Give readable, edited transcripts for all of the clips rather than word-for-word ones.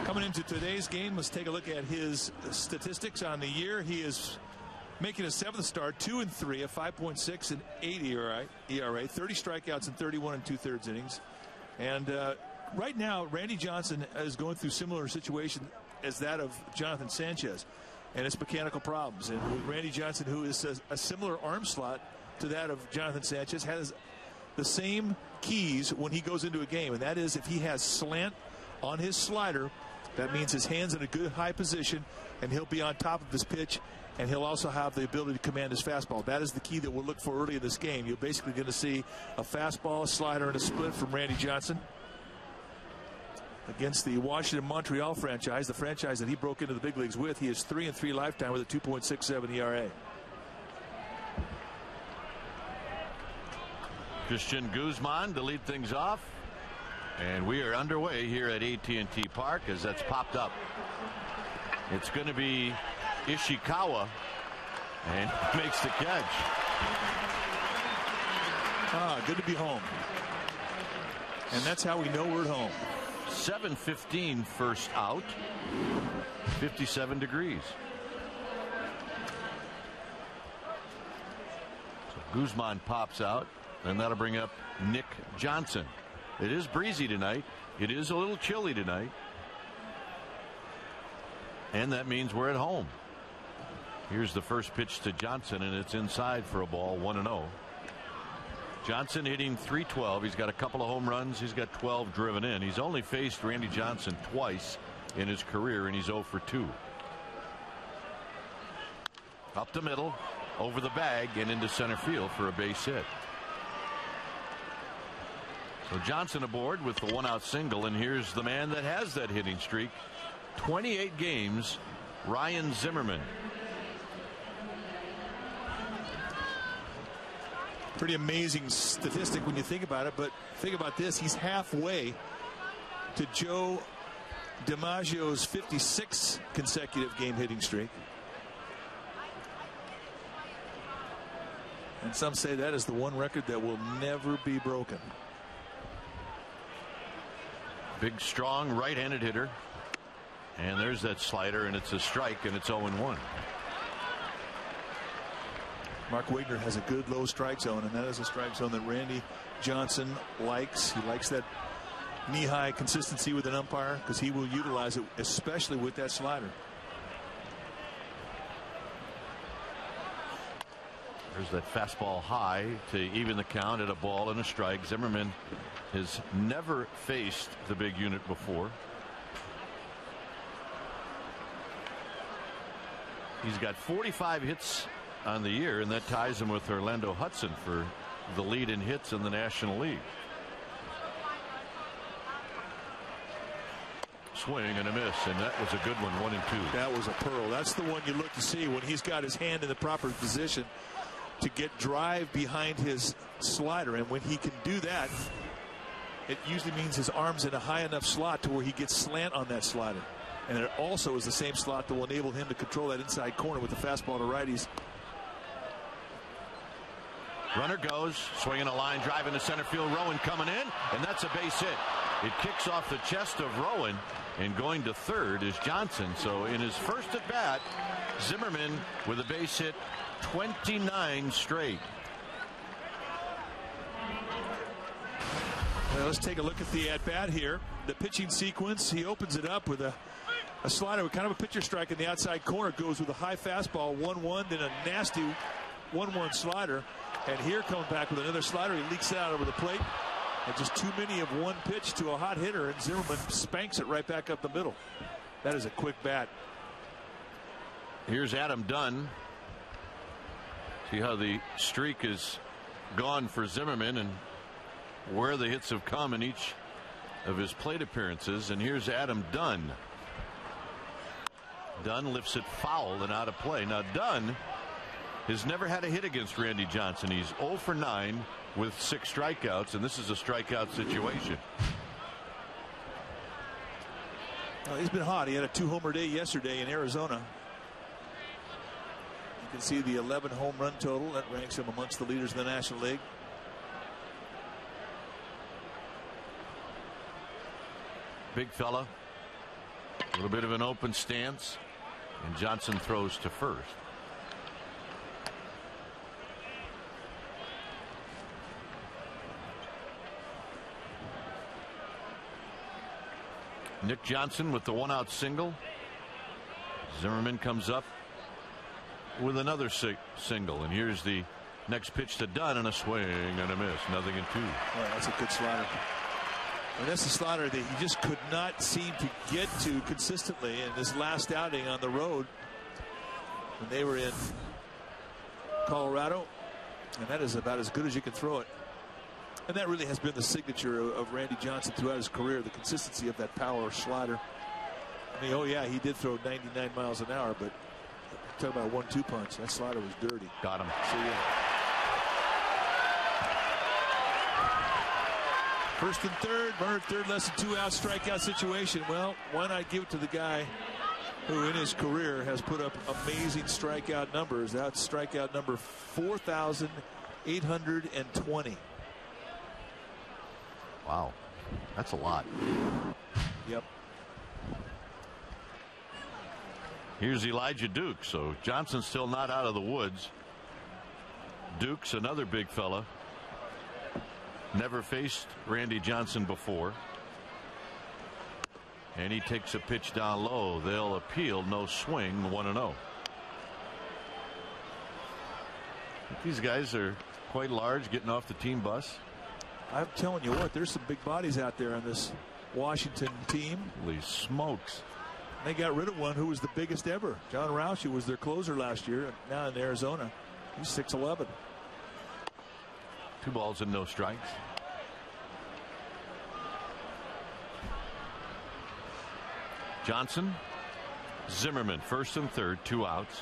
Coming into today's game, let's take a look at his statistics on the year. He is making a 7th start, 2-3, a 5.6 and 8 ERA, 30 strikeouts in 31 2/3 innings. And right now, Randy Johnson is going through similar situation as that of Jonathan Sanchez, and it's mechanical problems. And with Randy Johnson, who is a similar arm slot to that of Jonathan Sanchez, has the same keys when he goes into a game, and that is if he has slant on his slider, that means his hand's in a good high position, and he'll be on top of his pitch, and he'll also have the ability to command his fastball. That is the key that we'll look for early in this game. You're basically going to see a fastball, a slider, and a split from Randy Johnson against the Washington-Montreal franchise, the franchise that he broke into the big leagues with. He is 3-3 lifetime with a 2.67 ERA. Christian Guzman to lead things off. And we are underway here at AT&T Park as that's popped up. It's going to be Ishikawa, and makes the catch. Good to be home. And that's how we know we're at home. 7:15 first out. 57 degrees. So Guzman pops out, and that'll bring up Nick Johnson. It is breezy tonight. It is a little chilly tonight. And that means we're at home. Here's the first pitch to Johnson, and it's inside for a ball, 1-0. Johnson hitting .312. He's got a couple of home runs. He's got 12 driven in. He's only faced Randy Johnson twice in his career, and he's 0 for 2. Up the middle, over the bag, and into center field for a base hit. So Johnson aboard with the 1-out single, and here's the man that has that hitting streak. 28 games, Ryan Zimmerman. Pretty amazing statistic when you think about it, but think about this. He's halfway to Joe DiMaggio's 56 consecutive game hitting streak. And some say that is the one record that will never be broken. Big, strong, right-handed hitter. And there's that slider, and it's a strike, and it's 0-1. Mark Wagner has a good low strike zone, and that is a strike zone that Randy Johnson likes. He likes that knee-high consistency with an umpire because he will utilize it, especially with that slider. There's that fastball high to even the count at a ball and a strike. Zimmerman has never faced the big unit before. He's got 45 hits on the year, and that ties him with Orlando Hudson for the lead in hits in the National League. Swing and a miss, and that was a good one, 1-2. That was a pearl. That's the one you look to see when he's got his hand in the proper position to get drive behind his slider, and when he can do that, it usually means his arm's in a high enough slot to where he gets slant on that slider. And it also is the same slot that will enable him to control that inside corner with the fastball to righties. Runner goes, swinging a line drive into center field. Rowan coming in, and that's a base hit. It kicks off the chest of Rowan, and going to third is Johnson. So in his first at bat, Zimmerman with a base hit, 29 straight. Well, let's take a look at the at bat here. The pitching sequence, he opens it up with a slider with kind of a pitcher strike in the outside corner, goes with a high fastball, 1-1, then a nasty 1-1 slider, and here comes back with another slider. He leaks it out over the plate, and just too many of one pitch to a hot hitter, and Zimmerman spanks it right back up the middle. That is a quick bat. Here's Adam Dunn. See how the streak is gone for Zimmerman and where the hits have come in each of his plate appearances. And here's Adam Dunn. Dunn lifts it foul and out of play. Now Dunn has never had a hit against Randy Johnson. He's 0 for 9 with 6 strikeouts, and this is a strikeout situation. Well, he's been hot. He had a 2-homer day yesterday in Arizona. You can see the 11 home run total. That ranks him amongst the leaders in the National League. Big fella. little bit of an open stance, and Johnson throws to first. Nick Johnson with the 1-out single. Zimmerman comes up with another single, and here's the next pitch to Dunn, and a swing and a miss. 0-2. Oh, that's a good slider. And that's the slider that he just could not seem to get to consistently in this last outing on the road when they were in Colorado, and that is about as good as you can throw it. And that really has been the signature of Randy Johnson throughout his career, the consistency of that power slider. I mean, oh yeah, he did throw 99 miles an hour, but talk about a 1-2 punch. That slider was dirty. Got him. So yeah. First and third, runner third, less than 2 out, strikeout situation. Well, why not give it to the guy who in his career has put up amazing strikeout numbers? That's strikeout number 4,820. Wow, that's a lot. Yep. Here's Elijah Dukes. So Johnson's still not out of the woods. Dukes, another big fella. Never faced Randy Johnson before. And he takes a pitch down low. They'll appeal. No swing. 1-0. These guys are quite large, getting off the team bus. I'm telling you what, there's some big bodies out there on this Washington team. Holy smokes. They got rid of one who was the biggest ever. John Roush, who was their closer last year, now in Arizona. He's 6'11". 2 balls and no strikes. Johnson, Zimmerman, first and third, 2 outs.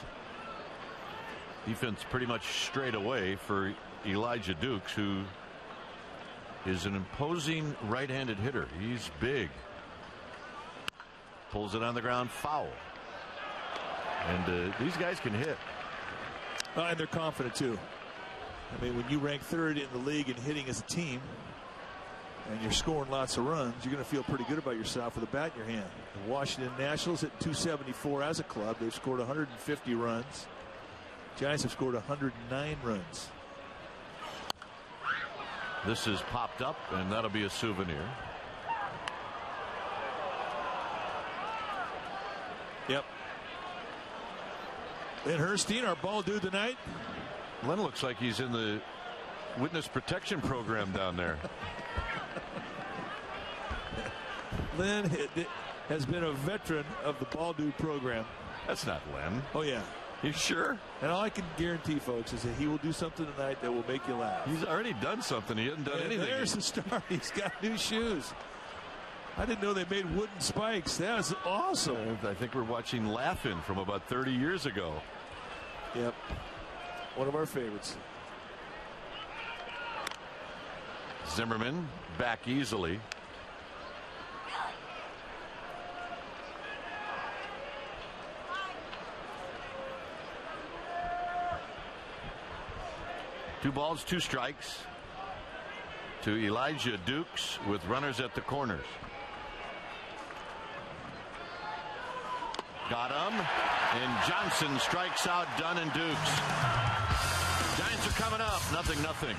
Defense pretty much straight away for Elijah Dukes, who is an imposing right-handed hitter. He's big. Pulls it on the ground, foul. And these guys can hit. And they're confident too. I mean, when you rank third in the league in hitting as a team and you're scoring lots of runs, you're going to feel pretty good about yourself with a bat in your hand. The Washington Nationals at 274 as a club. They've scored 150 runs. Giants have scored 109 runs. This is popped up, and that'll be a souvenir. Yep. And Herstein, our ball dude tonight. Len looks like he's in the witness protection program down there. Len has been a veteran of the ball dude program. That's not Len. Oh yeah. You sure? And all I can guarantee, folks, is that he will do something tonight that will make you laugh. He's already done something. He hasn't done anything. There's the start. He's got new shoes. I didn't know they made wooden spikes. That was awesome. I think we're watching Laugh-In from about 30 years ago. Yep. One of our favorites. Zimmerman back easily. Two balls, 2 strikes to Elijah Dukes with runners at the corners. Got him, and Johnson strikes out Dunn and Dukes. Giants are coming up, 0-0.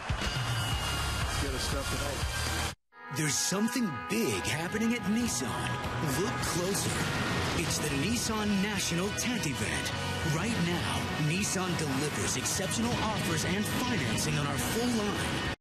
Get us stuff tonight. There's something big happening at Nissan. Look closer. It's the Nissan National Tent Event. Right now, Nissan delivers exceptional offers and financing on our full line.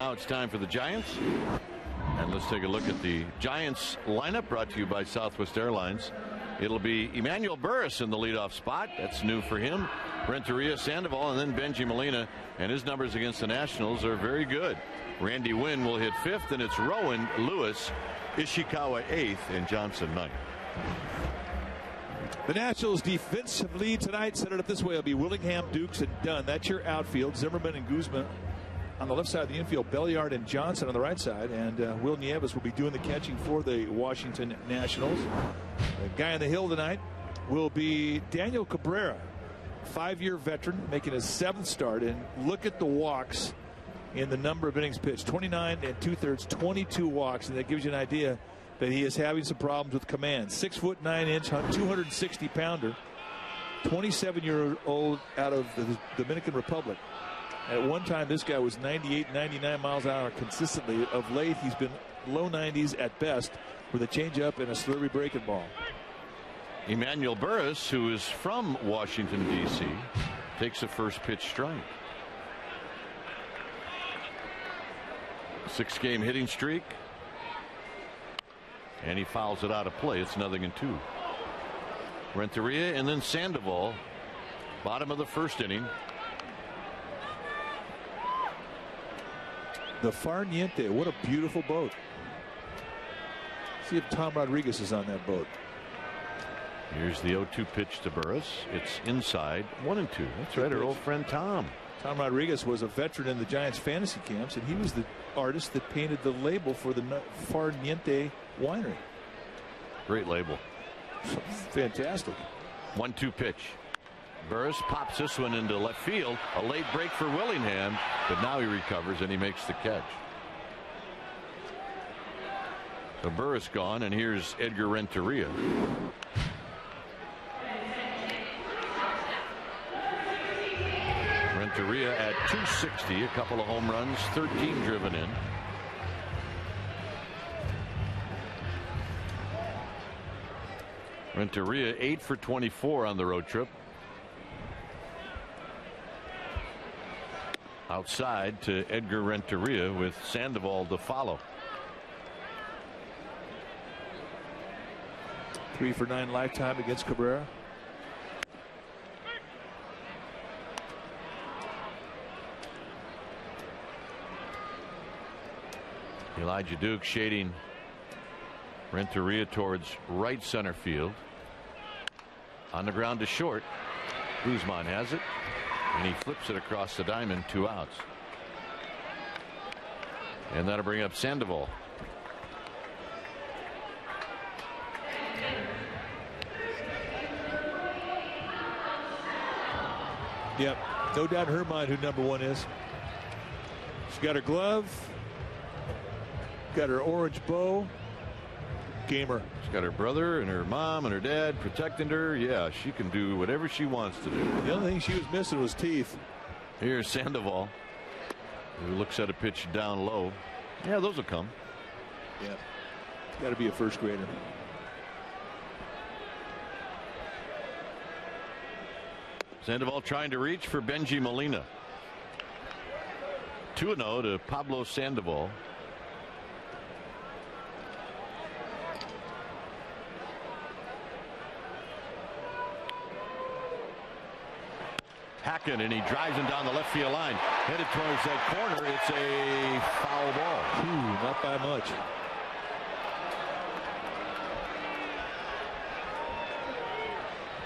Now it's time for the Giants. And let's take a look at the Giants lineup, brought to you by Southwest Airlines. It'll be Emmanuel Burris in the leadoff spot. That's new for him. Renteria, Sandoval, and then Benji Molina. And his numbers against the Nationals are very good. Randy Wynn will hit 5th, and it's Rowan, Lewis, Ishikawa 8th, and Johnson 9th. The Nationals' defensive lead tonight, set it up this way. It'll be Willingham, Dukes, and Dunn. That's your outfield. Zimmerman and Guzman on the left side of the infield. Belliard and Johnson on the right side. And Will Nieves will be doing the catching for the Washington Nationals. The guy on the hill tonight will be Daniel Cabrera, 5-year veteran, making his 7th start. And look at the walks in the number of innings pitched. 29 2/3, 22 walks. And that gives you an idea that he is having some problems with command. 6'9", 260-pounder, 27-year-old out of the Dominican Republic. At one time, this guy was 98, 99 miles an hour consistently. Of late, he's been low 90s at best with a changeup and a slurry breaking ball. Emmanuel Burris, who is from Washington, D.C., takes a first pitch strike. 6-game hitting streak. And he fouls it out of play. It's 0-2. Renteria and then Sandoval. Bottom of the first inning. The Farniente, what a beautiful boat. See if Tom Rodriguez is on that boat. Here's the 0-2 pitch to Burris. It's inside, 1-2. That's right, our old friend Tom. Tom Rodriguez was a veteran in the Giants fantasy camps, and he was the artist that painted the label for the Farniente winery. Great label. Fantastic. 1-2 pitch. Burris pops this one into left field. A late break for Willingham, but now he recovers and he makes the catch. So Burris gone, and here's Edgar Renteria. Renteria at 260, a couple of home runs, 13 driven in. Renteria 8 for 24 on the road trip. Outside to Edgar Renteria with Sandoval to follow. 3 for 9 lifetime against Cabrera. Elijah Duke shading Renteria towards right center field. On the ground to short. Guzman has it, and he flips it across the diamond. 2 outs. And that'll bring up Sandoval. Yep, no doubt in her mind who number 1 is. She's got her glove, got her orange bow. Gamer. She's got her brother and her mom and her dad protecting her. Yeah, she can do whatever she wants to do. The only thing she was missing was teeth. Here's Sandoval, who looks at a pitch down low. Yeah, those will come. Yeah, got to be a first grader. Sandoval trying to reach for Benji Molina. 2-0 to Pablo Sandoval. Hacken, and he drives him down the left field line. Headed towards that corner. It's a foul ball. Ooh, not by much.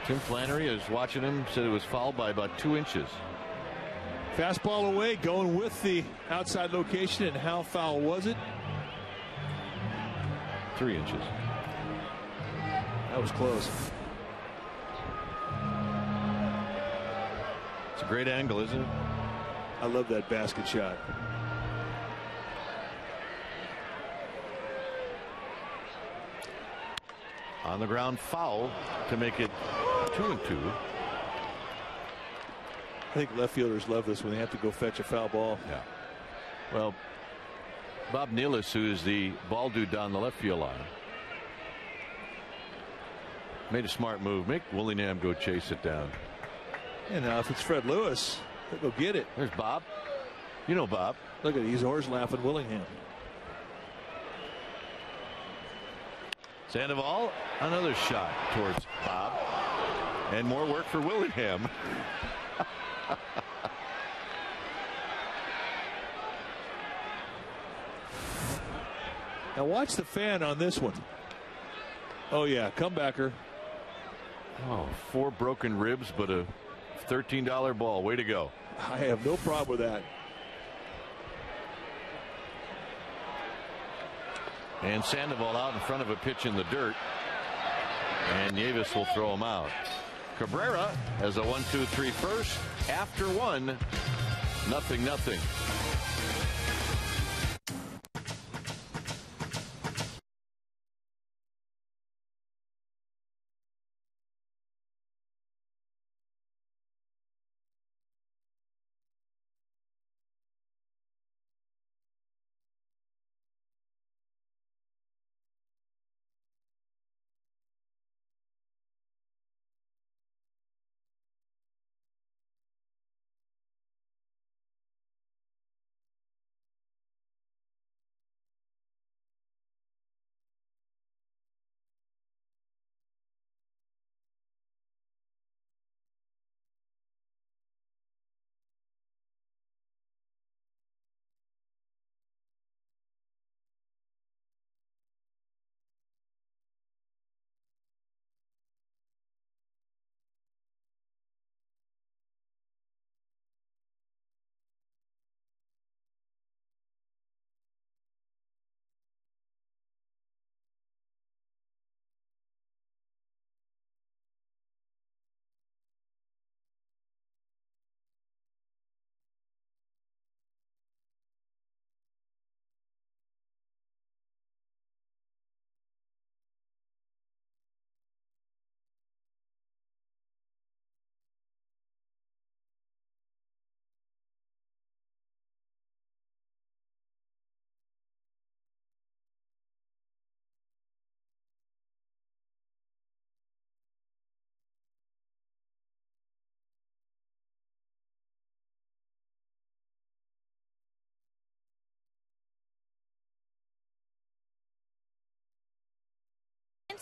Tim Flannery is watching him, said it was fouled by about 2 inches. Fastball away, going with the outside location, and how foul was it? 3 inches. That was close. It's a great angle, isn't it? I love that basket shot. On the ground foul to make it 2-2. I think left fielders love this when they have to go fetch a foul ball. Yeah. Well, Bob Nealis, who is the ball dude down the left field line, made a smart move. Make Willingham go chase it down. And now if it's Fred Lewis, he'll go get it. There's Bob. You know, Bob. Look at it. He's horse laughing Willingham. Sandoval, another shot towards Bob. And more work for Willingham. Now watch the fan on this one. Oh yeah, comebacker. Oh, 4 broken ribs, but a $13 ball. Way to go. I have no problem with that. And Sandoval out in front of a pitch in the dirt. And Nieves will throw him out. Cabrera has a 1-2-3 first. After 1, 0-0.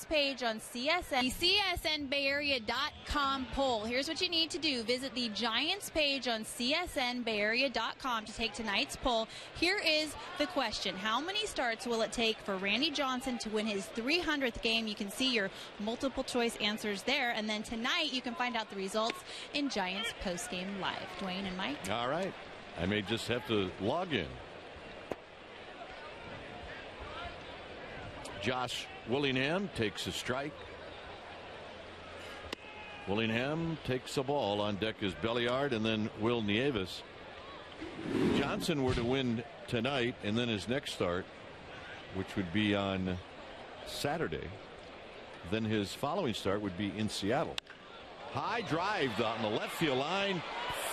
Page on CSN, the CSNBayArea.com poll. Here's what you need to do. Visit the Giants page on CSNBayArea.com to take tonight's poll. Here is the question. How many starts will it take for Randy Johnson to win his 300th game? You can see your multiple choice answers there. And then tonight you can find out the results in Giants postgame live. Dwayne and Mike. All right. I may just have to log in. Josh Willingham takes a strike. Willingham takes a ball. On deck is Belliard and then Will Nieves. Johnson were to win tonight and then his next start, which would be on Saturday, then his following start would be in Seattle. High drive on the left field line.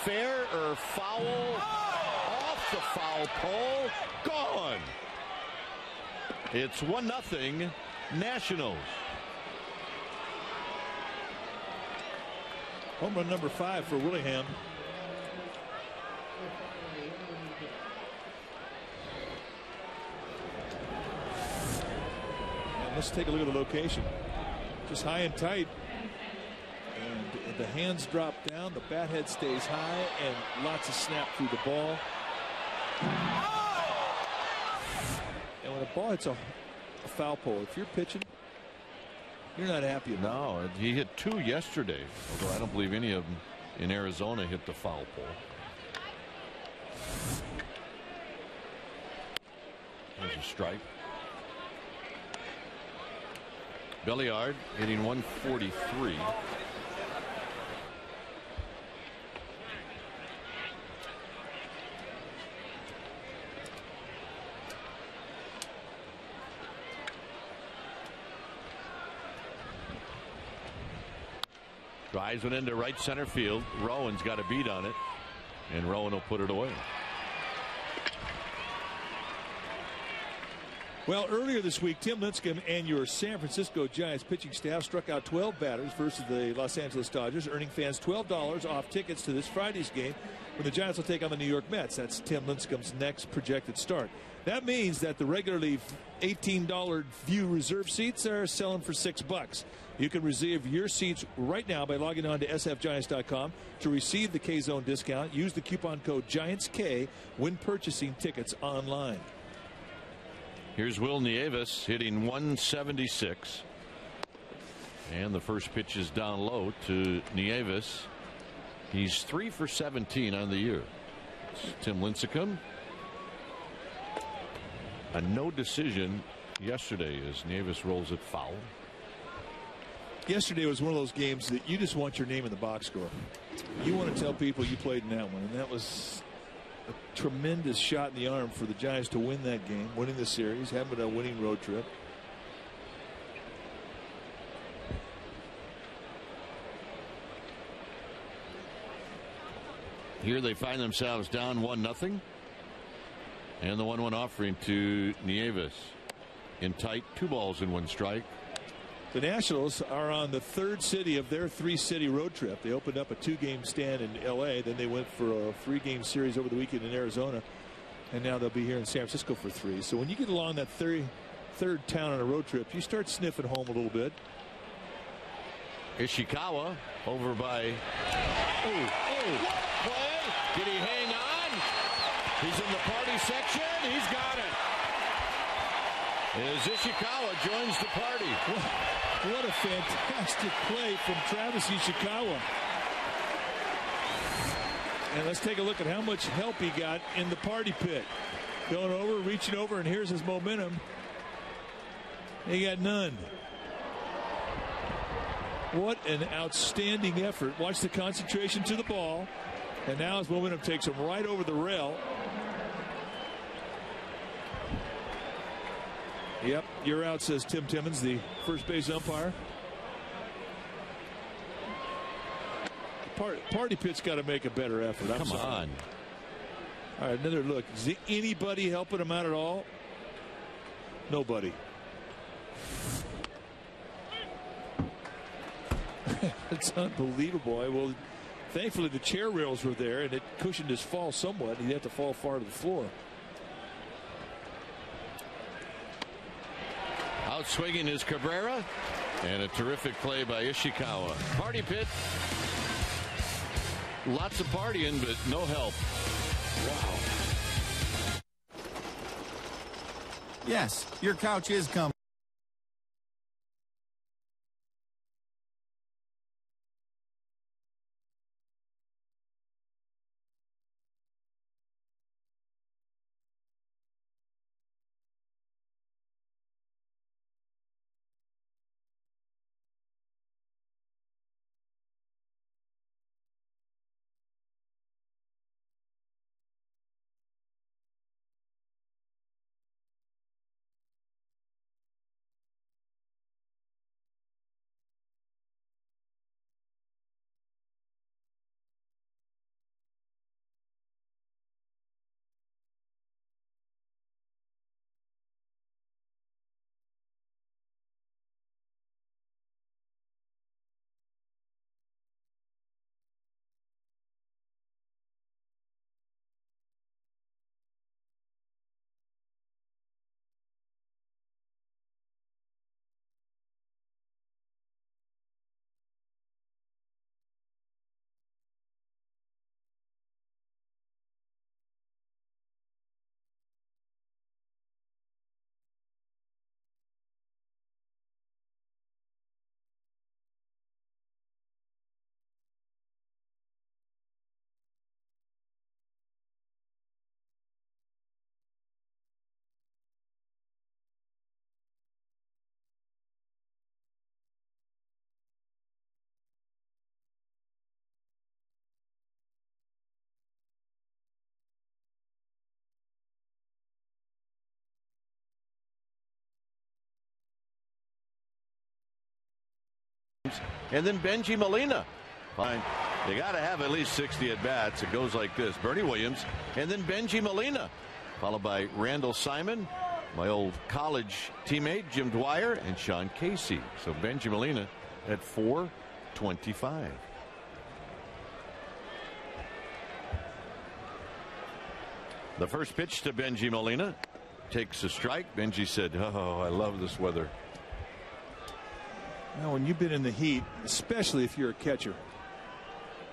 Fair or foul? Off the foul pole. Gone. It's 1-0 Nationals. Home run number 5 for Willingham. And let's take a look at the location. Just high and tight. And the hands drop down, the bat head stays high, and lots of snap through the ball. And when a ball hits a foul pole, if you're pitching, you're not happy about it. No, he hit 2 yesterday, although I don't believe any of them in Arizona hit the foul pole. There's a strike. Belliard hitting 143. Drives one into right center field. Rowan's got a beat on it, and Rowan will put it away. Well, earlier this week, Tim Lincecum and your San Francisco Giants pitching staff struck out 12 batters versus the Los Angeles Dodgers, earning fans $12 off tickets to this Friday's game when the Giants will take on the New York Mets. That's Tim Lincecum's next projected start. That means that the regularly $18 View reserve seats are selling for $6. You can reserve your seats right now by logging on to sfgiants.com to receive the K-Zone discount. Use the coupon code GIANTSK when purchasing tickets online. Here's Will Nieves hitting 176. And the first pitch is down low to Nieves. He's 3 for 17 on the year. Tim Lincecum. A no decision yesterday as Nieves rolls it foul. Yesterday was one of those games that you just want your name in the box score. You want to tell people you played in that one, and that was a tremendous shot in the arm for the Giants to win that game, winning the series, having a winning road trip. Here they find themselves down 1-0. And the 1-1 offering to Nieves in tight, 2 balls and 1 strike. The Nationals are on the 3rd city of their 3-city road trip. They opened up a 2-game stand in L.A. Then they went for a 3-game series over the weekend in Arizona. And now they'll be here in San Francisco for 3. So when you get along that third town on a road trip, you start sniffing home a little bit. Ishikawa over by. Play. Did he hang on? He's in the party section. He's got it. As Ishikawa joins the party. What a fantastic play from Travis Ishikawa. And let's take a look at how much help he got in the party pit. Going over, reaching over, and here's his momentum. He got none. What an outstanding effort. Watch the concentration to the ball. And now his momentum takes him right over the rail. Yep, you're out, says Tim Timmons, the first base umpire. Party pit's got to make a better effort. Come on. All right, another look. Is anybody helping him out at all? Nobody. It's unbelievable. Well, thankfully the chair rails were there, and it cushioned his fall somewhat. He'd have to fall far to the floor. Out swinging is Cabrera, and a terrific play by Ishikawa. Party pit. Lots of partying, but no help. Wow. Yes, your couch is coming. And then Benji Molina. Fine. You got to have at least 60 at bats. It goes like this. Bernie Williams and then Benji Molina, followed by Randall Simon my old college teammate Jim Dwyer and Sean Casey. So Benji Molina at 425. The first pitch to Benji Molina takes a strike. Benji said, "Oh, I love this weather." Now, when you've been in the heat, especially if you're a catcher,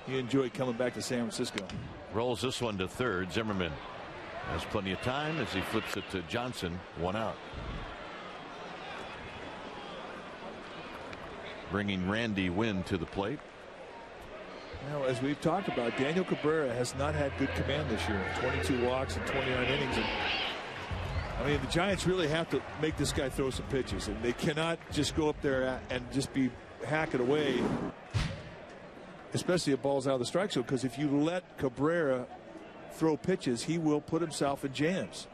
you enjoy coming back to San Francisco. Rolls this one to third. Zimmerman has plenty of time as he flips it to Johnson. 1 out. Bringing Randy Wynn to the plate. Now, as we've talked about, Daniel Cabrera has not had good command this year. 22 walks and 29 innings. And I mean, the Giants really have to make this guy throw some pitches, and they cannot just go up there and just be hacking away, especially if balls out of the strike zone, because if you let Cabrera throw pitches, he will put himself in jams.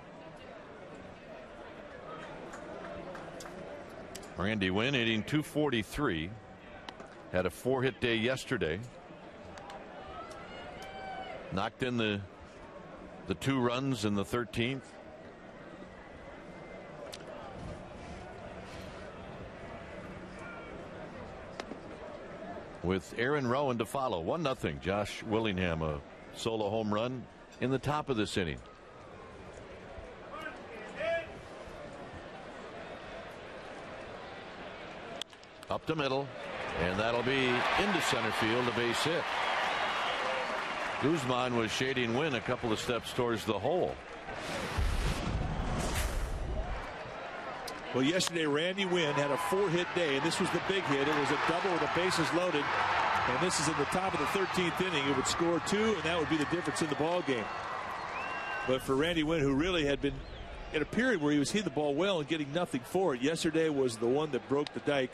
Randy Wynn hitting .243. Had a 4-hit day yesterday. Knocked in the 2 runs in the 13th. With Aaron Rowan to follow. 1-0. Josh Willingham, a solo home run in the top of this inning. Up the middle, and that'll be into center field, a base hit. Guzman was shading Wynn a couple of steps towards the hole. Well, yesterday Randy Wynn had a 4-hit day, and this was the big hit. It was a double with the bases loaded, and this is in the top of the 13th inning. It would score 2, and that would be the difference in the ball game. But for Randy Wynn, who really had been in a period where he was hitting the ball well and getting nothing for it, yesterday was the one that broke the dike,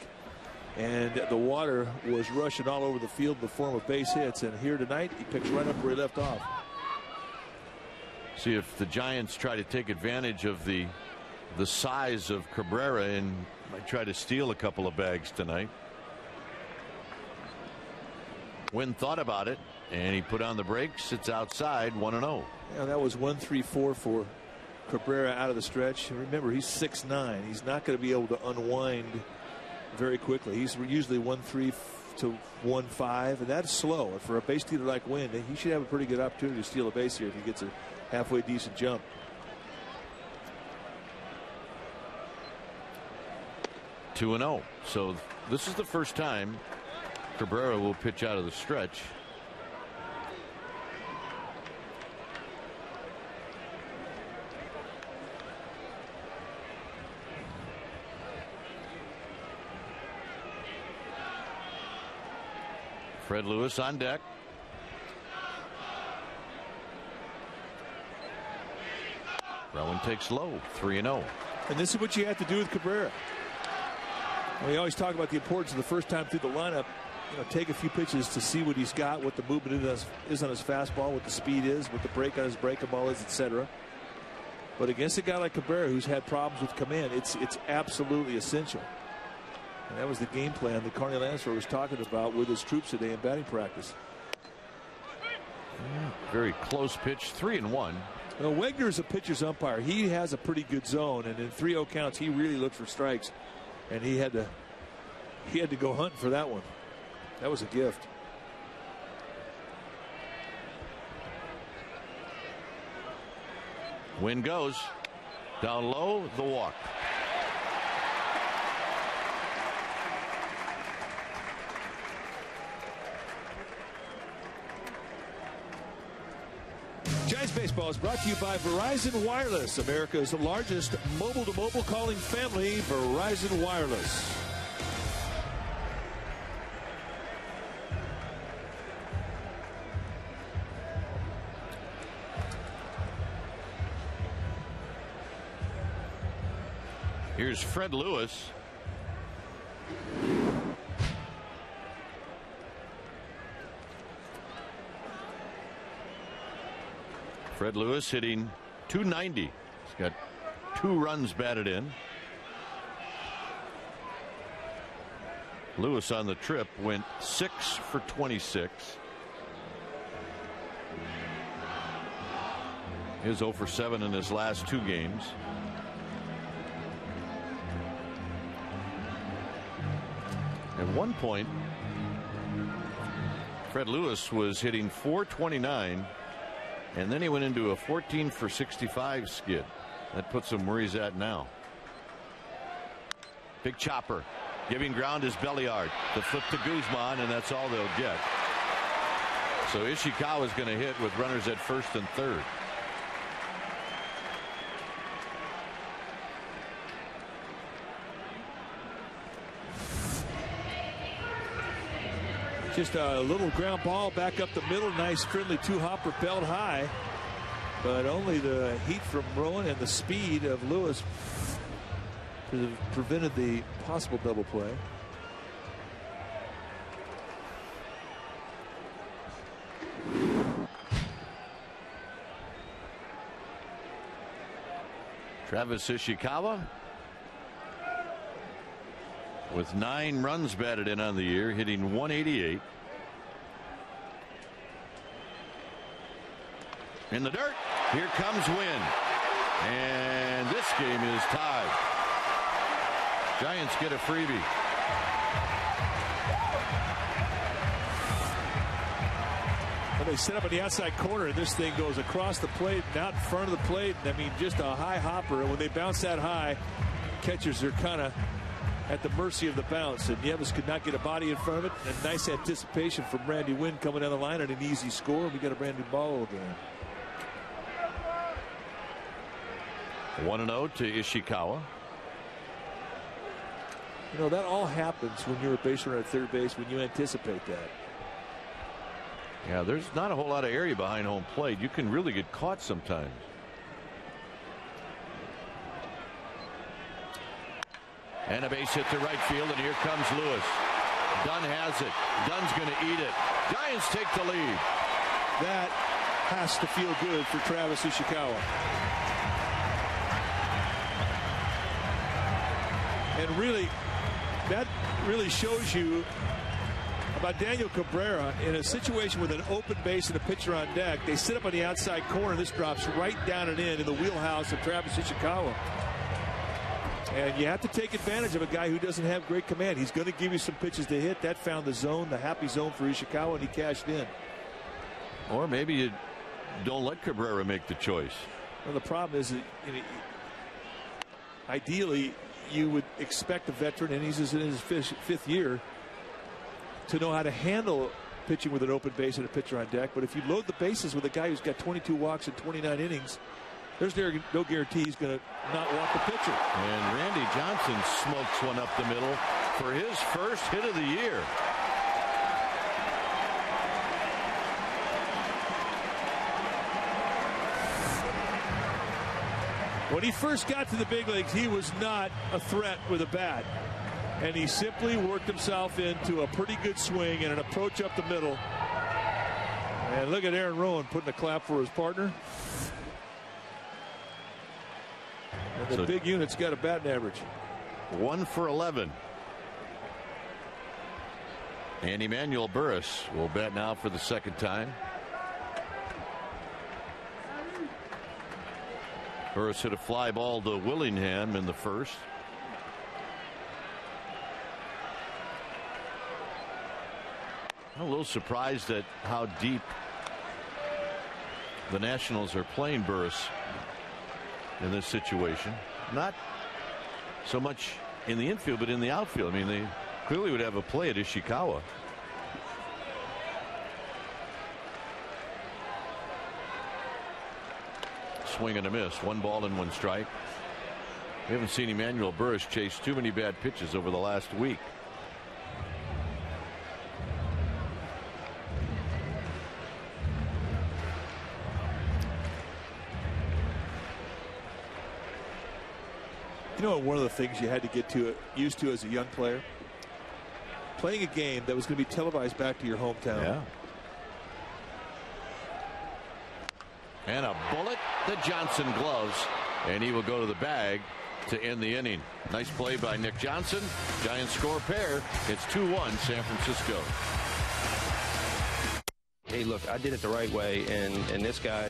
and the water was rushing all over the field in the form of base hits. And here tonight, he picks right up where he left off. See if the Giants try to take advantage of the size of Cabrera and might try to steal a couple of bags tonight. Wynn thought about it, and he put on the brakes. It's outside. 1-0. Yeah, that was 1-3-4 for Cabrera out of the stretch. Remember, he's 6'9". He's not going to be able to unwind very quickly. He's usually 1-3 to 1-5, and that's slow. For a base stealer like Wynn, he should have a pretty good opportunity to steal a base here if he gets a halfway decent jump. Two and 0. So this is the first time Cabrera will pitch out of the stretch. Fred Lewis on deck. Rowan takes low. 3-0. And this is what you have to do with Cabrera. We always talk about the importance of the first time through the lineup. You know, take a few pitches to see what he's got, what the movement is on his fastball, what the speed is, what the break on his breaking ball is, etc. But against a guy like Cabrera, who's had problems with command, it's absolutely essential. And that was the game plan that Carney Lansford was talking about with his troops today in batting practice. Very close pitch. 3-1. Well, Wegner is a pitcher's umpire. He has a pretty good zone, and in 3-0 counts, he really looked for strikes, and he had to go hunting for that one. That was a gift. Wynn goes down low, the walk. Giants Baseball is brought to you by Verizon Wireless, America's largest mobile-to-mobile calling family, Verizon Wireless. Here's Fred Lewis. Fred Lewis hitting .290. He's got 2 runs batted in. Lewis on the trip went 6 for 26. He's 0 for 7 in his last 2 games. At one point, Fred Lewis was hitting .429, and then he went into a 14 for 65 skid. That puts him where he's at now. Big chopper. Giving ground is Belliard. The flip to Guzman, and that's all they'll get. So Ishikawa is going to hit with runners at first and third. Just a little ground ball back up the middle. Nice friendly two-hopper belt high. But only the heat from Rowan and the speed of Lewis prevented the possible double play. Travis Ishikawa with 9 runs batted in on the year, hitting .188. In the dirt, here comes Wynn, and this game is tied. Giants get a freebie. Well, they set up on the outside corner, and this thing goes across the plate and out in front of the plate. I mean, just a high hopper. And when they bounce that high, catchers are kind of at the mercy of the bounce. And Nieves could not get a body in front of it. And nice anticipation from Randy Wynn coming down the line and an easy score. We got a brand new ball game. 1-0 to Ishikawa. You know, that all happens when you're a base runner at third base, when you anticipate that. Yeah, there's not a whole lot of area behind home plate. You can really get caught sometimes. And a base hit to right field, and here comes Lewis. Dunn has it. Dunn's going to eat it. Giants take the lead. That has to feel good for Travis Ishikawa. And really, that really shows you about Daniel Cabrera in a situation with an open base and a pitcher on deck. They sit up on the outside corner. This drops right down and in the wheelhouse of Travis Ishikawa. And you have to take advantage of a guy who doesn't have great command. He's going to give you some pitches to hit. That found the zone, the happy zone for Ishikawa, and he cashed in. Or maybe you don't let Cabrera make the choice. Well, the problem is that, ideally, you would expect a veteran, and he's in his fifth year, to know how to handle pitching with an open base and a pitcher on deck. But if you load the bases with a guy who's got 22 walks and 29 innings, there's no guarantee he's going to not walk the pitcher. And Randy Johnson smokes one up the middle for his first hit of the year. When he first got to the big leagues, he was not a threat with a bat. And he simply worked himself into a pretty good swing and an approach up the middle. And look at Aaron Rowan putting a clap for his partner. And the big unit's got a batting average. 1 for 11. And Emmanuel Burris will bat now for the second time. Burris hit a fly ball to Willingham in the first. I'm a little surprised at how deep the Nationals are playing Burris in this situation. Not so much in the infield, but in the outfield. I mean, they clearly would have a play at Ishikawa. Swing and a miss. 1 ball and 1 strike. We haven't seen Emmanuel Burris chase too many bad pitches over the last week. You know, one of the things you had to get used to as a young player, playing a game that was going to be televised back to your hometown. Yeah. And a bullet to Johnson gloves, and he will go to the bag to end the inning. Nice play by Nick Johnson. Giants score a pair. It's 2-1 San Francisco. Hey, look, I did it the right way, and this guy.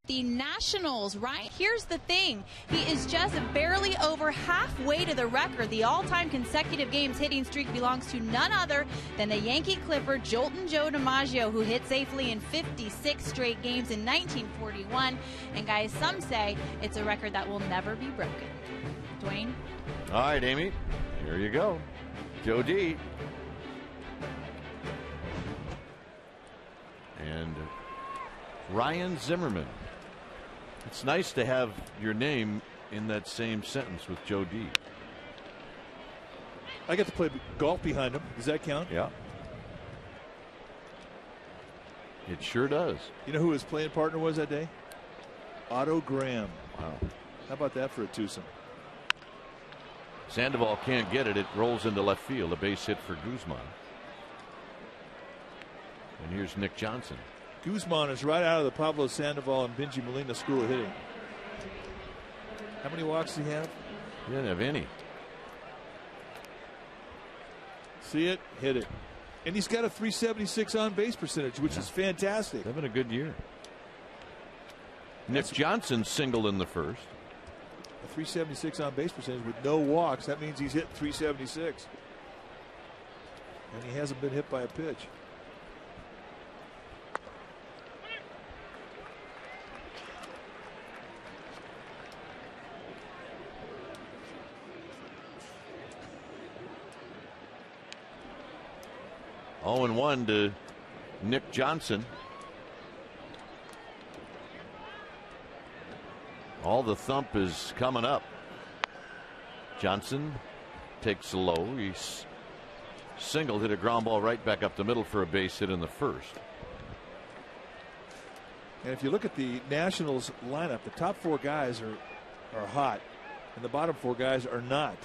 The Nationals, right? Here's the thing. He is just barely over halfway to the record. The all-time consecutive games hitting streak belongs to none other than the Yankee Clipper Joltin' Joe DiMaggio, who hit safely in 56 straight games in 1941. And guys, some say it's a record that will never be broken. Dwayne? All right, Amy. Here you go. Joe D. And Ryan Zimmerman. It's nice to have your name in that same sentence with Joe D. I get to play golf behind him. Does that count? Yeah. It sure does. You know who his playing partner was that day? Otto Graham. Wow. How about that for a twosome? Sandoval can't get it. It rolls into left field. A base hit for Guzman. And here's Nick Johnson. Guzman is right out of the Pablo Sandoval and Benji Molina school of hitting. How many walks does he have? He didn't have any. See it, hit it. And he's got a 376 on base percentage, which is fantastic. Having a good year. Nick Johnson singled in the first. A 376 on base percentage with no walks. That means he's hit 376. And he hasn't been hit by a pitch. Oh, and 1 to Nick Johnson. All the thump is coming up. Johnson takes a low. He's singled, hit a ground ball right back up the middle for a base hit in the first. And if you look at the Nationals lineup, the top 4 guys are hot, and the bottom 4 guys are not.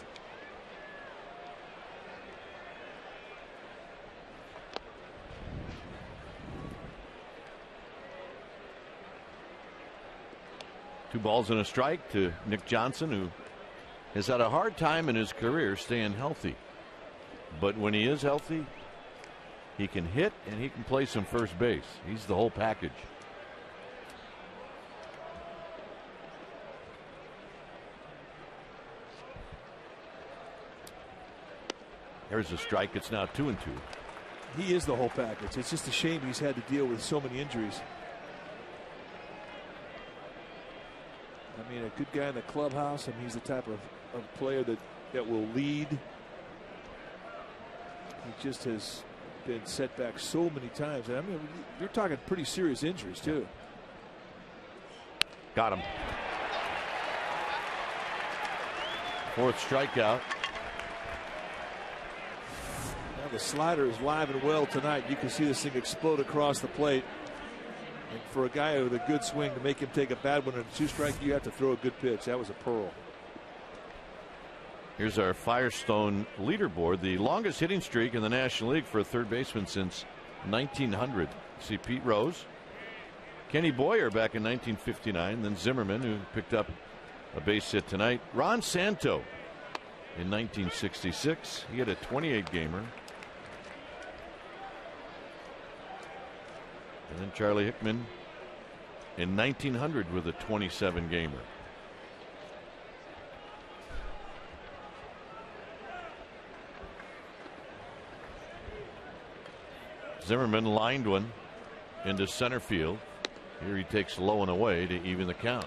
Two balls and a strike to Nick Johnson, who has had a hard time in his career staying healthy. But when he is healthy, he can hit and he can play some first base. He's the whole package. There's a strike. It's now 2-2. He is the whole package. It's just a shame he's had to deal with so many injuries. I mean, a good guy in the clubhouse. I mean, he's the type of player that will lead. He just has been set back so many times. And I mean, you're talking pretty serious injuries, too. Got him. 4th strikeout. Now the slider is live and well tonight. You can see this thing explode across the plate. And for a guy with a good swing to make him take a bad one and a 2-strike, you have to throw a good pitch. That was a pearl. Here's our Firestone leaderboard. The longest hitting streak in the National League for a third baseman since 1900. See Pete Rose, Kenny Boyer back in 1959, then Zimmerman, who picked up a base hit tonight. Ron Santo in 1966. He had a 28-gamer. And then Charlie Hickman in 1900 with a 27-gamer. Zimmerman lined one into center field. Here he takes low and away to even the count.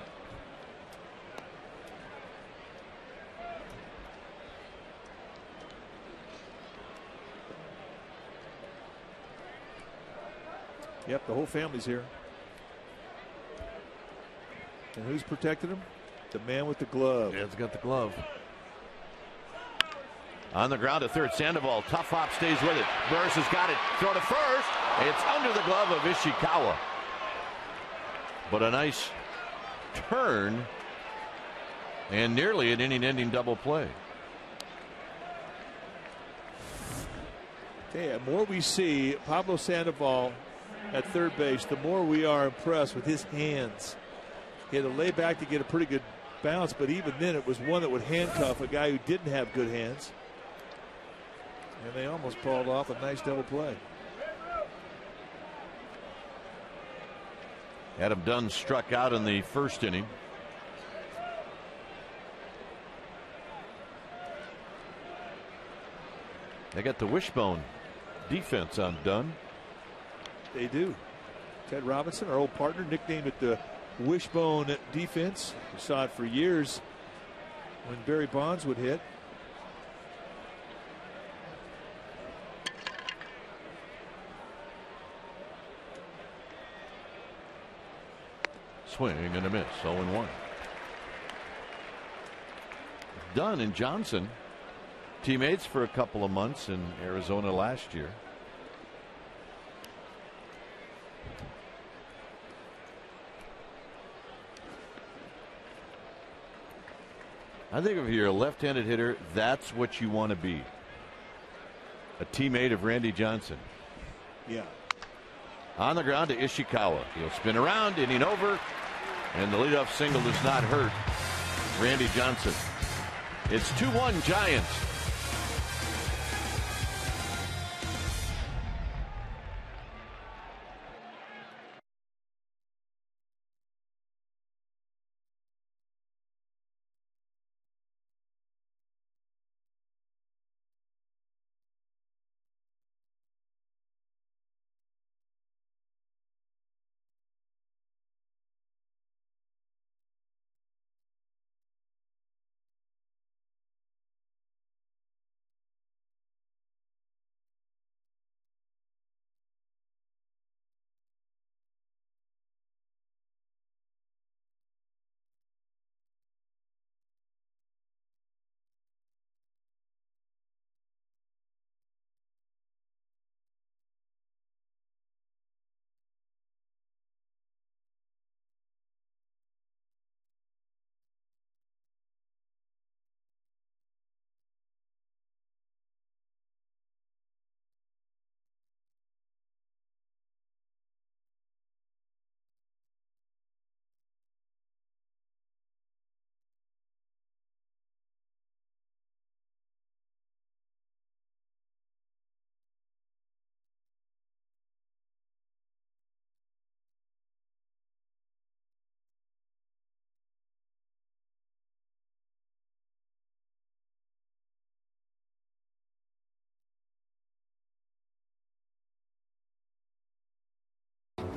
Yep, the whole family's here. And who's protected him? The man with the glove. Yeah, it's got the glove. On the ground to third. Sandoval. Tough hop, stays with it. Burris has got it. Throw to first. It's under the glove of Ishikawa. But a nice turn and nearly an inning-ending double play. Okay, the more we see Pablo Sandoval at third base, the more we are impressed with his hands. He had to lay back to get a pretty good bounce, but even then it was one that would handcuff a guy who didn't have good hands. And they almost pulled off a nice double play. Adam Dunn struck out in the first inning. They got the wishbone defense on Dunn. They do. Ted Robinson, our old partner, nicknamed it the wishbone defense. We saw it for years when Barry Bonds would hit. Swing and a miss. 0-1. Dunn and Johnson, teammates for a couple of months in Arizona last year. I think if you're a left-handed hitter, that's what you want to be. A teammate of Randy Johnson. Yeah. On the ground to Ishikawa. He'll spin around, inning over, and the leadoff single does not hurt Randy Johnson. It's 2-1 Giants.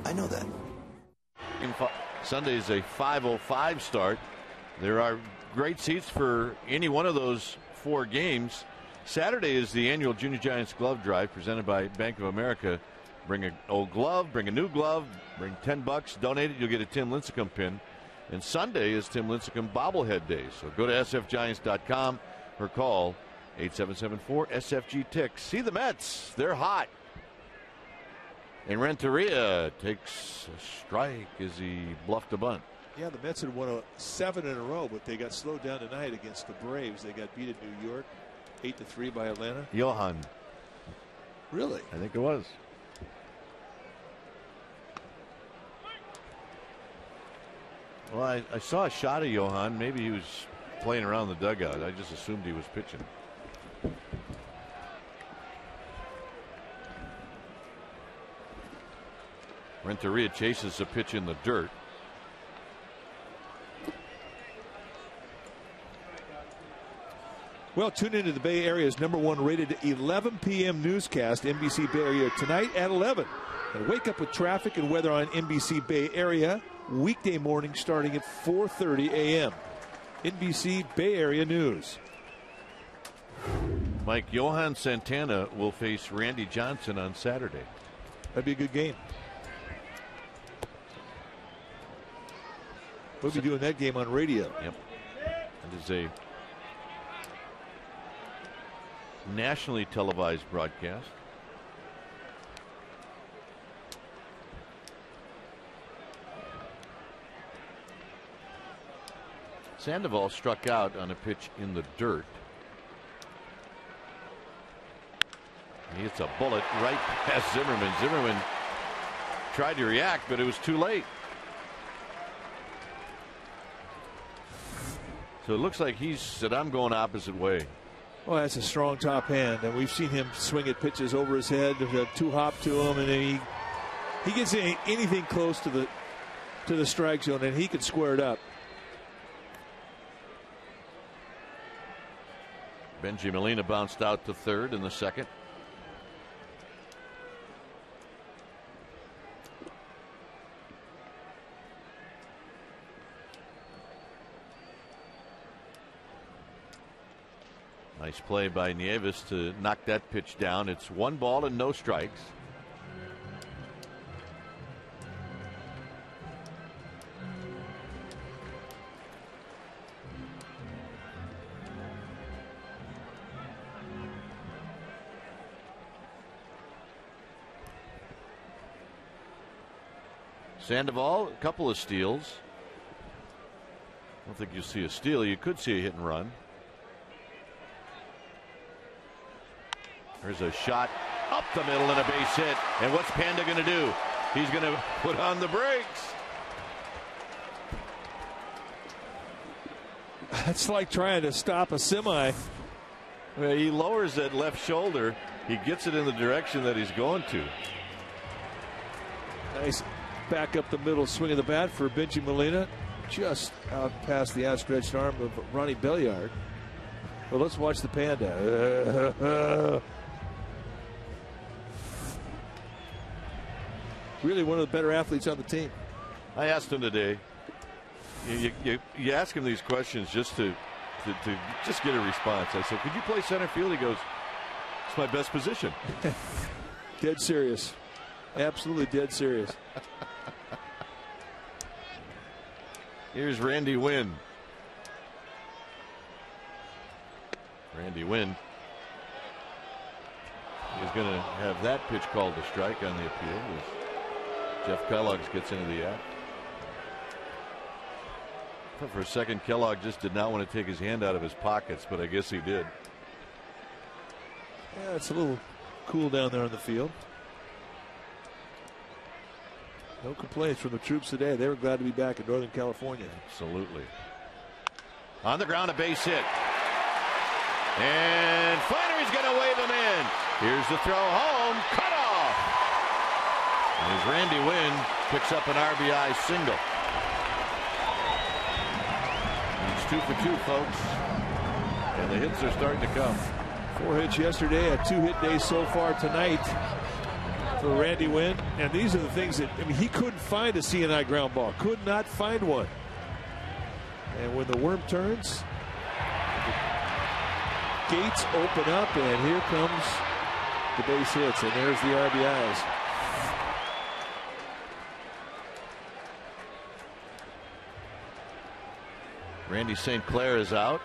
I know that. Sunday is a 5:05 start. There are great seats for any one of those 4 games. Saturday is the annual Junior Giants Glove Drive presented by Bank of America. Bring an old glove, bring a new glove, bring $10, donate it, you'll get a Tim Lincecum pin. And Sunday is Tim Lincecum bobblehead day. So go to sfgiants.com or call 8774-SFG-TICK. See the Mets. They're hot. And Renteria takes a strike as he bluffed a bunt. Yeah, the Mets had won 7 in a row, but they got slowed down tonight against the Braves. They got beat in New York 8-3 by Atlanta. Johan. Really? I think it was. Well, I saw a shot of Johan. Maybe he was playing around the dugout. I just assumed he was pitching. Renteria chases a pitch in the dirt. Well, tune into the Bay Area's #1 rated 11 p.m. newscast, NBC Bay Area, tonight at 11. And wake up with traffic and weather on NBC Bay Area, weekday morning starting at 4:30 a.m. NBC Bay Area News. Mike, Johan Santana will face Randy Johnson on Saturday. That'd be a good game. We'll be doing that game on radio. Yep. It is a nationally televised broadcast. Sandoval struck out on a pitch in the dirt. He hits a bullet right past Zimmerman. Zimmerman tried to react, but it was too late. So it looks like he said, I'm going opposite way. Well, that's a strong top hand, and we've seen him swing at pitches over his head. There's a 2-hop to him, and then he gets anything close to the to the strike zone, and he can square it up. Benji Molina bounced out to third in the second. Nice play by Nieves to knock that pitch down. It's 1 ball and no strikes. Sandoval, a couple of steals. I don't think you see a steal. You could see a hit and run. There's a shot up the middle and a base hit. And what's Panda going to do? He's going to put on the brakes. It's like trying to stop a semi. Well, he lowers that left shoulder. He gets it in the direction that he's going to. Nice back up the middle swing of the bat for Benji Molina. Just out past the outstretched arm of Ronnie Belliard. Well, let's watch the Panda. Really one of the better athletes on the team. I asked him today. You ask him these questions just to just get a response. I said, could you play center field? He goes, it's my best position. Dead serious. Absolutely dead serious. Here's Randy Wynn. Randy Wynn is going to have that pitch called a strike on the appeal as Jeff Kellogg gets into the act. For a second, Kellogg just did not want to take his hand out of his pockets, but I guess he did. Yeah, it's a little cool down there on the field. No complaints from the troops today. They were glad to be back in Northern California. Absolutely. On the ground, a base hit. And Flannery's going to wave him in. Here's the throw home. Cut off. And as Randy Wynn picks up an RBI single. It's 2 for 2, folks. And the hits are starting to come. 4 hits yesterday, a 2-hit day so far tonight for Randy Wynn. And these are the things that, I mean, he couldn't find a CNI ground ball. Could not find one. And when the worm turns, the gates open up, and here comes the base hits, and there's the RBIs. Randy St. Clair is out.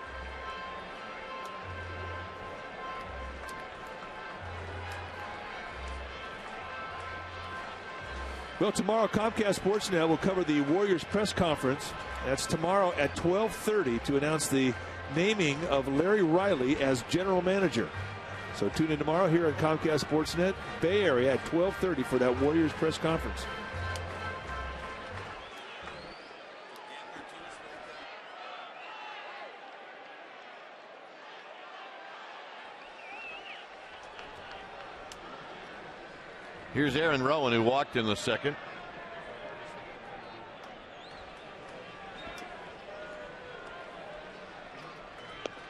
Well, tomorrow Comcast Sportsnet will cover the Warriors press conference. That's tomorrow at 12:30 to announce the naming of Larry Riley as general manager. So tune in tomorrow here on Comcast Sportsnet Bay Area at 12:30 for that Warriors press conference. Here's Aaron Rowan, who walked in the second.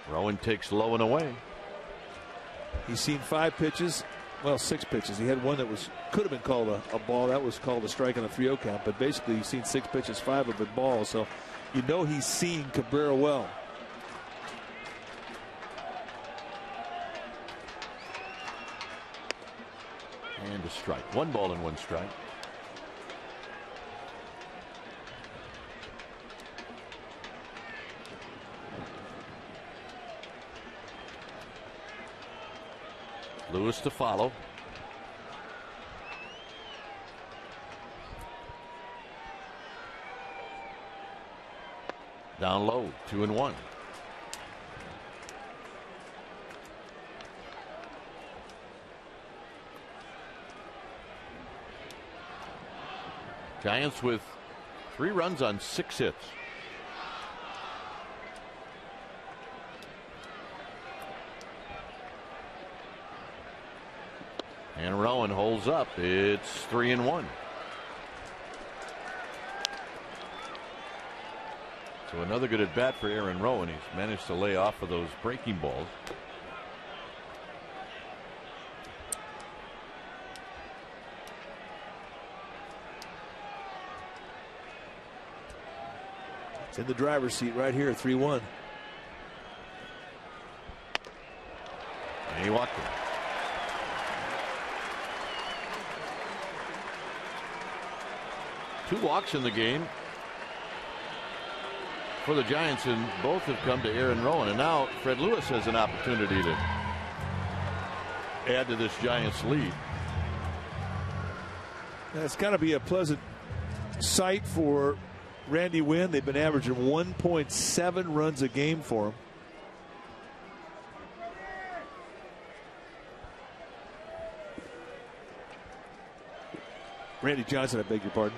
Rowan takes low and away. He's seen 5 pitches, well, 6 pitches. He had one that could have been called a ball. That was called a strike on a 3-0 count. But basically, he's seen 6 pitches, 5 have been balls. So you know he's seen Cabrera well. And a strike. 1 ball and 1 strike. Lewis to follow. Down low, 2-1. Giants with 3 runs on 6 hits. And Rowan holds up. It's 3-1. So another good at bat for Aaron Rowan. He's managed to lay off of those breaking balls. It's in the driver's seat right here, 3-1. And he walked him. Two walks in the game for the Giants, and both have come to Aaron Rowan. And now Fred Lewis has an opportunity to add to this Giants lead. It's got to be a pleasant sight for Randy Wynn. They've been averaging 1.7 runs a game for him. Randy Johnson, I beg your pardon.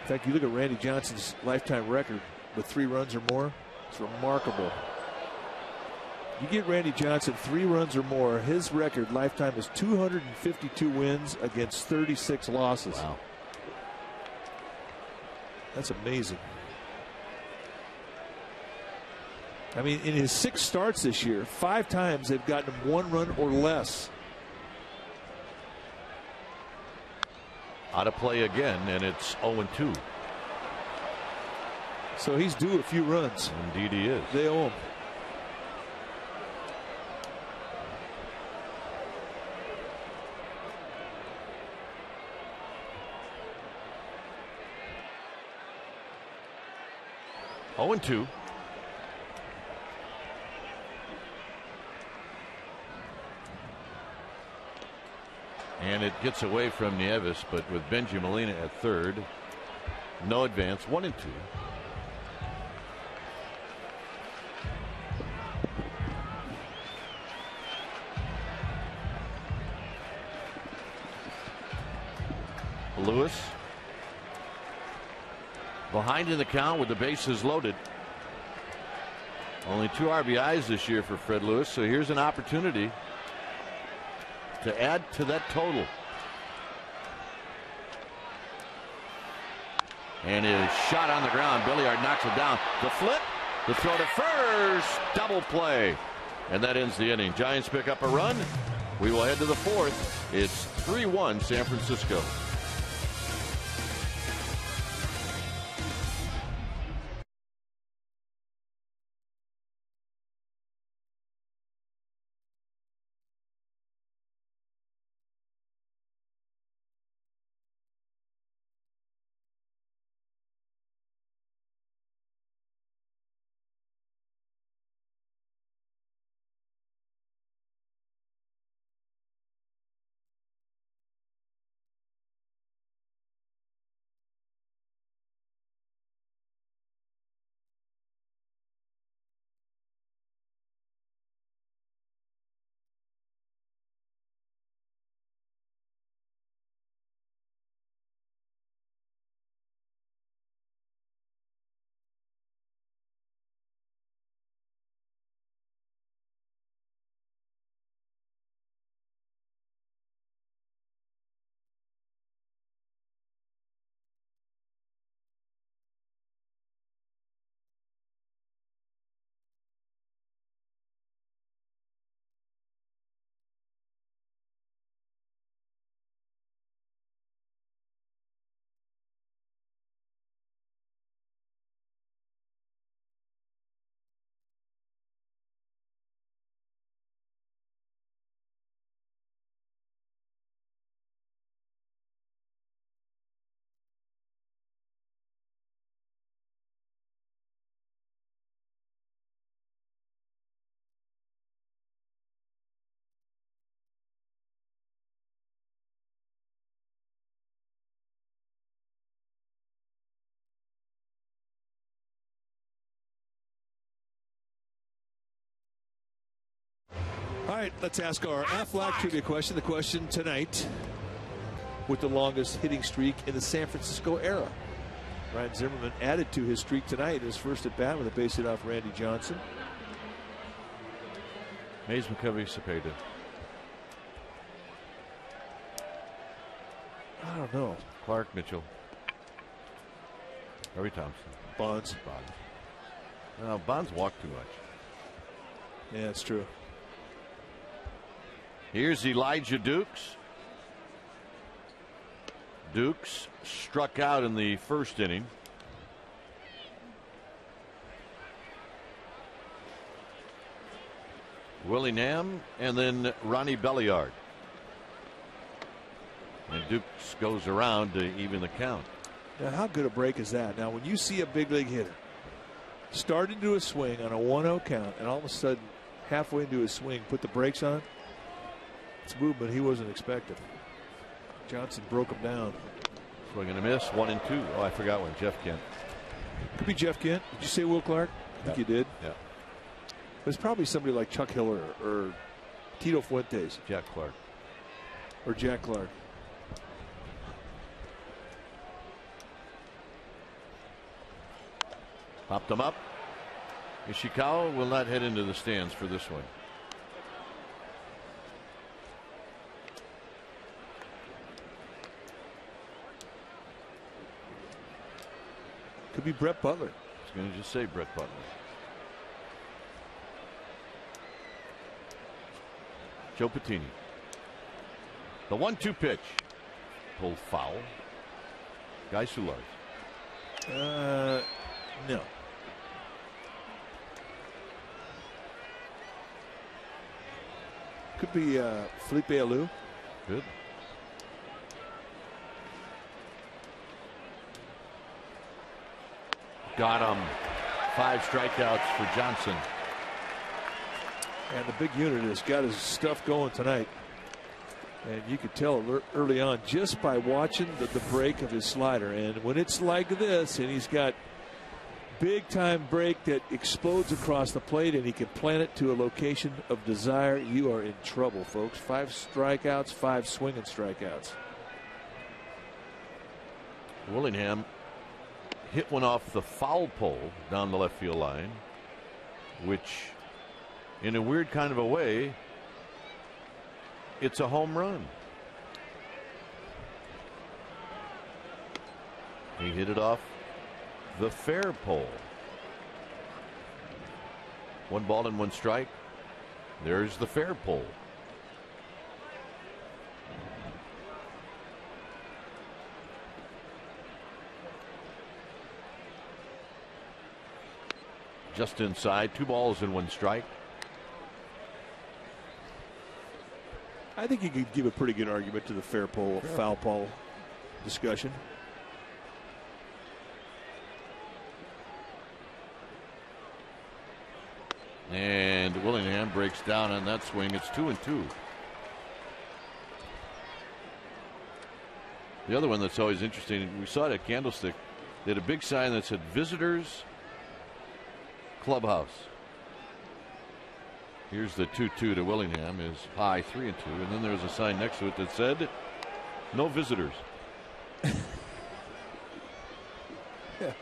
In fact, you look at Randy Johnson's lifetime record with 3 runs or more, it's remarkable. You get Randy Johnson 3 runs or more, his record lifetime is 252 wins against 36 losses. Wow. That's amazing. I mean, in his 6 starts this year, 5 times they've gotten him 1 run or less. Out of play again, and it's 0-2. So he's due a few runs. Indeed he is. They owe him. Oh, 2. And it gets away from Nieves, but with Benji Molina at third, no advance, 1-2. Lewis behind in the count with the bases loaded. Only 2 RBIs this year for Fred Lewis, so here's an opportunity to add to that total. And his shot on the ground, Billiard knocks it down. The flip, the throw to first, double play, and that ends the inning. Giants pick up a run. We will head to the 4th. It's 3-1 San Francisco. All right, let's ask our Aflac trivia question. The question tonight: with the longest hitting streak in the San Francisco era, Ryan Zimmerman added to his streak tonight in his first at bat with a base hit off Randy Johnson. Mays McCovey Cepeda. I don't know. Clark Mitchell. Harry Thompson. Bonds. No, Bonds walked too much. Yeah, it's true. Here's Elijah Dukes. Dukes struck out in the first inning. Willingham and then Ronnie Belliard. And Dukes goes around to even the count. Now, how good a break is that? Now, when you see a big league hitter start into a swing on a 1-0 count, and all of a sudden, halfway into his swing, put the brakes on, it's movement he wasn't expecting. Johnson broke him down. Swing and a miss, 1-2. Oh, I forgot one. Jeff Kent. Could be Jeff Kent. Did you say Will Clark? I think you did. Yeah. But it's probably somebody like Chuck Hiller or Tito Fuentes. Jack Clark. Or Jack Clark. Popped them up. Ishikawa will not head into the stands for this one. Could be Brett Butler. I was going to just say Brett Butler. Joe Patini. The 1-2 pitch. Pulled foul. Guy Soulars. No. Could be Felipe Alou. Good. Got him. 5 strikeouts for Johnson. And the big unit has got his stuff going tonight. And you could tell early on just by watching the break of his slider. And when it's like this, and he's got big time break that explodes across the plate, and he can plant it to a location of desire, you are in trouble, folks. 5 strikeouts, 5 swinging strikeouts. Willingham hit one off the foul pole down the left field line, which in a weird kind of a way, it's a home run. He hit it off the fair pole. 1 ball and 1 strike. There's the fair pole. Just inside. 2 balls and 1 strike. I think you could give a pretty good argument to the fair pole, foul pole discussion. And Willingham breaks down on that swing. It's 2-2. The other one that's always interesting, we saw it at Candlestick. They had a big sign that said Visitors Clubhouse. Here's the 2-2 to Willingham is high, 3-2, and then there's a sign next to it that said no visitors. Yeah.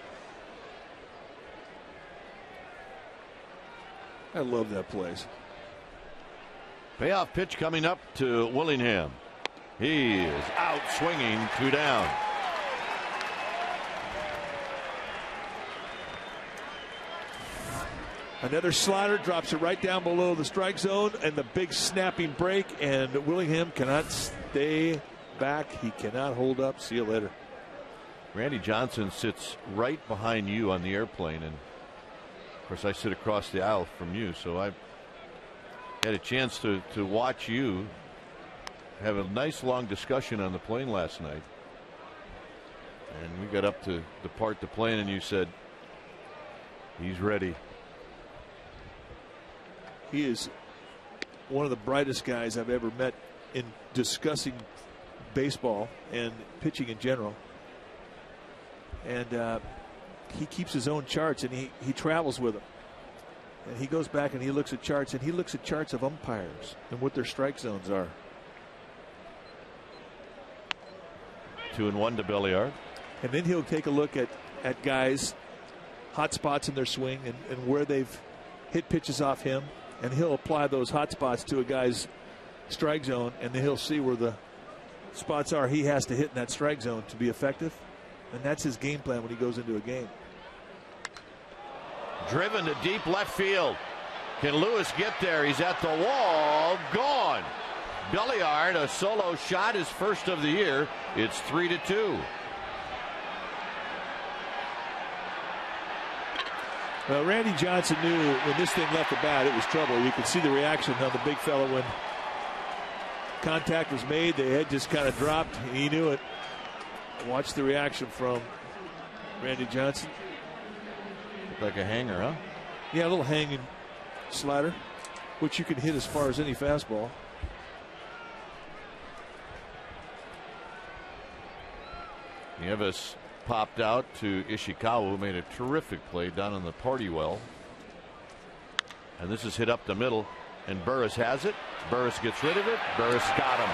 I love that place. Payoff pitch coming up to Willingham. He is out swinging, 2 down. Another slider drops it right down below the strike zone, and the big snapping break, and Willingham cannot stay back. He cannot hold up. See you later. Randy Johnson sits right behind you on the airplane, and of course I sit across the aisle from you, so I had a chance to watch you have a nice long discussion on the plane last night. And we got up to depart the plane, and you said he's ready. He is one of the brightest guys I've ever met in discussing baseball and pitching in general. And he keeps his own charts, and he travels with them. And he goes back and he looks at charts, and he looks at charts of umpires and what their strike zones are. 2-1 to Belliard. And then he'll take a look at guys' hot spots in their swing and where they've hit pitches off him. And he'll apply those hot spots to a guy's strike zone, and then he'll see where the spots are he has to hit in that strike zone to be effective. And that's his game plan when he goes into a game. Driven to deep left field. Can Lewis get there? He's at the wall. Gone. Belliard, a solo shot, his first of the year. It's 3-2. Well, Randy Johnson knew when this thing left the bat, it was trouble. You could see the reaction on the big fella when contact was made. The head just kind of dropped. He knew it. Watch the reaction from Randy Johnson. Looked like a hanger, huh? Yeah, a little hanging slider, which you can hit as far as any fastball. Nieves popped out to Ishikawa, who made a terrific play down in the party well. And this is hit up the middle, and Burris has it. Burris gets rid of it. Burris got him.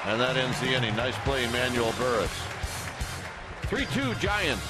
And that ends the inning. Nice play, Emmanuel Burris. 3-2 Giants.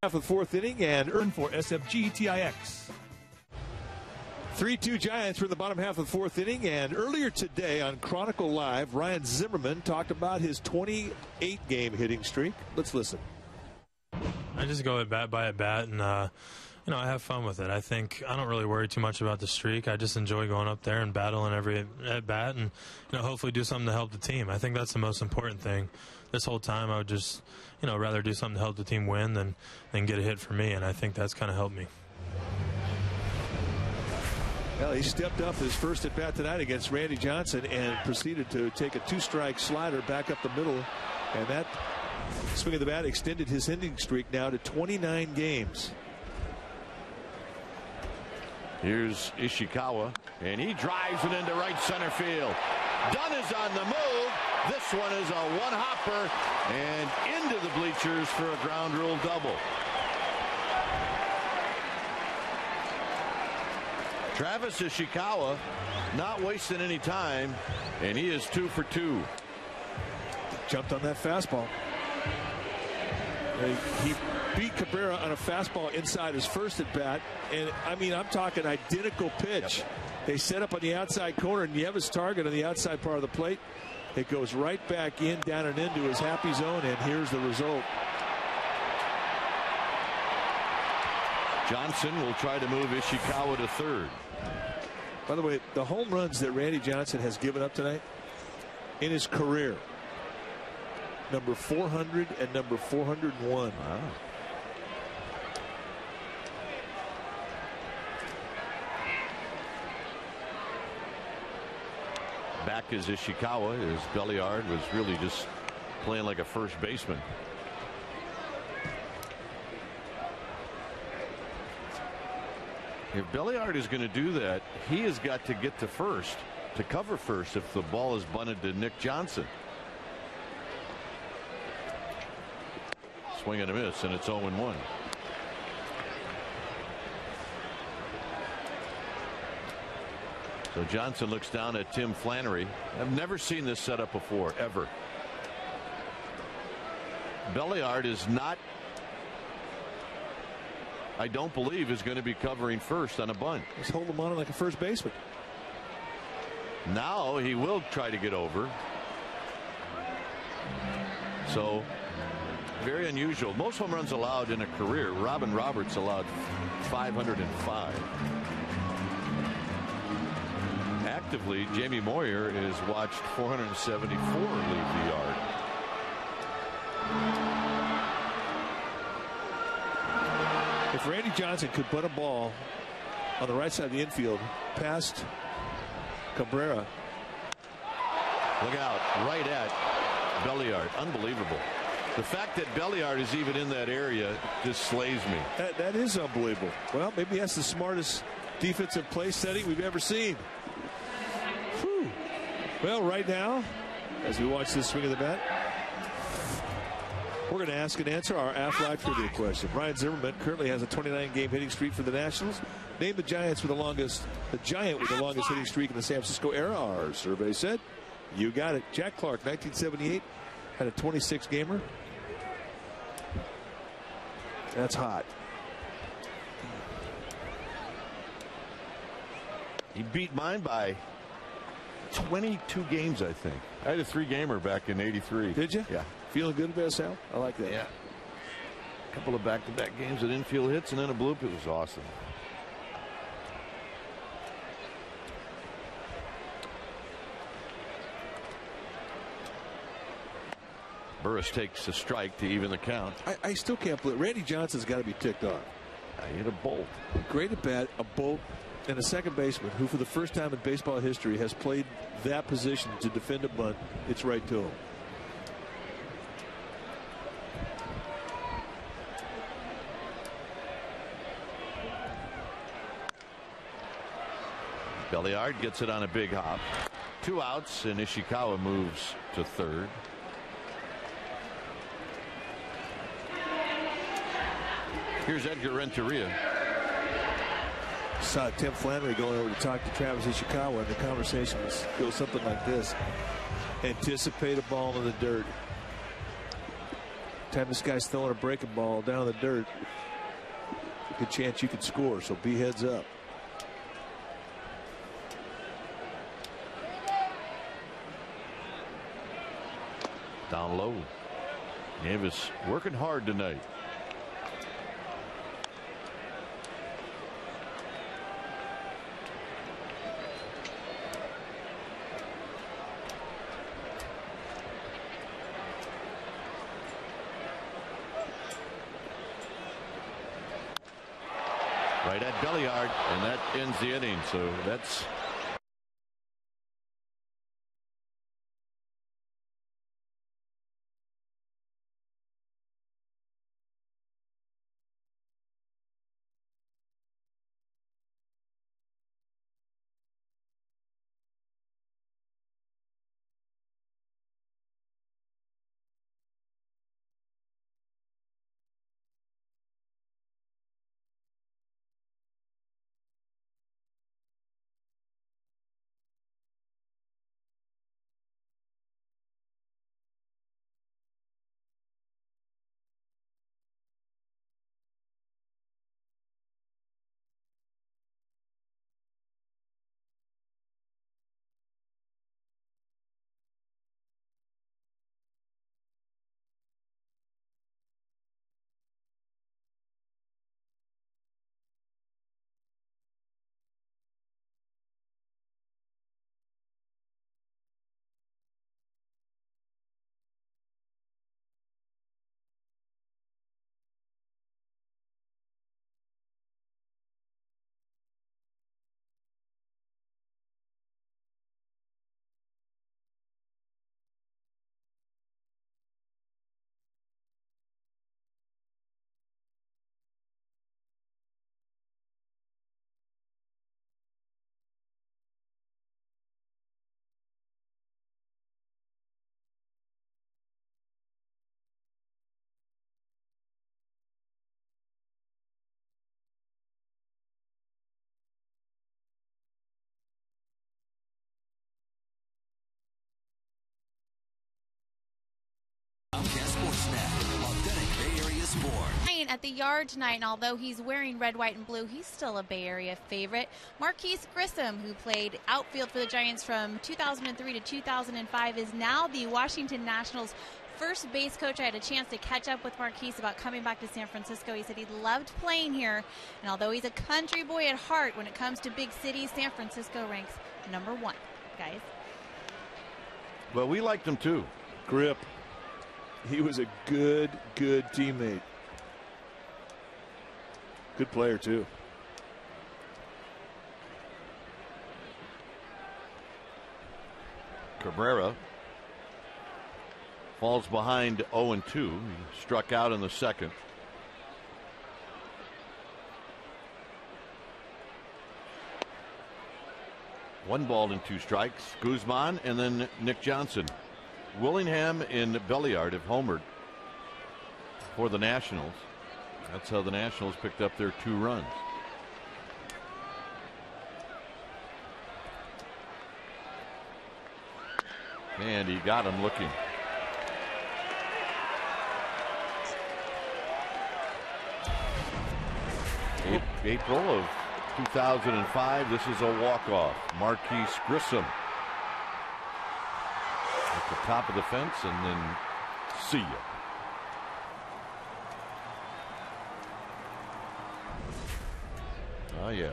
Half of the fourth inning and earn for SFG TIX. 3-2 Giants for the bottom half of the fourth inning, and earlier today on Chronicle Live, Ryan Zimmerman talked about his 28-game hitting streak. Let's listen. I just go at bat by at bat, and you know, I have fun with it. I think I don't really worry too much about the streak. I just enjoy going up there and battling every at bat, and you know, hopefully do something to help the team. I think that's the most important thing. This whole time, I would just, you know, rather do something to help the team win than get a hit for me, and I think that's kind of helped me. Well, he stepped up his first at bat tonight against Randy Johnson and proceeded to take a two-strike slider back up the middle, and that swing of the bat extended his hitting streak now to 29 games. Here's Ishikawa, and he drives it into right center field. Dunn is on the move. This one is a one-hopper and into the bleachers for a ground rule double. Travis Ishikawa not wasting any time, and he is 2 for 2. Jumped on that fastball. He beat Cabrera on a fastball inside his first at bat, and I mean, I'm talking identical pitch. Yep. They set up on the outside corner, and Nieves' target on the outside part of the plate. It goes right back in, down and into his happy zone, and here's the result. Johnson will try to move Ishikawa to third. By the way, the home runs that Randy Johnson has given up tonight in his career, number 400 and number 401. Wow. Back is Ishikawa, as Belliard was really just playing like a first baseman. If Belliard is going to do that, he has got to get to first, to cover first, if the ball is bunted to Nick Johnson. Swing and a miss, and it's 0-1. So Johnson looks down at Tim Flannery. I've never seen this setup before, ever. Belliard is not, I don't believe, is going to be covering first on a bunt. Just hold him on like a first baseman. Now he will try to get over. So very unusual. Most home runs allowed in a career. Robin Roberts allowed 505. Actively, Jamie Moyer has watched 474 leave the yard. If Randy Johnson could put a ball on the right side of the infield past Cabrera. Look out, right at Belliard. Unbelievable. The fact that Belliard is even in that area just slays me. That is unbelievable. Well, maybe that's the smartest defensive play setting we've ever seen. Whew. Well, right now, as we watch this swing of the bat, we're going to ask and answer our Aflac trivia question. Ryan Zimmerman currently has a 29-game hitting streak for the Nationals. Name the Giants with the giant with the longest hitting streak in the San Francisco era. Our survey said, you got it. Jack Clark, 1978, had a 26-gamer. That's hot. He beat mine by 22 games, I think. I had a 3-gamer back in '83. Did you? Yeah. Feeling good about Sal? I like that. Yeah. A couple of back-to-back games with infield hits and then a bloop. It was awesome. Burris takes a strike to even the count. I still can't believe Randy Johnson's got to be ticked off. He hit a bolt. Great at bat, a bolt, and a second baseman who, for the first time in baseball history, has played that position to defend a bunt. It's right to him. Belliard gets it on a big hop. 2 outs, and Ishikawa moves to third. Here's Edgar Renteria. Saw Tim Flannery going over to talk to Travis Ishikawa, and the conversation goes something like this: anticipate a ball in the dirt. Time this guy's throwing a breaking ball down in the dirt, good chance you could score, so be heads up. Down low. Davis working hard tonight. Right at Belliard, and that ends the inning. So that's second at the yard tonight, and although he's wearing red, white, and blue, he's still a Bay Area favorite. Marquise Grissom, who played outfield for the Giants from 2003 to 2005, is now the Washington Nationals' first base coach. I had a chance to catch up with Marquise about coming back to San Francisco. He said he loved playing here, and although he's a country boy at heart, when it comes to big cities, San Francisco ranks #1, guys. Well, we liked him too. Grip. He was a good teammate. Good player too. Cabrera falls behind 0-2. He struck out in the second. One ball and 2 strikes. Guzman and then Nick Johnson. Willingham and Belliard have homered for the Nationals. That's how the Nationals picked up their 2 runs. And he got him looking. April of 2005. This is a walk-off. Marquise Grissom at the top of the fence, and then see ya. Oh yeah.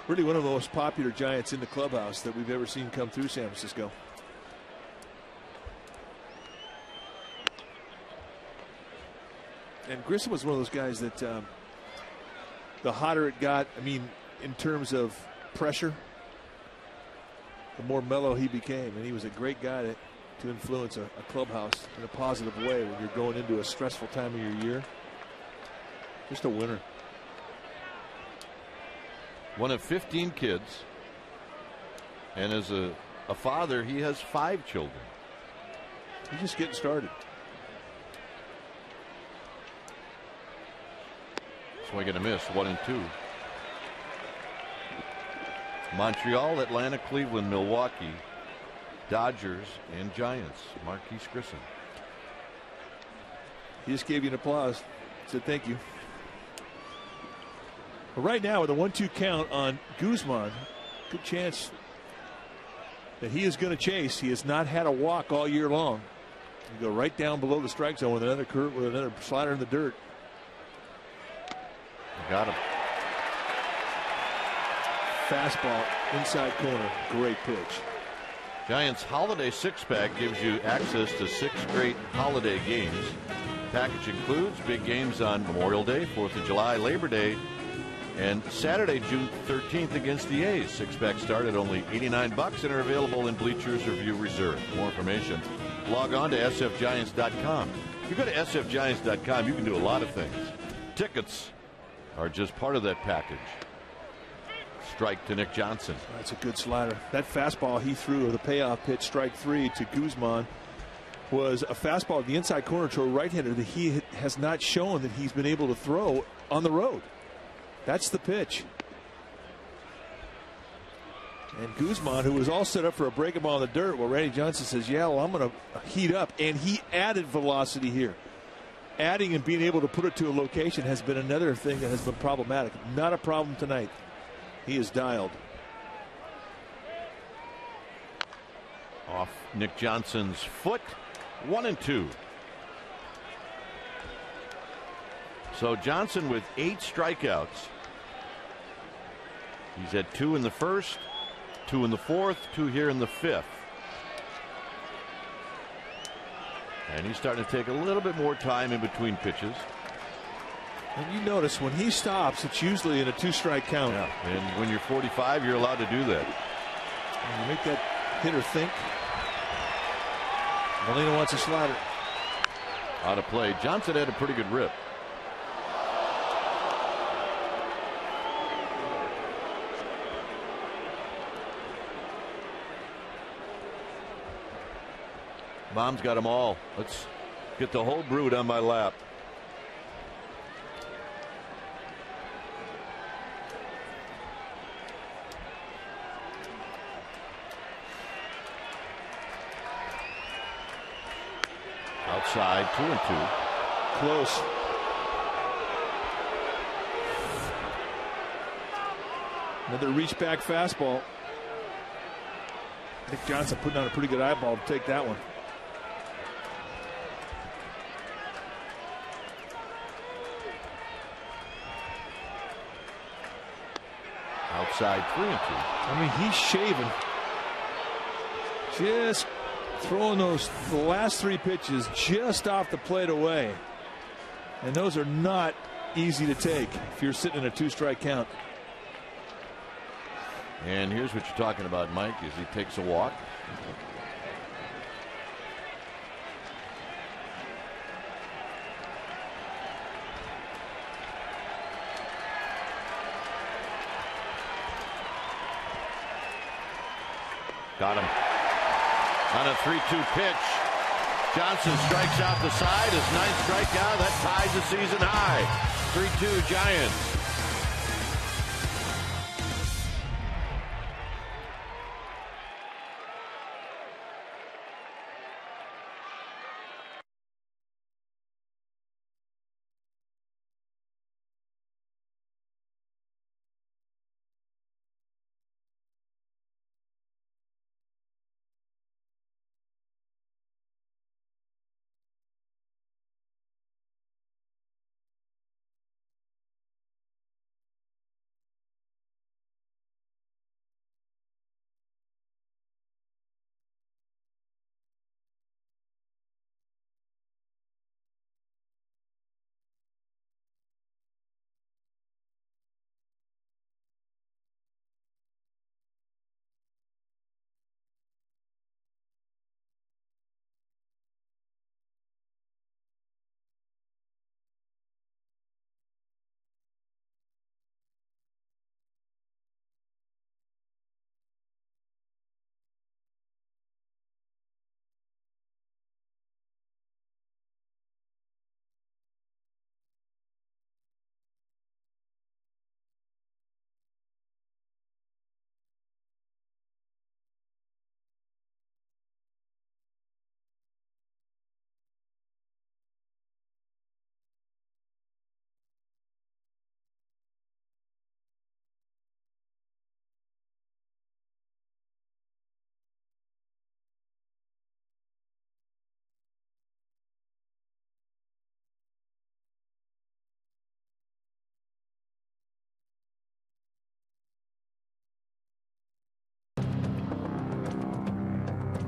Really one of the most popular Giants in the clubhouse that we've ever seen come through San Francisco. And Grissom was one of those guys that the hotter it got, I mean, in terms of pressure, the more mellow he became. And he was a great guy to influence a clubhouse in a positive way when you're going into a stressful time of your year. Just a winner. One of 15 kids. And as a father, he has 5 children. He's just getting started. Swing and a miss, 1-2. Montreal, Atlanta, Cleveland, Milwaukee, Dodgers, and Giants. Marquise Grissom. He just gave you an applause. Said thank you. But right now, with a 1-2 count on Guzman, good chance that he is going to chase. He has not had a walk all year long. You go right down below the strike zone with another curve, with another slider in the dirt. Got him. Fastball inside corner. Great pitch. Giants holiday 6-pack gives you access to 6 great holiday games. The package includes big games on Memorial Day, 4th of July, Labor Day, and Saturday, June 13th against the A's. 6-pack start at only $89 and are available in bleachers or view reserve. For more information, log on to sfgiants.com. If you go to sfgiants.com, you can do a lot of things. Tickets are just part of that package. Strike to Nick Johnson. That's a good slider. That fastball he threw, the payoff pitch, strike 3 to Guzman, was a fastball at the inside corner to a right-hander that he has not shown that he's been able to throw on the road. That's the pitch. And Guzman, who was all set up for a breaking ball in the dirt, well, Randy Johnson says, yeah, well, I'm going to heat up. And he added velocity here. Adding and being able to put it to a location has been another thing that has been problematic. Not a problem tonight. He is dialed. Off Nick Johnson's foot. 1-2. So Johnson with 8 strikeouts. He's had 2 in the first, 2 in the fourth, 2 here in the fifth. And he's starting to take a little bit more time in between pitches. And you notice when he stops, it's usually in a 2-strike count. Yeah. And when you're 45, you're allowed to do that. And you make that hitter think. Molina wants a slider. Out of play. Johnson had a pretty good rip. Mom's got them all. Let's get the whole brood on my lap. Outside, 2-2. Close. Another reach back fastball. Nick Johnson putting on a pretty good eyeball to take that one. Outside 3-2. I mean, he's shaving. Just throwing the last 3 pitches just off the plate away. And those are not easy to take if you're sitting in a 2-strike count. And here's what you're talking about, Mike, as he takes a walk. Got him. On a 3-2 pitch. Johnson strikes out the side. His 9th strikeout. That ties the season high. 3-2 Giants.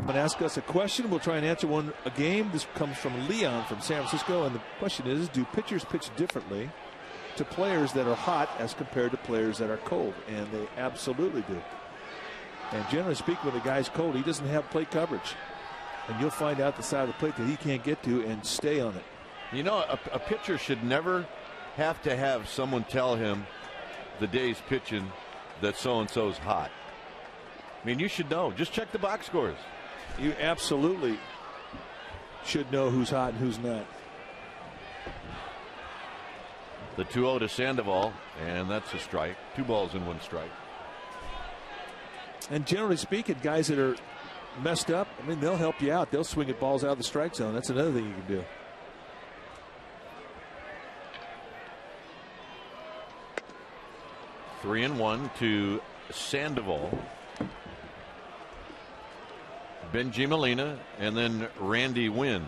And ask us a question. We'll try and answer one a game. This comes from Leon from San Francisco, and the question is, do pitchers pitch differently to players that are hot as compared to players that are cold? And they absolutely do. And generally speaking, when the guy's cold, he doesn't have plate coverage, and you'll find out the side of the plate that he can't get to and stay on it. You know, a pitcher should never have to have someone tell him the day he's pitching that so-and-so's hot. I mean, you should know. Just check the box scores. You absolutely should know who's hot and who's not. The 2-0 to Sandoval, and that's a strike. 2 balls and 1 strike. And generally speaking, guys that are messed up, I mean, they'll help you out. They'll swing at balls out of the strike zone. That's another thing you can do. Three and 1 to Sandoval. Benji Molina and then Randy Wynn.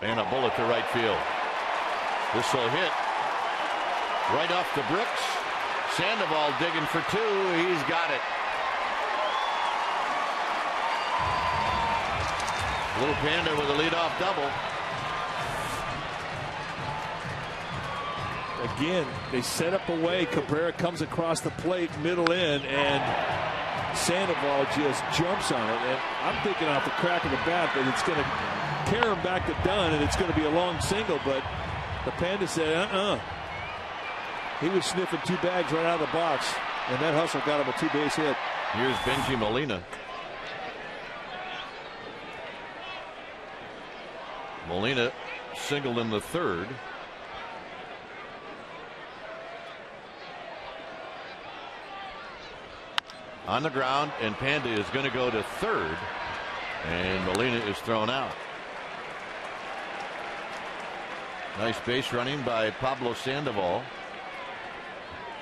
And a bullet to right field. This will hit right off the bricks. Sandoval digging for 2. He's got it. Little Panda with a leadoff double. Again, they set up a way. Cabrera comes across the plate, middle in, and Sandoval just jumps on it. And I'm thinking off the crack of the bat that it's going to carry him back to Dunn, and it's going to be a long single. But the Panda said, He was sniffing 2 bags right out of the box, and that hustle got him a 2-base hit. Here's Benji Molina. Molina singled in the 3rd. On the ground, and Panda is going to go to 3rd, and Molina is thrown out. Nice base running by Pablo Sandoval.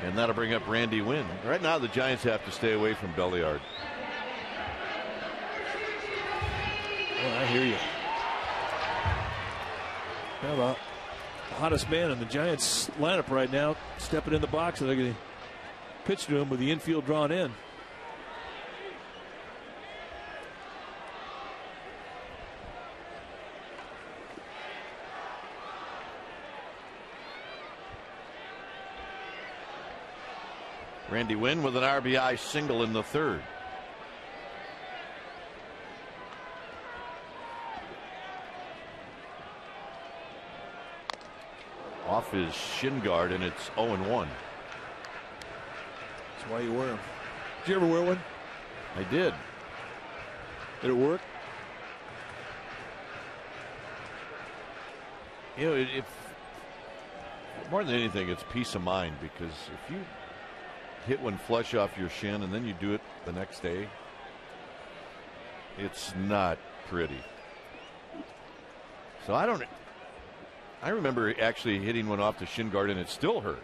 And that'll bring up Randy Wynn. Right now the Giants have to stay away from Belliard. Well, I hear you. Well, the hottest man in the Giants lineup right now stepping in the box, and they're going to pitch to him with the infield drawn in. Randy Wynn with an RBI single in the third. Off his shin guard, and it's 0-1. That's why you wear them. Did you ever wear one? I did. Did it work? You know, if more than anything, it's peace of mind, because if you hit one flush off your shin and then you do it the next day, it's not pretty. So I remember actually hitting one off the shin guard and it still hurt.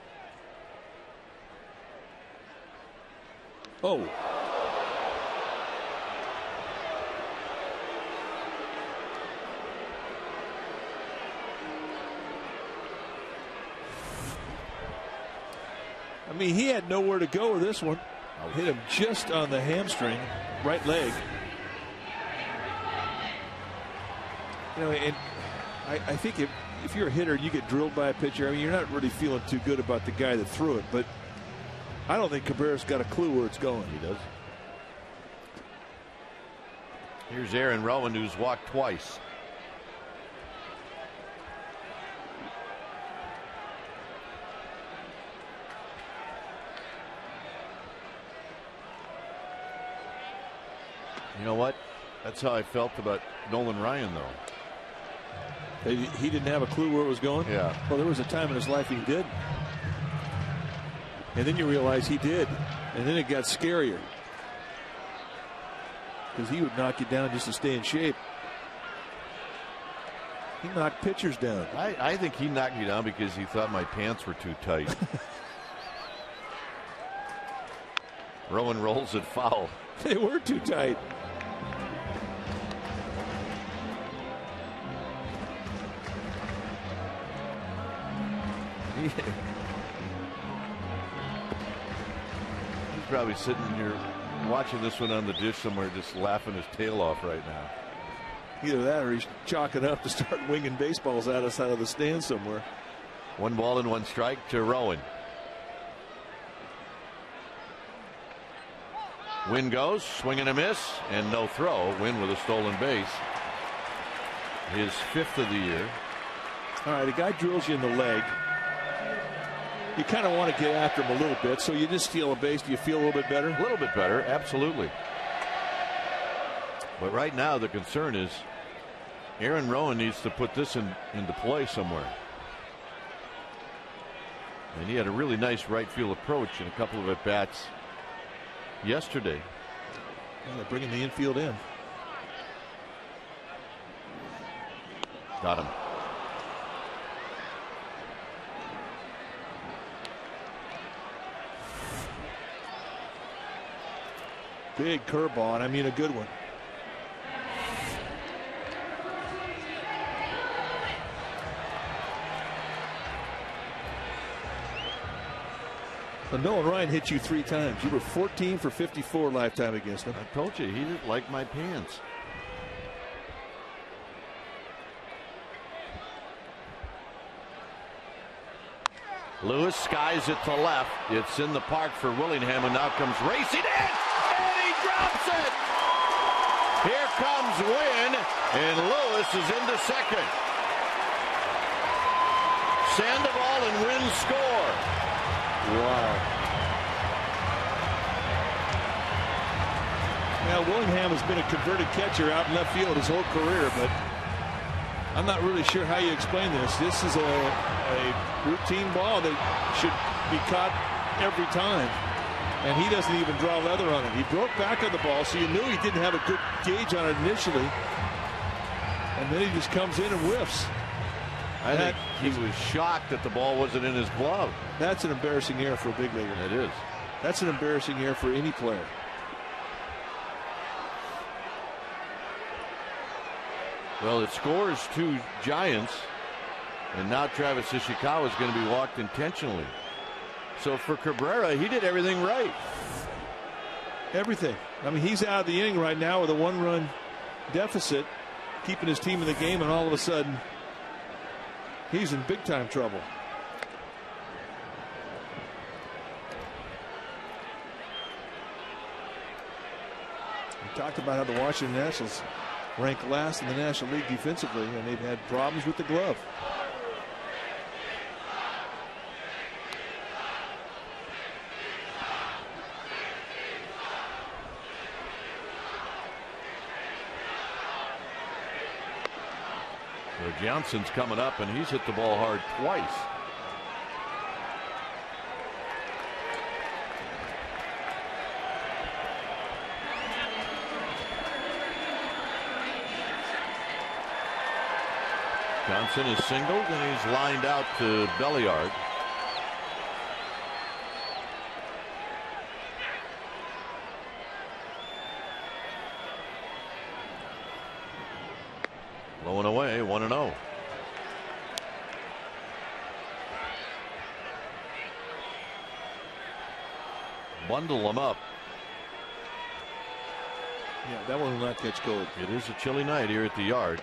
Oh. I mean, he had nowhere to go with this one. Hit him just on the hamstring, right leg. You know, and I think if you're a hitter, you get drilled by a pitcher. I mean, you're not really feeling too good about the guy that threw it, but I don't think Cabrera's got a clue where it's going. He does. Here's Aaron Rowan, who's walked twice. You know what? That's how I felt about Nolan Ryan, though. He didn't have a clue where it was going? Yeah. Well, there was a time in his life he did. And then you realize he did. And then it got scarier. Because he would knock you down just to stay in shape. He knocked pitchers down. I think he knocked me down because he thought my pants were too tight. Rowan rolls it foul. They were too tight. He's probably sitting here watching this one on the dish somewhere, just laughing his tail off right now. Either that or he's chalking up to start winging baseballs at us out of the stand somewhere. 1 ball and 1 strike to Rowan. Wynn goes, swing and a miss, and no throw. Wynn with a stolen base. His 5th of the year. All right, a guy drills you in the leg. You kind of want to get after him a little bit, so you just steal a base. Do you feel a little bit better? A little bit better, absolutely. But right now the concern is Aaron Rowan needs to put this into play somewhere. And he had a really nice right field approach in a couple of at-bats yesterday. Well, they're bringing the infield in. Got him. Big curveball, and I mean a good one. So Nolan Ryan hit you 3 times. You were 14 for 54 lifetime against him. I told you, he didn't like my pants. Lewis skies it to left. It's in the park for Willingham, and now comes racing in, and he drops it. Here comes Wynn, and Lewis is into second. Sandoval and Wynn score. Wow. Now, Willingham has been a converted catcher out in left field his whole career, but I'm not really sure how you explain this. This is a routine ball that should be caught every time, and he doesn't even draw leather on it. He broke back on the ball, so you knew he didn't have a good gauge on it initially, and then he just comes in and whiffs. I think he was shocked that the ball wasn't in his glove. That's an embarrassing error for a big leaguer. It is. That's an embarrassing error for any player. Well, it scores 2 Giants, and now Travis Ishikawa is going to be walked intentionally. So for Cabrera, he did everything right. Everything. I mean, he's out of the inning right now with a 1-run deficit, keeping his team in the game, and all of a sudden, he's in big time trouble. We talked about how the Washington Nationals rank last in the National League defensively, and they've had problems with the glove. So Johnson's coming up, and he's hit the ball hard twice. Johnson is singled, and he's lined out to Belliard. Low and away, 1-0. Bundle them up. Yeah, that one will not catch cold. It is a chilly night here at the yard.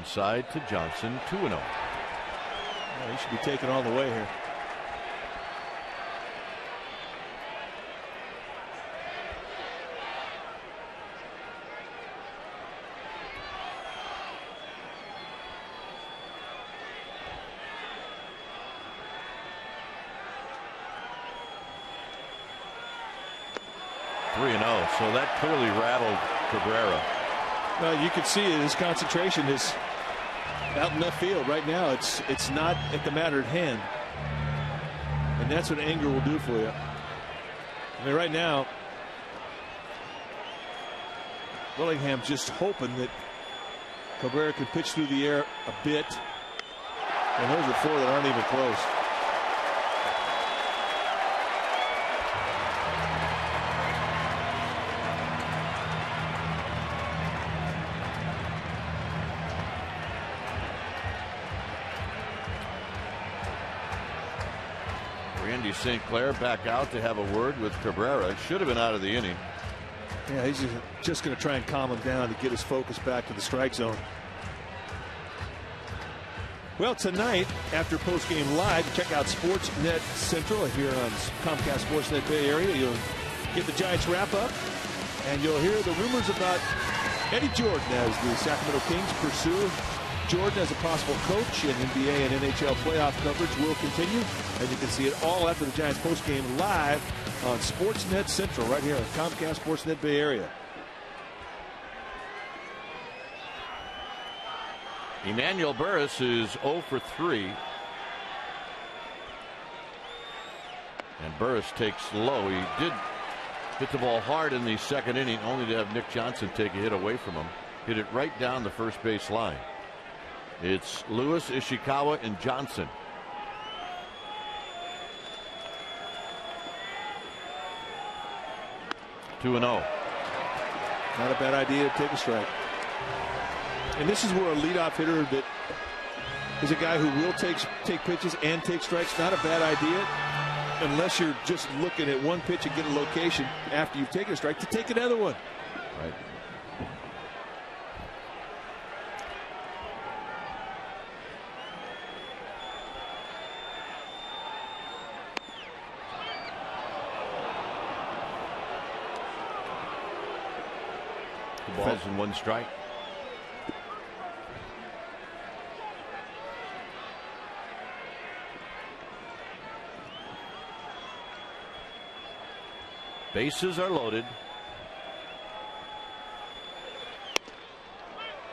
Inside to Johnson, 2-0. Yeah, he should be taken all the way here. So that clearly rattled Cabrera. You can see it, his concentration is out in left field right now. It's not at the matter at hand, and that's what anger will do for you. I mean, right now, Willingham's just hoping that Cabrera can pitch through the air a bit, and those are 4 that aren't even close. St. Clair back out to have a word with Cabrera. Should have been out of the inning. Yeah, he's just going to try and calm him down to get his focus back to the strike zone. Well, tonight, after postgame live, check out Sportsnet Central here on Comcast Sportsnet Bay Area. You'll get the Giants wrap up, and you'll hear the rumors about Eddie Jordan as the Sacramento Kings pursue Jordan as a possible coach, and NBA and NHL playoff coverage will continue. And you can see it all after the Giants postgame live on Sportsnet Central right here on Comcast Sportsnet Bay Area. Emmanuel Burris is 0 for 3. And Burris takes low. He did hit the ball hard in the second inning, only to have Nick Johnson take a hit away from him. Hit it right down the first base line. It's Lewis, Ishikawa, and Johnson. Two and 0. Not a bad idea to take a strike. And this is where a leadoff hitter that is a guy who will take pitches and take strikes. Not a bad idea, unless you're just looking at one pitch and get a location after you've taken a strike to take another one. Right. Balls and 1 strike. Bases are loaded.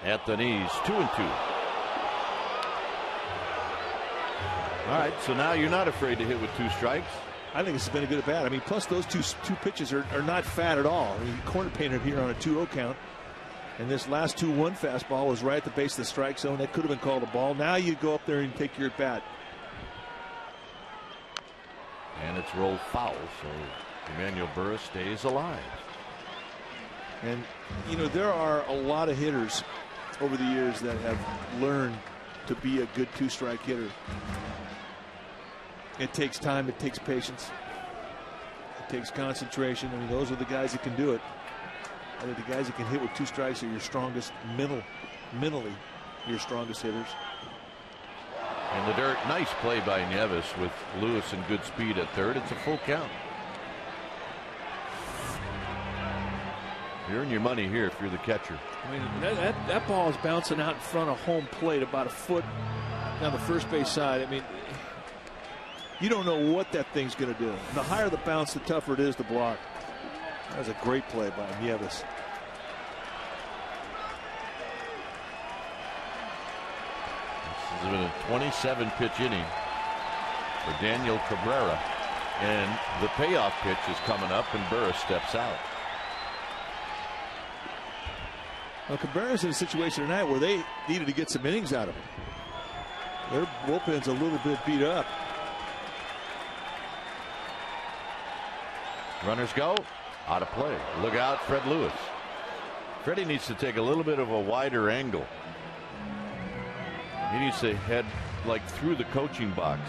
At the knees, 2 and 2. All right, so now you're not afraid to hit with 2 strikes. I think it's been a good at bat. I mean, plus those two pitches are not fat at all. I mean, corner painted here on a 2-0 count. And this last 2-1 fastball was right at the base of the strike zone. That could have been called a ball. Now you go up there and take your at bat. And it's rolled foul, so Emmanuel Burris stays alive. And, you know, there are a lot of hitters over the years that have learned to be a good two-strike hitter. It takes time. It takes patience. It takes concentration. I mean, those are the guys that can do it. I think the guys that can hit with 2 strikes are your strongest mentally your strongest hitters. In the dirt, nice play by Nieves with Lewis in good speed at third. It's a full count. You earn your money here if you're the catcher. I mean, that ball is bouncing out in front of home plate about a foot down the first base side. I mean, you don't know what that thing's going to do. And the higher the bounce, the tougher it is to block. That was a great play by Nieves. This has been a 27-pitch inning for Daniel Cabrera. And the payoff pitch is coming up, and Burris steps out. Well, Cabrera's in a situation tonight where they needed to get some innings out of him. Their bullpen's a little bit beat up. Runners go. Out of play. Look out, Fred Lewis. Freddie needs to take a little bit of a wider angle. He needs to head like through the coaching box.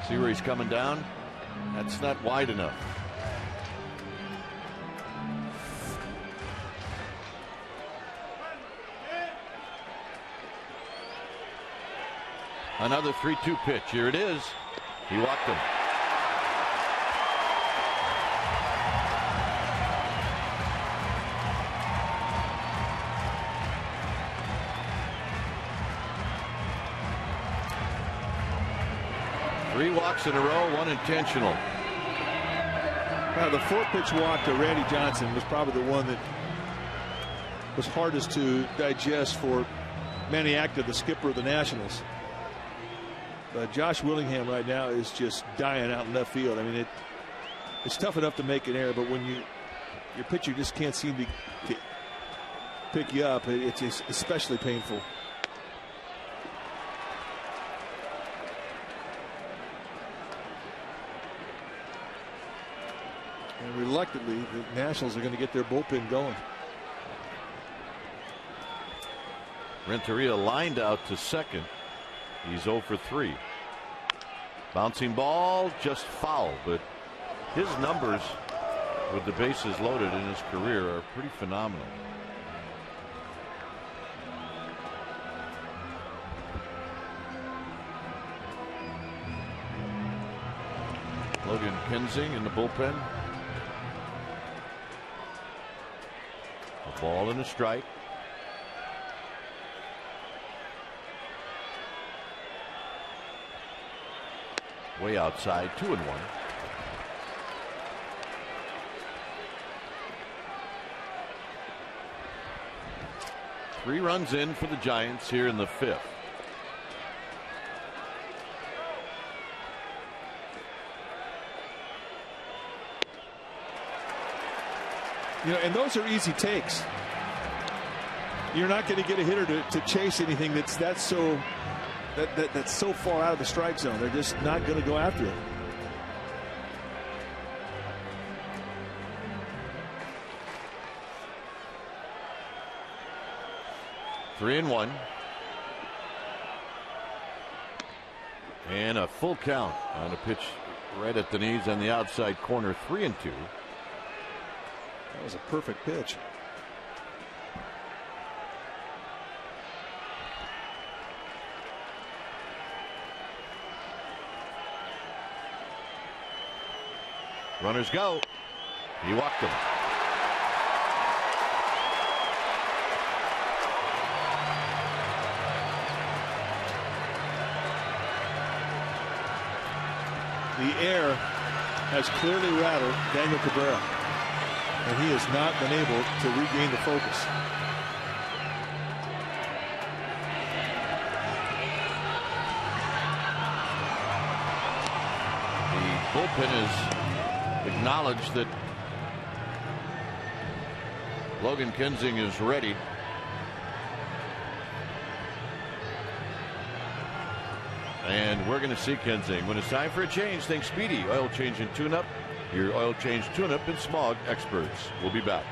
See where he's coming down? That's not wide enough. Another 3-2 pitch. Here it is. He walked him. Three walks in a row, one intentional. The 4-pitch walk to Randy Johnson was probably the one that was hardest to digest for Manny Acta, the skipper of the Nationals. But Josh Willingham right now is just dying out in left field. I mean, it's tough enough to make an error, but when your pitcher just can't seem to pick you up, it's especially painful. And reluctantly, the Nationals are going to get their bullpen going. Renteria lined out to second. He's 0 for 3. Bouncing ball, just foul, but his numbers with the bases loaded in his career are pretty phenomenal. Logan Kensing in the bullpen. A ball and a strike. Way outside, 2-1. Three runs in for the Giants here in the 5th. You know, and those are easy takes. You're not going to get a hitter to chase anything that's so far out of the strike zone. They're just not going to go after it. Three and one. And a full count on a pitch right at the knees on the outside corner. 3-2. That was a perfect pitch. Runners go. He walked him. The air has clearly rattled Daniel Cabrera, and he has not been able to regain the focus. The bullpen is acknowledged that Logan Kinsing is ready. And we're going to see Kinsing. When it's time for a change, think Speedy Oil Change and Tune-Up. Your oil change, tune-up, and smog experts. We'll be back.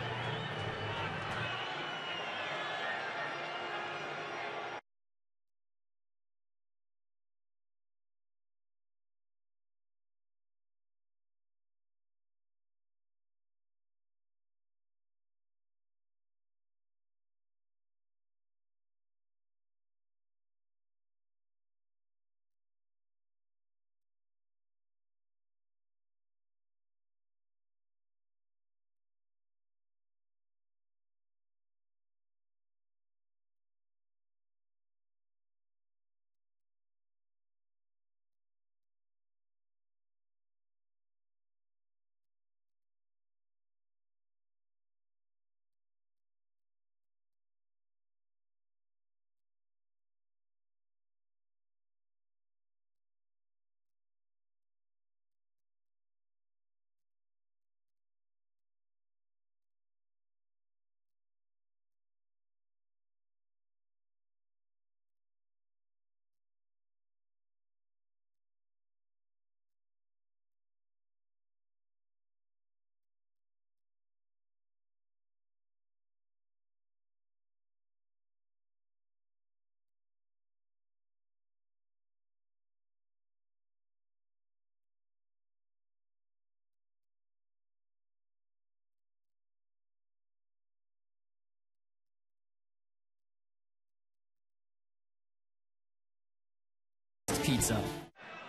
Pizza.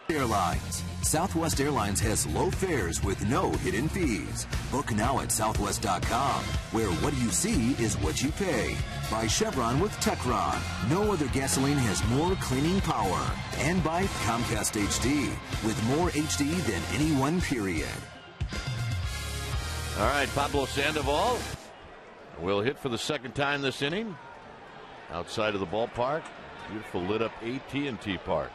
Airlines. Southwest Airlines has low fares with no hidden fees. Book now at southwest.com, where what you see is what you pay. By Chevron with Techron. No other gasoline has more cleaning power. And by Comcast HD, with more HD than anyone, period. All right, Pablo Sandoval will hit for the second time this inning. Outside of the ballpark. Beautiful lit up AT Park.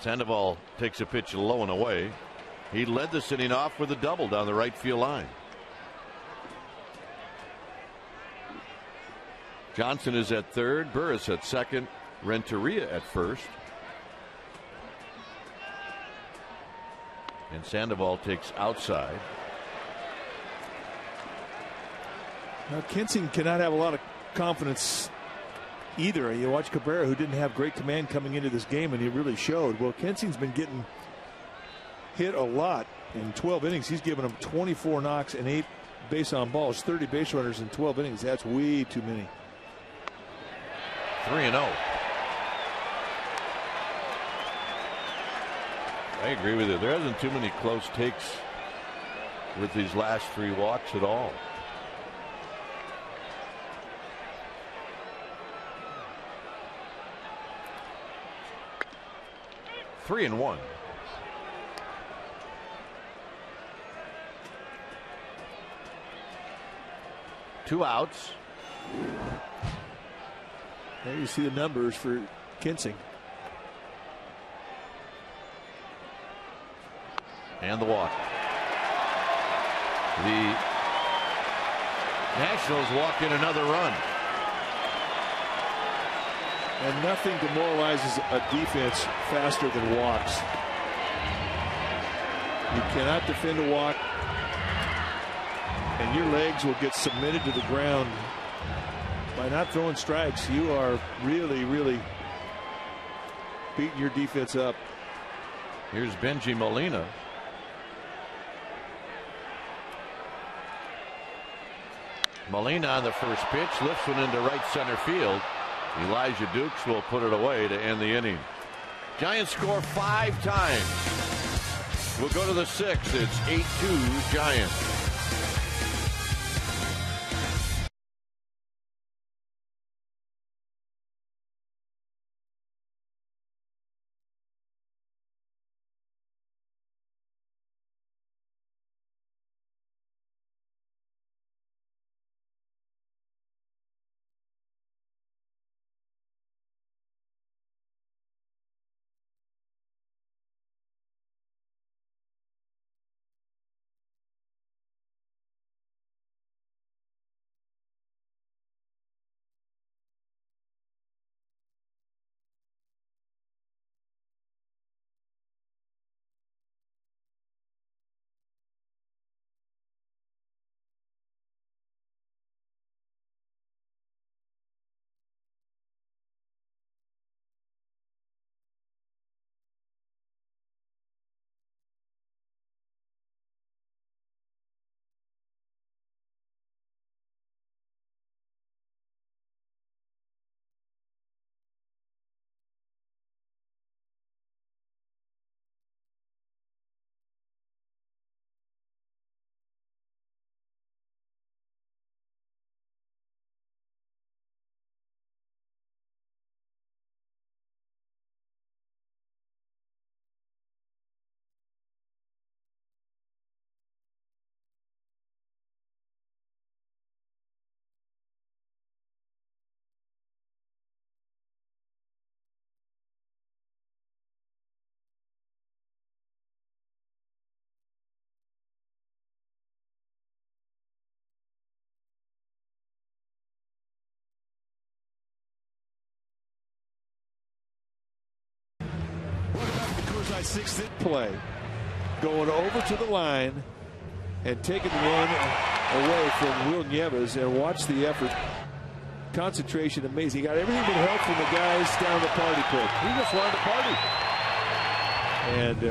Sandoval takes a pitch low and away. He led this inning off with a double down the right field line. Johnson is at third, Burris at second, Renteria at first. And Sandoval takes outside. Now, Kinsing cannot have a lot of confidence either. You watch Cabrera, who didn't have great command coming into this game, and he really showed. Well, Kinsing's been getting hit a lot in 12 innings. He's given them 24 knocks and 8 base on balls, 30 base runners in 12 innings. That's way too many. 3-0. I agree with you. There hasn't too many close takes with these last 3 walks at all. Three and one. Two outs. There you see the numbers for Kinsing. And the walk. The Nationals walk in another run. And nothing demoralizes a defense faster than walks. You cannot defend a walk, and your legs will get submitted to the ground. By not throwing strikes, you are really, really beating your defense up. Here's Benji Molina. Molina on the first pitch, lifts one into right center field. Elijah Dukes will put it away to end the inning. Giants score 5 times. We'll go to the 6th. It's 8-2 Giants. By sixth in play, going over to the line and taking one away from Will Nieves, and watch the effort. Concentration amazing. He got everything but help from the guys down the party pit. He just wanted to party. And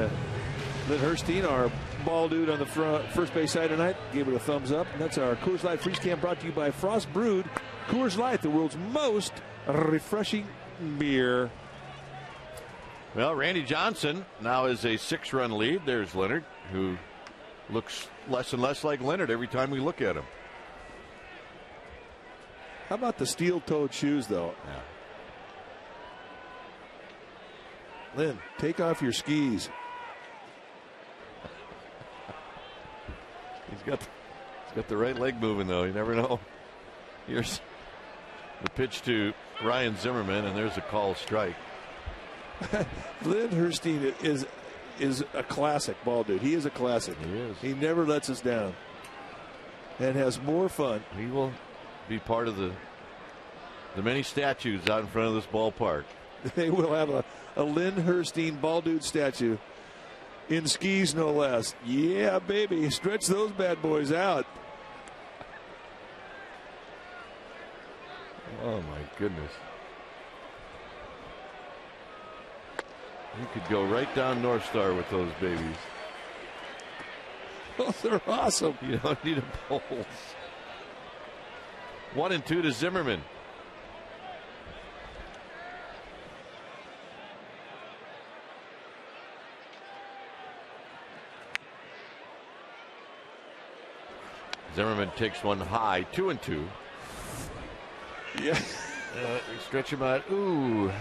Lynn Herstein, our ball dude on the first base side tonight, gave it a thumbs up. And that's our Coors Light Freeze Cam, brought to you by Frost Brewed Coors Light, the world's most refreshing beer. Well, Randy Johnson now is a 6-run lead. There's Leonard, who looks less and less like Leonard every time we look at him. How about the steel-toed shoes, though? Yeah. Lynn, take off your skis. He's got the right leg moving, though. You never know. Here's the pitch to Ryan Zimmerman, and there's a call strike. Lynn Herstein is a classic ball dude. He is a classic. He is. He never lets us down and has more fun. He will be part of the many statues out in front of this ballpark. They will have a Lynn Herstein ball dude statue in skis, no less. Yeah, baby. Stretch those bad boys out. Oh, my goodness. You could go right down North Star with those babies. Oh, they're awesome. You don't need a pulse. 1-2 to Zimmerman. Zimmerman takes one high, 2-2. Yeah. Stretch him out. Ooh.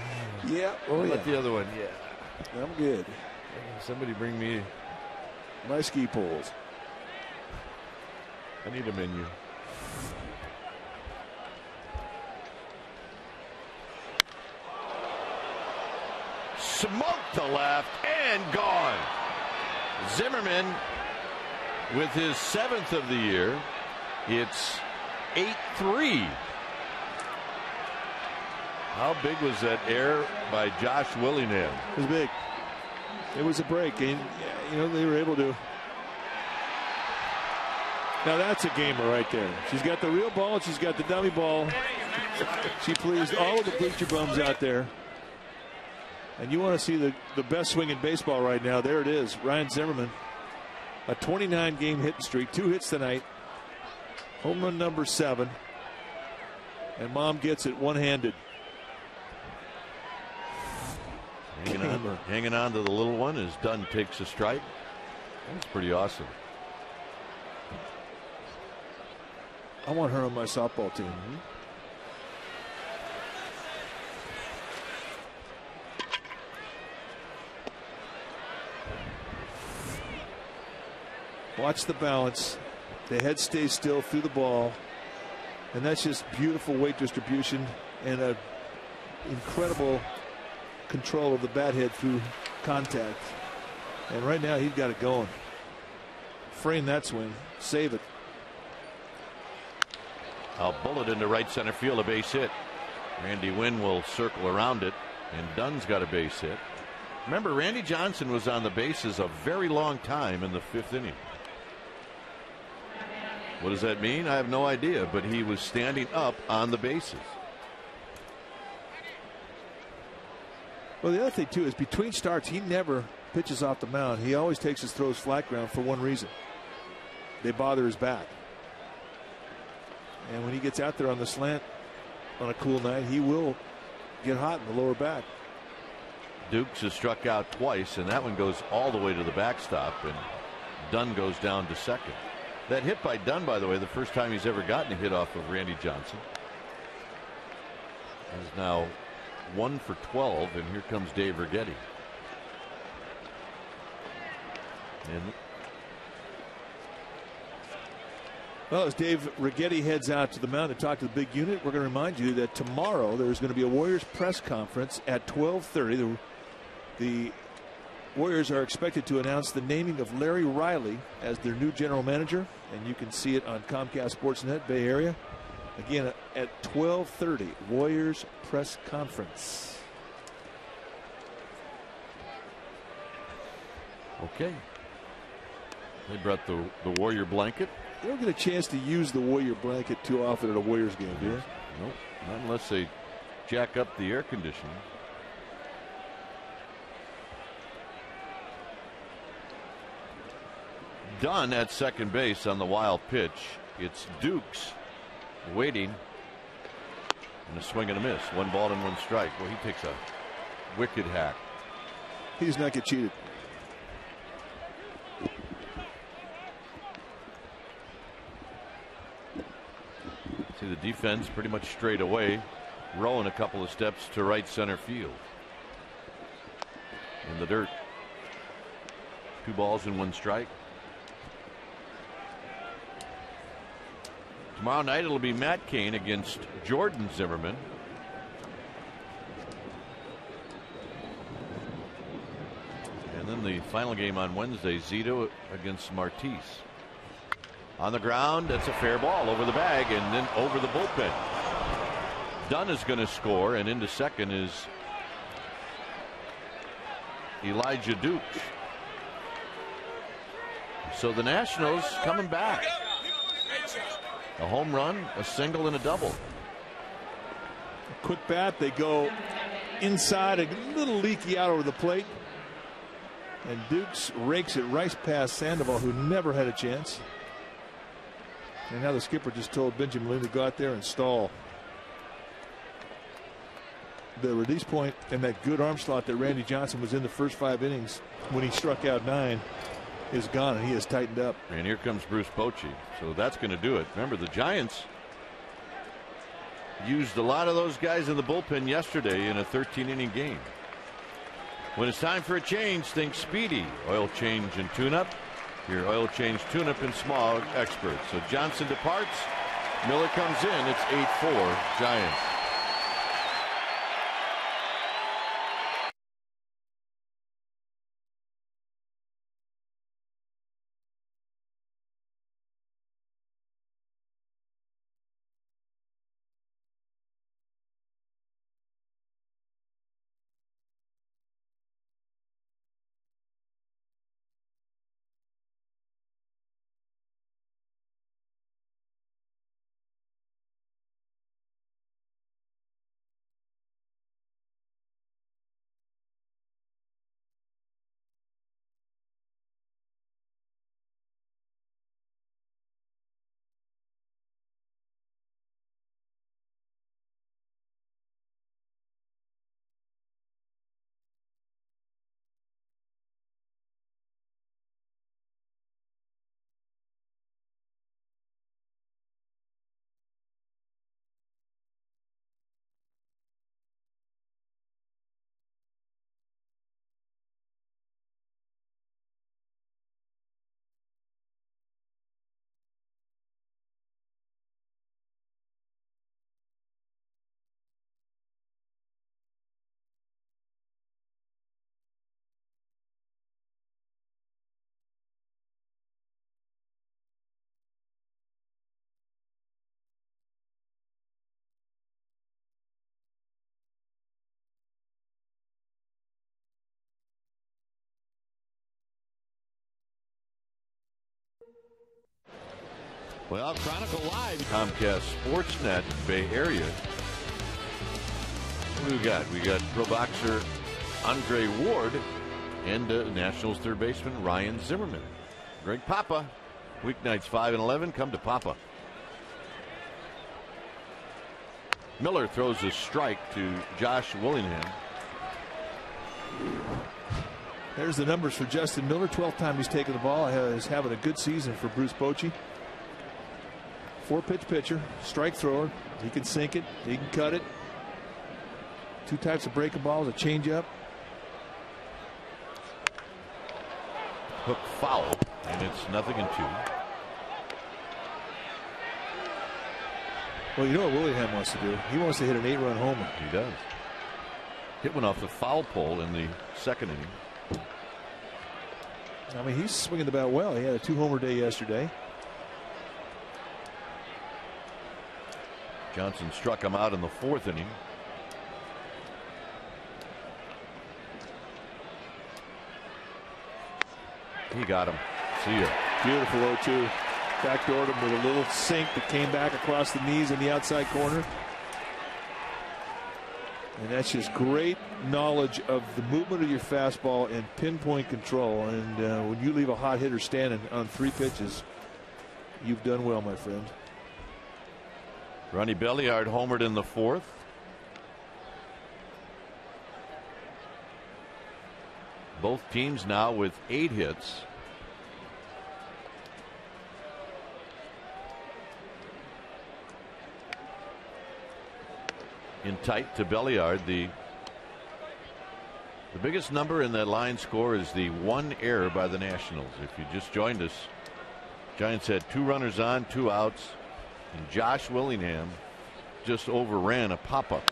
Yeah. Oh, How yeah. about the other one? Yeah. I'm good. Somebody bring me my ski poles. I need a menu. Smoked to left and gone. Zimmerman with his 7th of the year. It's 8-3. How big was that error by Josh Willingham? It was big. It was a break, and they were able to. Now that's a gamer right there. She's got the real ball, and she's got the dummy ball. She pleased all of the bleacher bums out there. And you want to see the best swing in baseball right now. There it is, Ryan Zimmerman. A 29-game hitting streak, 2 hits tonight. Home run number 7. And Mom gets it one-handed. Hanging on to the little one as Dunn takes a strike. That's pretty awesome. I want her on my softball team. Watch the balance. The head stays still through the ball. And that's just beautiful weight distribution and a incredible control of the bat head through contact. And right now he's got it going. Frame that swing. Save it. A bullet into right center field, a base hit. Randy Wynn will circle around it, and Dunn's got a base hit. Remember, Randy Johnson was on the bases a very long time in the 5th inning. What does that mean? I have no idea, but he was standing up on the bases. Well, the other thing, too, is between starts, he never pitches off the mound. He always takes his throws flat ground for one reason. They bother his back. And when he gets out there on the slant on a cool night, he will get hot in the lower back. Dukes has struck out twice, and that one goes all the way to the backstop, and Dunn goes down to second. That hit by Dunn, by the way, the first time he's ever gotten a hit off of Randy Johnson. Is now 1 for 12, and here comes Dave Righetti. And well, as Dave Righetti heads out to the mound to talk to the big unit, we're going to remind you that tomorrow there's going to be a Warriors press conference at 12:30. The Warriors are expected to announce the naming of Larry Riley as their new general manager, and you can see it on Comcast Sportsnet Bay Area. Again, at 12:30, Warriors press conference. Okay. They brought the Warrior blanket. You don't get a chance to use the Warrior blanket too often at a Warriors game, do you? Nope. Not unless they jack up the air conditioning. Dunn at second base on the wild pitch. It's Dukes waiting. And a swing and a miss. 1 ball and 1 strike. Well, he takes a wicked hack. He does not get cheated. See the defense pretty much straight away, rowing a couple of steps to right center field. In the dirt. 2 balls and 1 strike. Tomorrow night it'll be Matt Cain against Jordan Zimmerman. And then the final game on Wednesday, Zito against Martis. On the ground, that's a fair ball over the bag and then over the bullpen. Dunn is going to score, and into second is Elijah Dukes. So the Nationals coming back. A home run, a single, and a double. Quick bat. They go inside, a little leaky out over the plate. And Dukes rakes it right past Sandoval, who never had a chance. And now the skipper just told Benjamin Lynn to go out there and stall. The release point and that good arm slot that Randy Johnson was in the first 5 innings when he struck out 9 is gone, and he has tightened up. And here comes Bruce Bochy. So that's going to do it. Remember, the Giants used a lot of those guys in the bullpen yesterday in a 13-inning game. When it's time for a change, think Speedy. Oil change and tune-up. Your oil change, tune-up, and smog experts. So Johnson departs. Miller comes in. It's 8-4 Giants. Well, Chronicle Live, Comcast Sportsnet Bay Area. What do we got? We got pro boxer Andre Ward and Nationals third baseman Ryan Zimmerman. Greg Papa, weeknights 5 and 11. Come to Papa. Miller throws a strike to Josh Willingham. There's the numbers for Justin Miller. 12th time he's taken the ball. He's having a good season for Bruce Bochy. 4-pitch pitcher, strike thrower. He can sink it. He can cut it. 2 types of breaking balls, a changeup. Hook foul, and it's 0-2. Well, you know what Willingham wants to do? He wants to hit an 8-run homer. He does. Hit one off the foul pole in the second inning. I mean, he's swinging the bat well. He had a 2-homer day yesterday. Johnson struck him out in the 4th inning. He got him. See ya. Beautiful 0-2. Backdoored him with a little sink that came back across the knees in the outside corner. And that's just great knowledge of the movement of your fastball and pinpoint control. And when you leave a hot hitter standing on 3 pitches, you've done well, my friend. Ronnie Belliard homered in the 4th. Both teams now with 8 hits. In tight to Belliard. The biggest number in that line score is the 1 error by the Nationals. If you just joined us, Giants had 2 runners on, 2 outs, and Josh Willingham just overran a pop-up.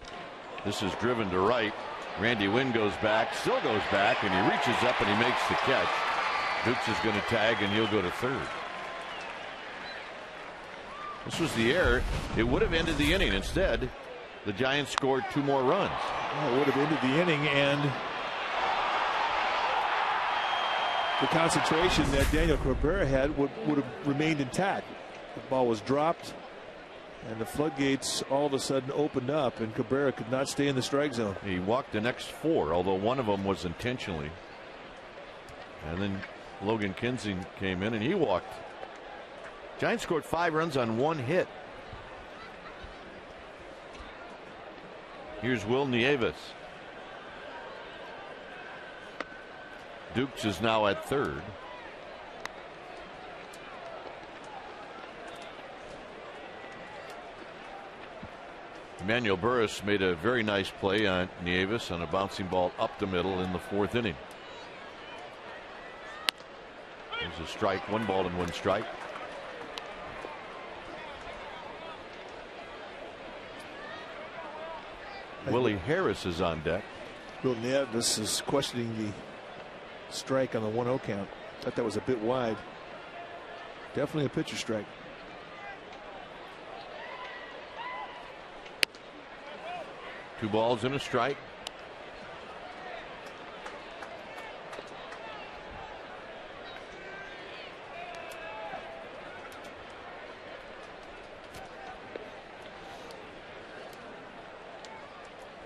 This is driven to right. Randy Wynn goes back, still goes back, and he reaches up and he makes the catch. Dukes is going to tag and he'll go to third. This was the error. It would have ended the inning. Instead, the Giants scored 2 more runs. Well, it would have ended the inning, and the concentration that Daniel Cabrera had would have remained intact. The ball was dropped, and the floodgates all of a sudden opened up, and Cabrera could not stay in the strike zone. He walked the next 4, although one of them was intentionally. And then Logan Kinsey came in and he walked. Giants scored 5 runs on 1 hit. Here's Will Nieves. Dukes is now at third. Emmanuel Burris made a very nice play on Nieves on a bouncing ball up the middle in the 4th inning. There's a strike, 1 ball and 1 strike. Willie Harris is on deck. Will Nieves is questioning the strike on the 1-0 count. Thought that was a bit wide. Definitely a pitcher strike. Two balls and a strike.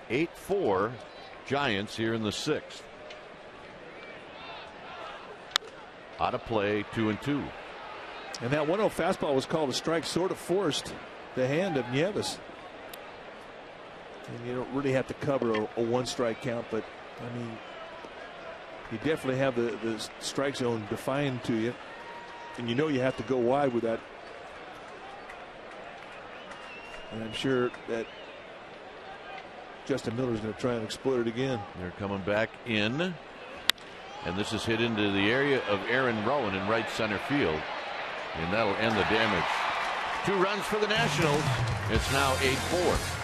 Eight 4 Giants here in the 6th. Out of play, 2-2. And that 1-0 fastball was called a strike, sort of forced the hand of Nieves. And you don't really have to cover a 1-strike count, but I mean, you definitely have the strike zone defined to you, and you know you have to go wide with that. And I'm sure that Justin Miller is going to try and exploit it again. They're coming back in, and this is hit into the area of Aaron Rowan in right center field, and that'll end the damage. 2 runs for the Nationals. It's now 8-4.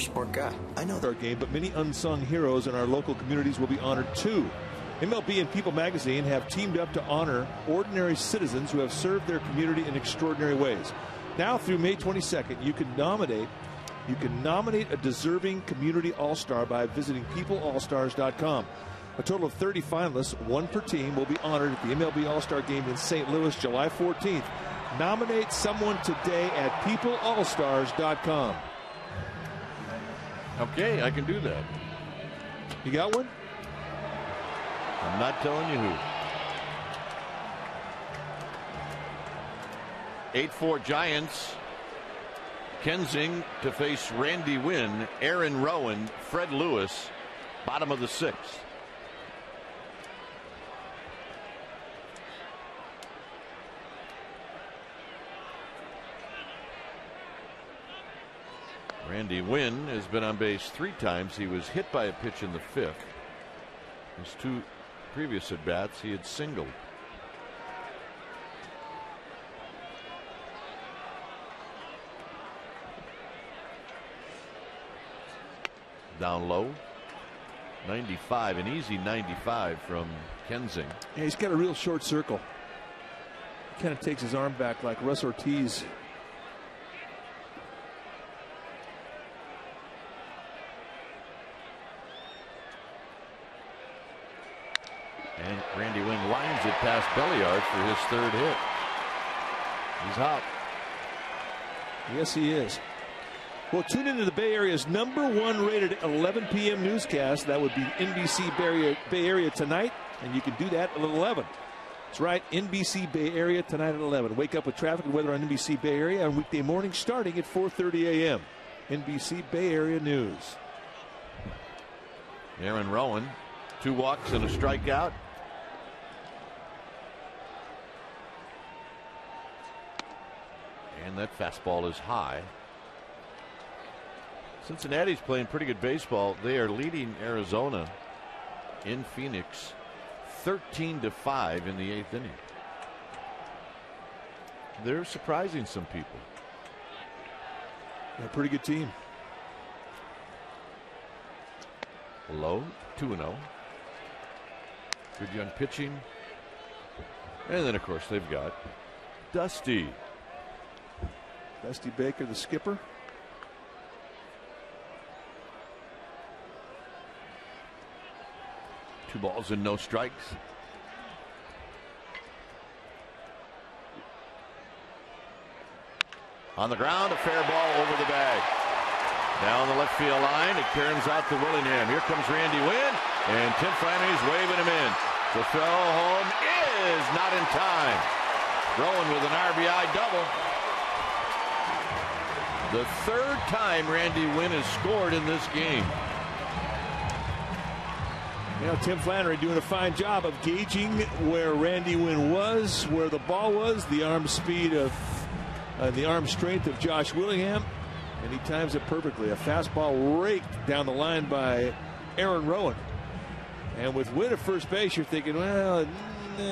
Sport guy. I know our game, but many unsung heroes in our local communities will be honored too. MLB and People magazine have teamed up to honor ordinary citizens who have served their community in extraordinary ways. Now through May 22nd, you can nominate a deserving community all-star by visiting peopleallstars.com. A total of 30 finalists, one per team, will be honored at the MLB All-Star Game in St. Louis, July 14th. Nominate someone today at peopleallstars.com. Okay, I can do that. You got one? I'm not telling you who. 8-4 Giants. Kensing to face Randy Wynn, Aaron Rowan, Fred Lewis, bottom of the sixth. Randy Wynn has been on base 3 times. He was hit by a pitch in the 5th. His 2 previous at bats, he had singled. Down low. 95, an easy 95 from Kensing. Yeah, he's got a real short circle. He kind of takes his arm back like Russ Ortiz. And Randy Wynn lines it past Belliard for his 3rd hit. He's out. Yes, he is. Well, tune into the Bay Area's #1 rated 11 p.m. newscast. That would be NBC Bay Area tonight, and you can do that at 11. That's right, NBC Bay Area tonight at 11. Wake up with traffic and weather on NBC Bay Area on weekday morning starting at 4:30 a.m. NBC Bay Area News. Aaron Rowan, 2 walks and a strikeout. And that fastball is high. Cincinnati's playing pretty good baseball. They are leading Arizona in Phoenix 13-5 in the 8th inning. They're surprising some people. They're a pretty good team. Low, 2-0. Good young pitching. And then, of course, they've got Dusty. Dusty Baker, the skipper. Two balls and no strikes. On the ground, a fair ball over the bag. Down the left field line, it turns out to Willingham. Here comes Randy Wynn, and Tim Flannery's waving him in. The throw home is not in time. Rowan with an RBI double. The 3rd time Randy Wynn has scored in this game. You know, Tim Flannery doing a fine job of gauging where Randy Wynn was, where the ball was, the arm speed of the arm strength of Josh Willingham, and he times it perfectly. A fastball raked down the line by Aaron Rowan. And with Wynn at first base, you're thinking, well,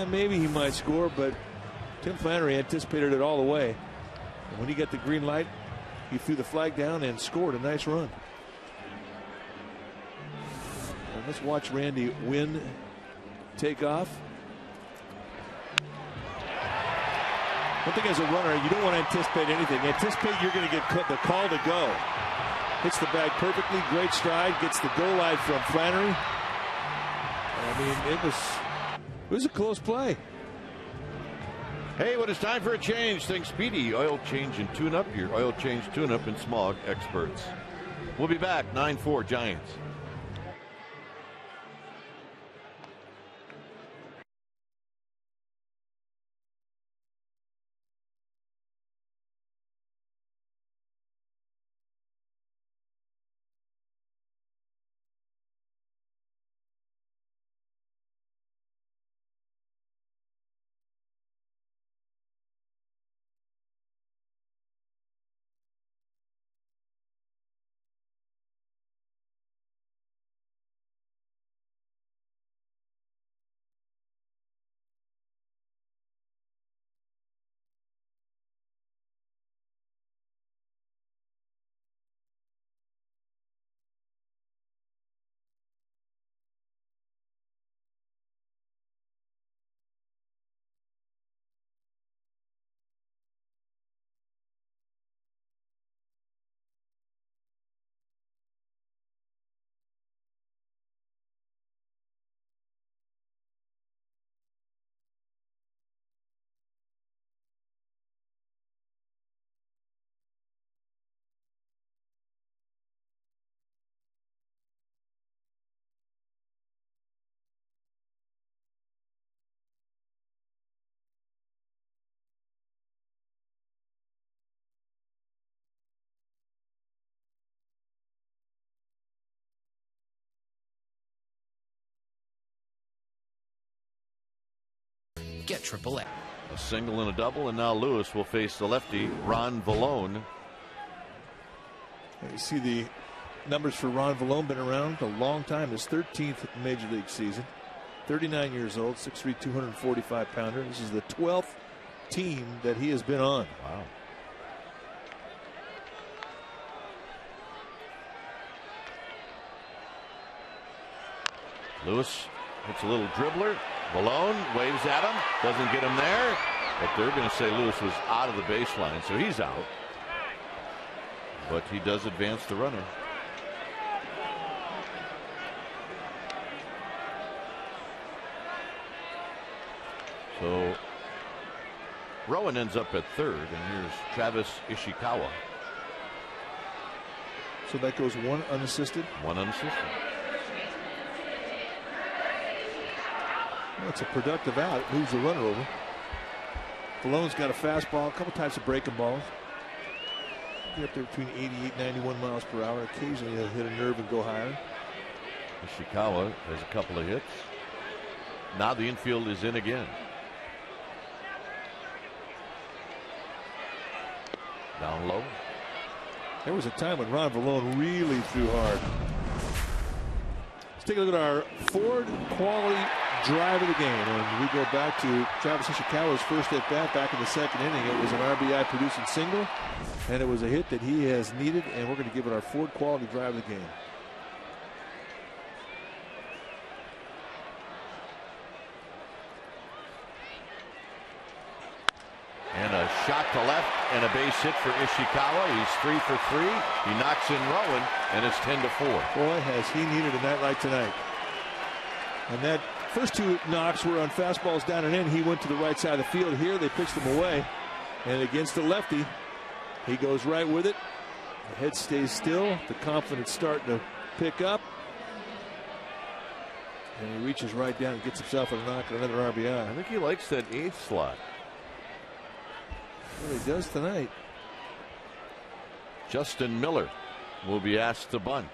maybe he might score, but Tim Flannery anticipated it all the way. And when he got the green light, he threw the flag down and scored a nice run. And let's watch Randy Wynn take off. One thing as a runner, you don't want to anticipate anything. Anticipate you're going to get the call to go. Hits the bag perfectly, great stride, gets the goal line from Flannery. I mean, it was a close play. Hey, when it's time for a change, think Speedy Oil Change and Tune Up, your oil change tune-up and smog experts. We'll be back, 9-4 Giants. get AAA. A single and a double, and now Lewis will face the lefty Ron Vallone. You see the numbers for Ron Vallone, been around a long time. His 13th major league season. 39 years old, 6'3", 245-pounder. This is the 12th team that he has been on. Wow. Lewis hits a little dribbler. Vallone waves at him, doesn't get him there, but they're going to say Lewis was out of the baseline, so he's out. But he does advance the runner. So Rowan ends up at third, and here's Travis Ishikawa. So that goes one unassisted. One unassisted. Well, it's a productive out. It moves the runner over. Vallone's got a fastball, a couple types of breaking balls. Get up there between 88 and 91 miles per hour. Occasionally he'll hit a nerve and go higher. Ishikawa has a couple of hits. Now the infield is in again. Down low. There was a time when Ron Vallone really threw hard. Let's take a look at our Ford quality drive of the game. And we go back to Travis Ishikawa's first at bat back in the second inning. It was an RBI producing single, and it was a hit that he has needed, and we're going to give it our Ford quality drive of the game. And a shot to left and a base hit for Ishikawa. He's 3 for 3. He knocks in Rowan, and it's 10-4. Boy, has he needed a night like tonight. And that first two knocks were on fastballs down and in. He went to the right side of the field. Here they pitched him away. And against the lefty, he goes right with it. The head stays still. The confidence starting to pick up. And he reaches right down and gets himself a knock and another RBI. I think he likes that 8th slot. Well, he does tonight. Justin Miller will be asked to bunt.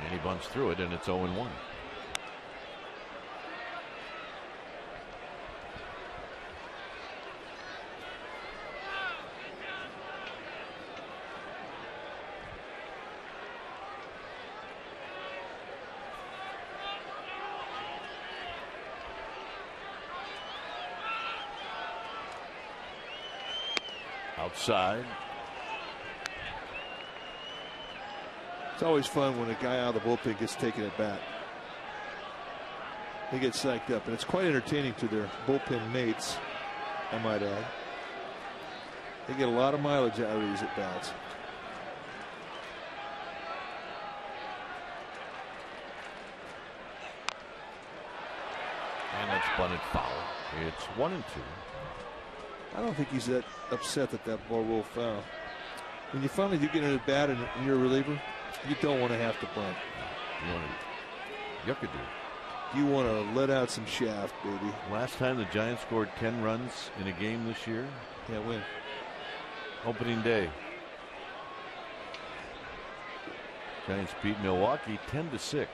And he bunts through it, and it's 0-1. Outside. It's always fun when a guy out of the bullpen gets taken at bat. They get psyched up, and it's quite entertaining to their bullpen mates, I might add. They get a lot of mileage out of these at bats. And it's bunted foul. It's 1-2. I don't think he's that upset that that ball rolled foul. When you finally do get in at bat and you're a reliever, you don't want to have to bunt. You have to do it. You want to let out some shaft, baby. Last time the Giants scored 10 runs in a game this year. Yeah, when? Opening day. Giants beat Milwaukee 10-6.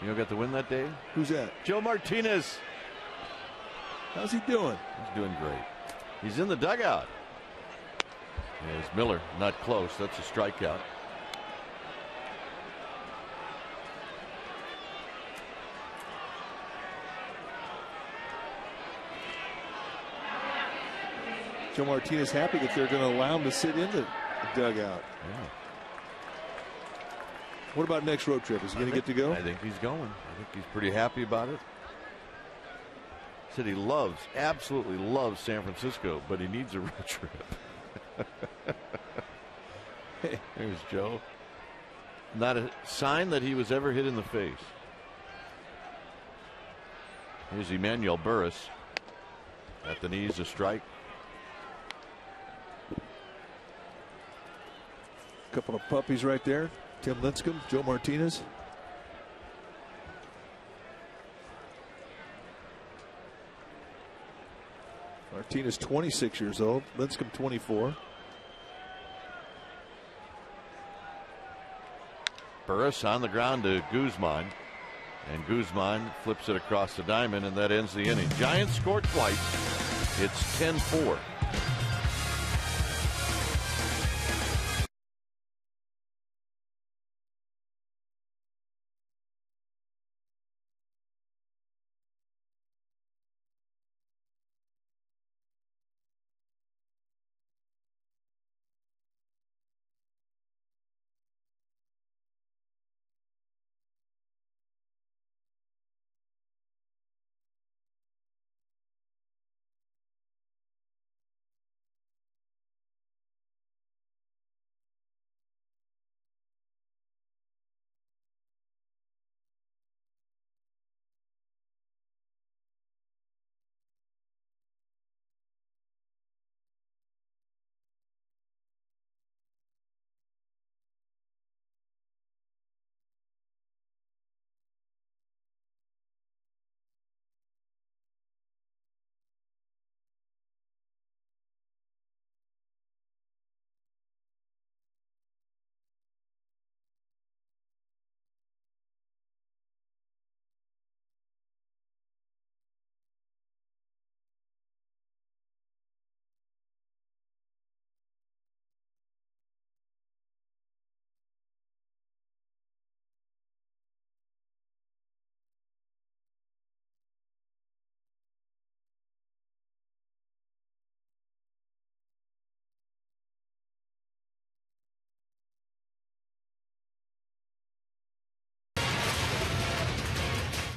You know who got the win that day? Who's that? Joe Martinez. How's he doing? He's doing great. He's in the dugout. There's Miller, not close. That's a strikeout. Joe Martinez happy that they're going to allow him to sit in the dugout. Yeah. What about next road trip? Is he going to get to go? I think he's going. I think he's pretty happy about it. Said he loves, absolutely loves San Francisco, but he needs a road trip. There's Joe. Not a sign that he was ever hit in the face. Here's Emmanuel Burris. At the knees, a strike. Couple of puppies right there. Tim Lincecum, Joe Martinez. Martinez 26 years old. Lincecum 24. Burris on the ground to Guzman. And Guzman flips it across the diamond, and that ends the inning. Giants scored twice. It's 10-4.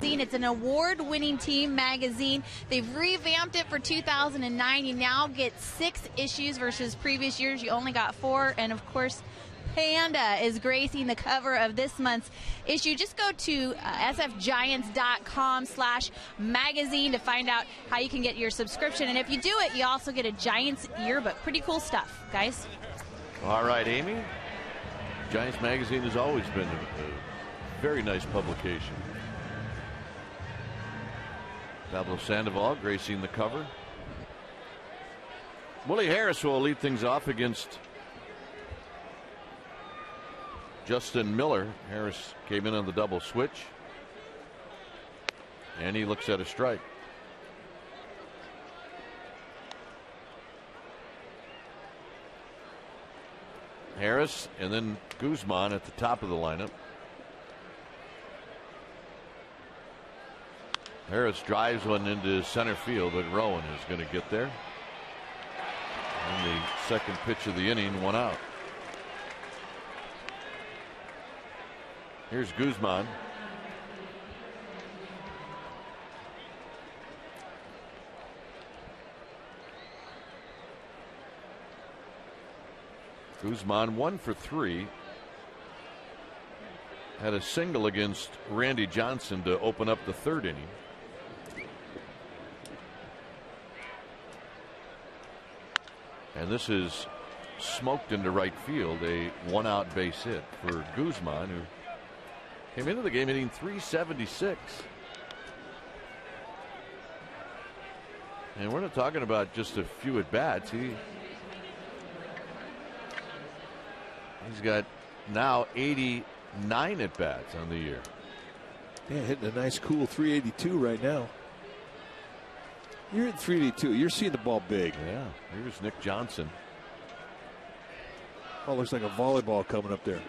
It's an award-winning team magazine. They've revamped it for 2009. You now get 6 issues versus previous years. You only got 4. And, of course, Panda is gracing the cover of this month's issue. Just go to sfgiants.com/magazine to find out how you can get your subscription. And if you do it, you also get a Giants yearbook. Pretty cool stuff, guys. All right, Amy. Giants magazine has always been a very nice publication. Pablo Sandoval gracing the cover. Willie Harris will lead things off against Justin Miller. Harris came in on the double switch, and he looks at a strike. Harris and then Guzman at the top of the lineup. Harris drives one into center field, but Rowan is going to get there. And the second pitch of the inning, 1 out. Here's Guzman. Guzman 1 for 3. Had a single against Randy Johnson to open up the 3rd inning. And this is smoked into right field, a 1-out base hit for Guzman, who came into the game hitting .376. And we're not talking about just a few at bats. He's got now 89 at bats on the year. Yeah, hitting a nice cool 382 right now. You're at 382. You're seeing the ball big. Yeah. Here's Nick Johnson. Oh, looks like a volleyball coming up there.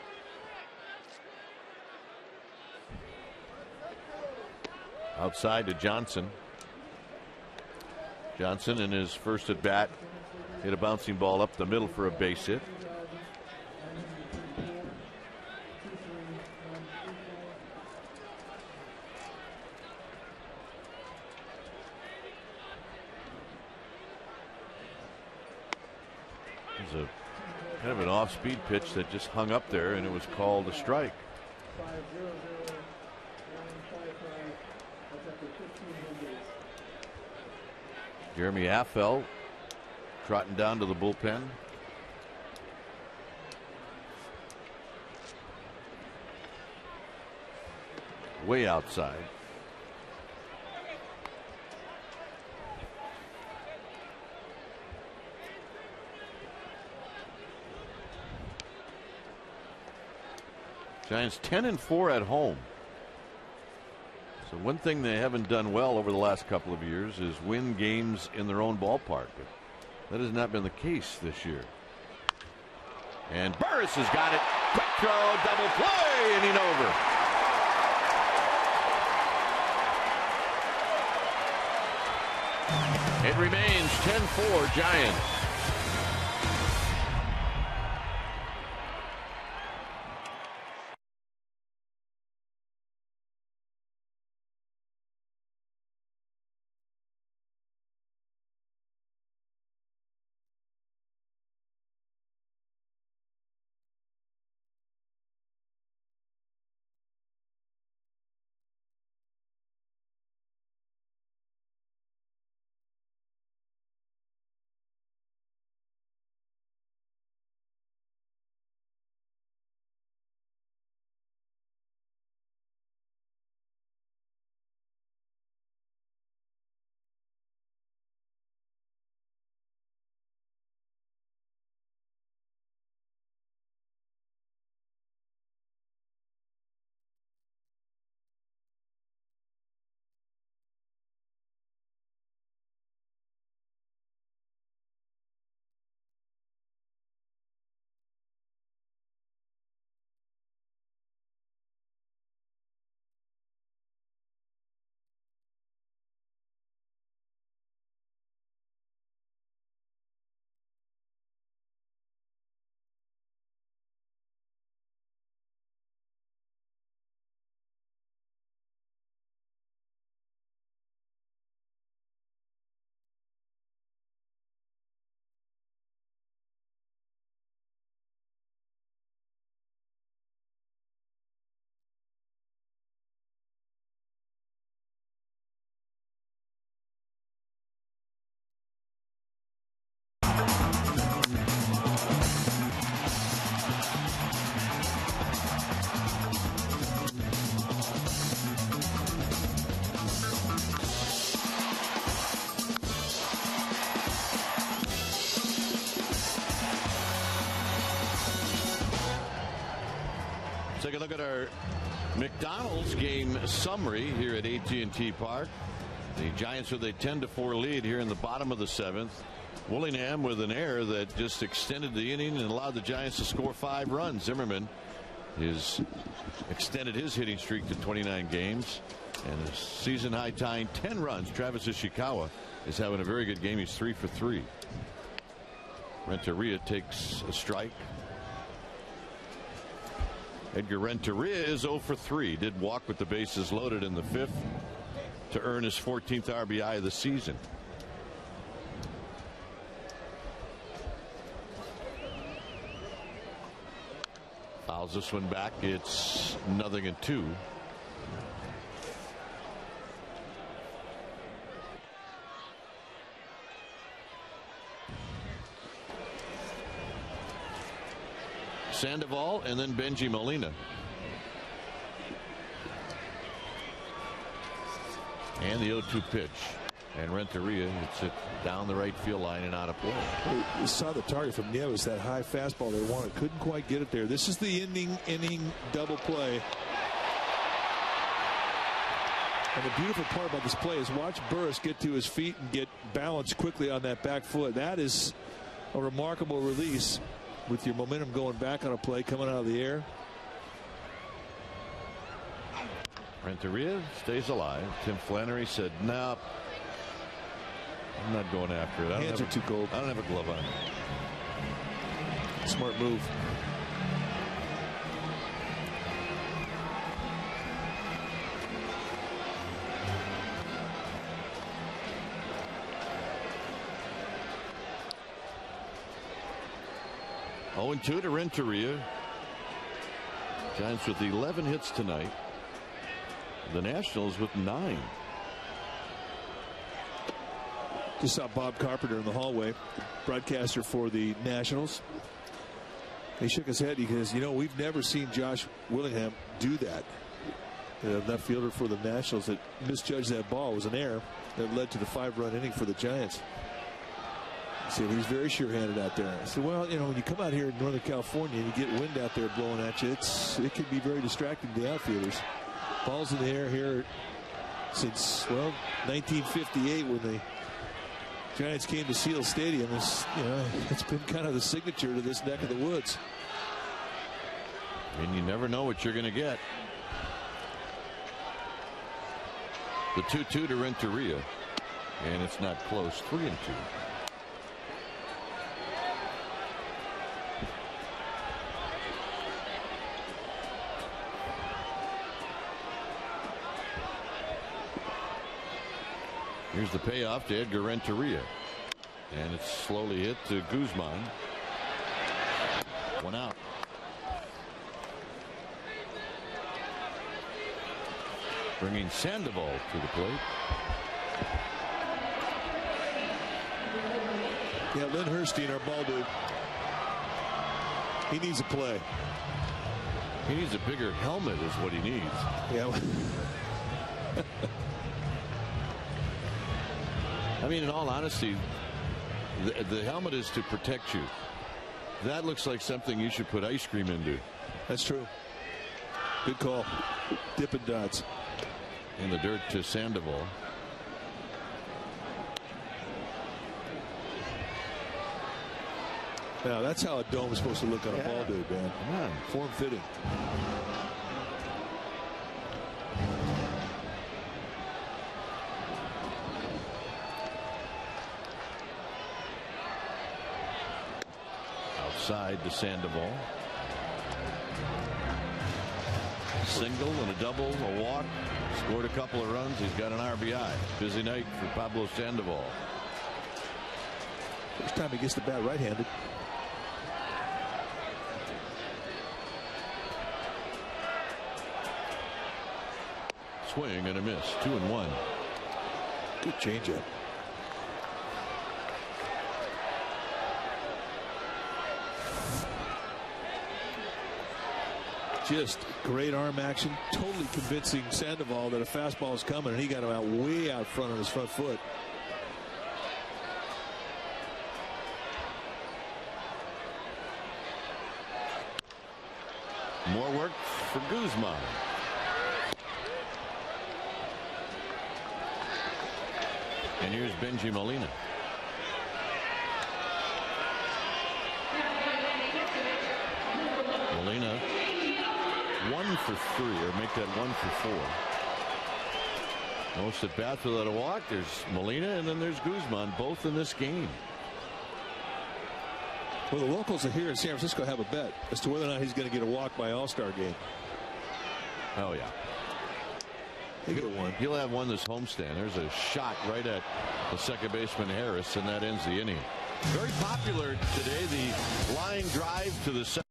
Outside to Johnson. Johnson in his first at bat hit a bouncing ball up the middle for a base hit. A kind of an off-speed pitch that just hung up there, and it was called a strike. Jeremy Affel trotting down to the bullpen. Way outside. Giants 10-4 at home. So one thing they haven't done well over the last couple of years is win games in their own ballpark. But that has not been the case this year. And Burris has got it. Quick throw, double play, inning over. It remains 10-4 Giants. Take a look at our McDonald's game summary here at AT Park. The Giants with a 10-4 lead here in the bottom of the 7th. Willingham with an error that just extended the inning and allowed the Giants to score 5 runs. Zimmerman has extended his hitting streak to 29 games and a season high tying 10 runs. Travis Ishikawa is having a very good game. He's 3 for 3. Renteria takes a strike. Edgar Renteria is 0 for 3. Did walk with the bases loaded in the 5th to earn his 14th RBI of the season. Fouls this one back. It's 0-2. Sandoval and then Benji Molina. And the 0-2 pitch. And Renteria hits it down the right field line and out of play. You saw the target from Nieves, that high fastball they wanted. Couldn't quite get it there. This is the inning double play. And the beautiful part about this play is watch Burris get to his feet and get balanced quickly on that back foot. That is a remarkable release with your momentum going back on a play coming out of the air. Renteria stays alive. Tim Flannery said, "No, I'm not going after it. Hands are too cold. I don't have a glove on." Smart move. Oh, 2 to Renteria. Giants with 11 hits tonight. The Nationals with 9. Just saw Bob Carpenter in the hallway, broadcaster for the Nationals. He shook his head because, you know, we've never seen Josh Willingham do that. Left fielder for the Nationals that misjudged that ball. It was an error that led to the 5-run inning for the Giants. See, he's very sure-handed out there. I said, well, you know, when you come out here in Northern California and you get wind out there blowing at you, it can be very distracting to the outfielders. Ball's in the air here since, well, 1958 when the Giants came to Seal Stadium. It's been kind of the signature to this neck of the woods. And you never know what you're going to get. The 2-2 to Renteria. And it's not close. 3-2. Here's the payoff to Edgar Renteria. And it's slowly hit to Guzman. 1 out. Bringing Sandoval to the plate. Yeah, Lynn Herstein, our ball dude. He needs a play. He needs a bigger helmet is what he needs. Yeah. I mean, in all honesty, the helmet is to protect you. That looks like something you should put ice cream into. That's true. Good call. Dippin' Dots. In the dirt to Sandoval. Now, that's how a dome is supposed to look on a ball dude, man. Come on. Form fitting. Outside to Sandoval. Single and a double, a walk. Scored a couple of runs. He's got an RBI. Busy night for Pablo Sandoval. First time he gets the bat right-handed. Swing and a miss. 2-1. Good changeup. Just great arm action. Totally convincing Sandoval that a fastball is coming, and he got him out way out front on his front foot. More work for Guzman. And here's Benji Molina. Molina 1 for 3, or make that 1 for 4. Most at bats without a walk. There's Molina and then there's Guzman, both in this game. Well, the locals are here in San Francisco have a bet as to whether or not he's going to get a walk by All-Star game. Oh yeah. He'll get one. He'll have one this homestand. There's a shot right at the second baseman Harris, and that ends the inning. Very popular today, the line drive to the center.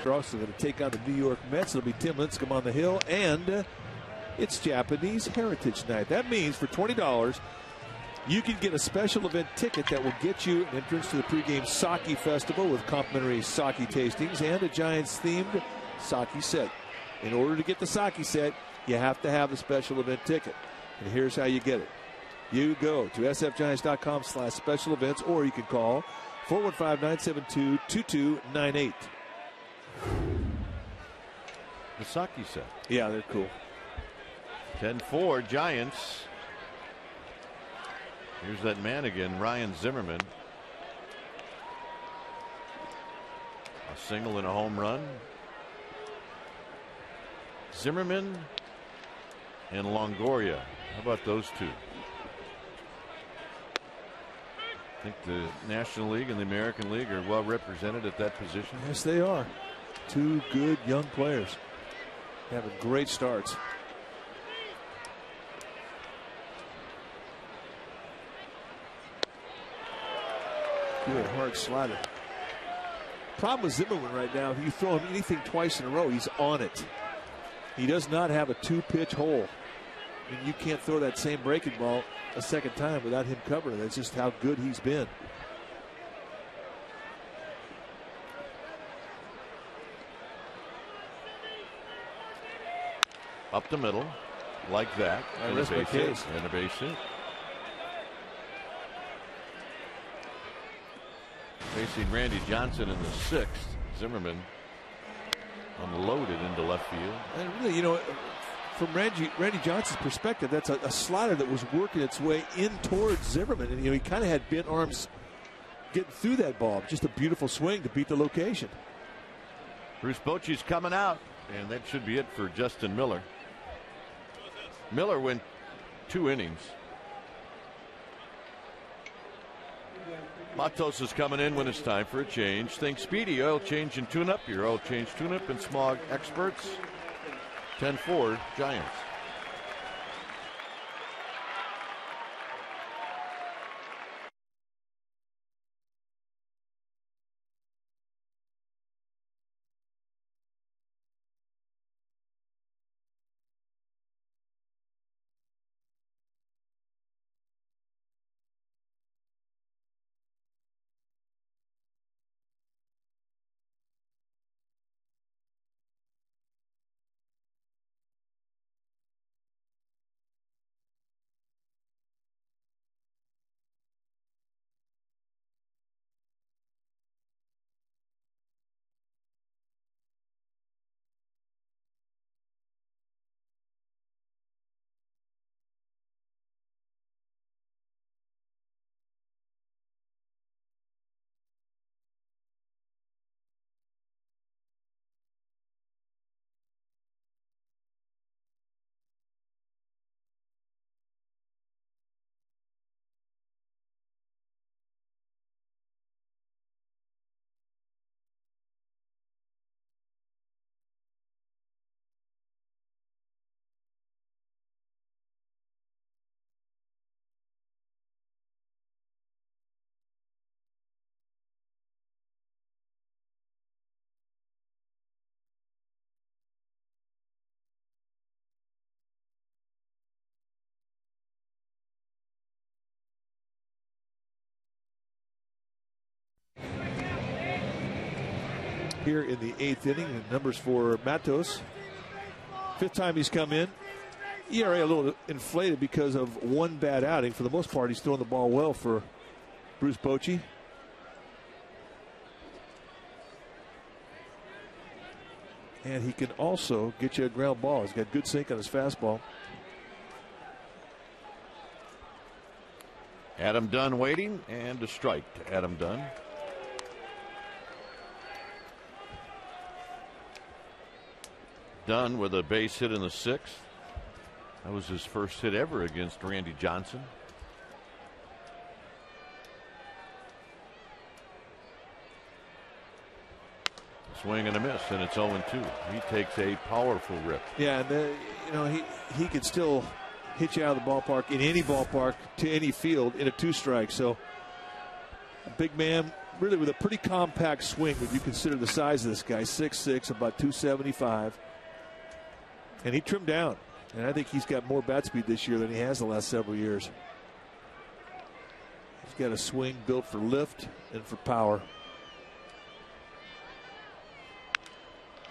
They're also going to take on the New York Mets. It'll be Tim Lincecum on the hill, and it's Japanese Heritage Night. That means for $20, you can get a special event ticket that will get you an entrance to the pregame sake festival with complimentary sake tastings and a Giants-themed sake set. In order to get the sake set, you have to have a special event ticket. And here's how you get it. You go to sfgiants.com/special events, or you can call 415-972-2298. The sake set. Yeah, they're cool. 10-4 Giants. Here's that man again, Ryan Zimmerman. A single and a home run. Zimmerman and Longoria. How about those two? I think the National League and the American League are well represented at that position. Yes, they are. Two good young players having great starts. Good hard slider. Problem with Zimmerman right now, if you throw him anything twice in a row, he's on it. He does not have a two-pitch hole. I mean, you can't throw that same breaking ball a second time without him covering. That's just how good he's been. Up the middle, like that. And a base hit. And a base hit. Facing Randy Johnson in the 6th. Zimmerman unloaded into left field. And really, you know, from Randy Johnson's perspective, that's a slider that was working its way in towards Zimmerman. And, you know, he kind of had bent arms getting through that ball. Just a beautiful swing to beat the location. Bruce Bochy's coming out, and that should be it for Justin Miller. Miller went 2 innings. Matos is coming in when it's time for a change. Think Speedy Oil Change and Tune-Up. Your oil change tune-up and smog experts. 10-4 Giants. Here in the 8th inning, the numbers for Matos. 5th time he's come in. ERA a little inflated because of one bad outing. For the most part, he's throwing the ball well for Bruce Bochy. And he can also get you a ground ball. He's got good sink on his fastball. Adam Dunn waiting, and a strike to Adam Dunn. Dunn with a base hit in the 6th. That was his first hit ever against Randy Johnson. Swing and a miss, and it's 0-2. He takes a powerful rip. Yeah, and you know, he could still hit you out of the ballpark in any ballpark to any field in a 2-strike. So a big man really with a pretty compact swing when you consider the size of this guy, 6'6", about 275. And he trimmed down. And I think he's got more bat speed this year than he has the last several years. He's got a swing built for lift and for power.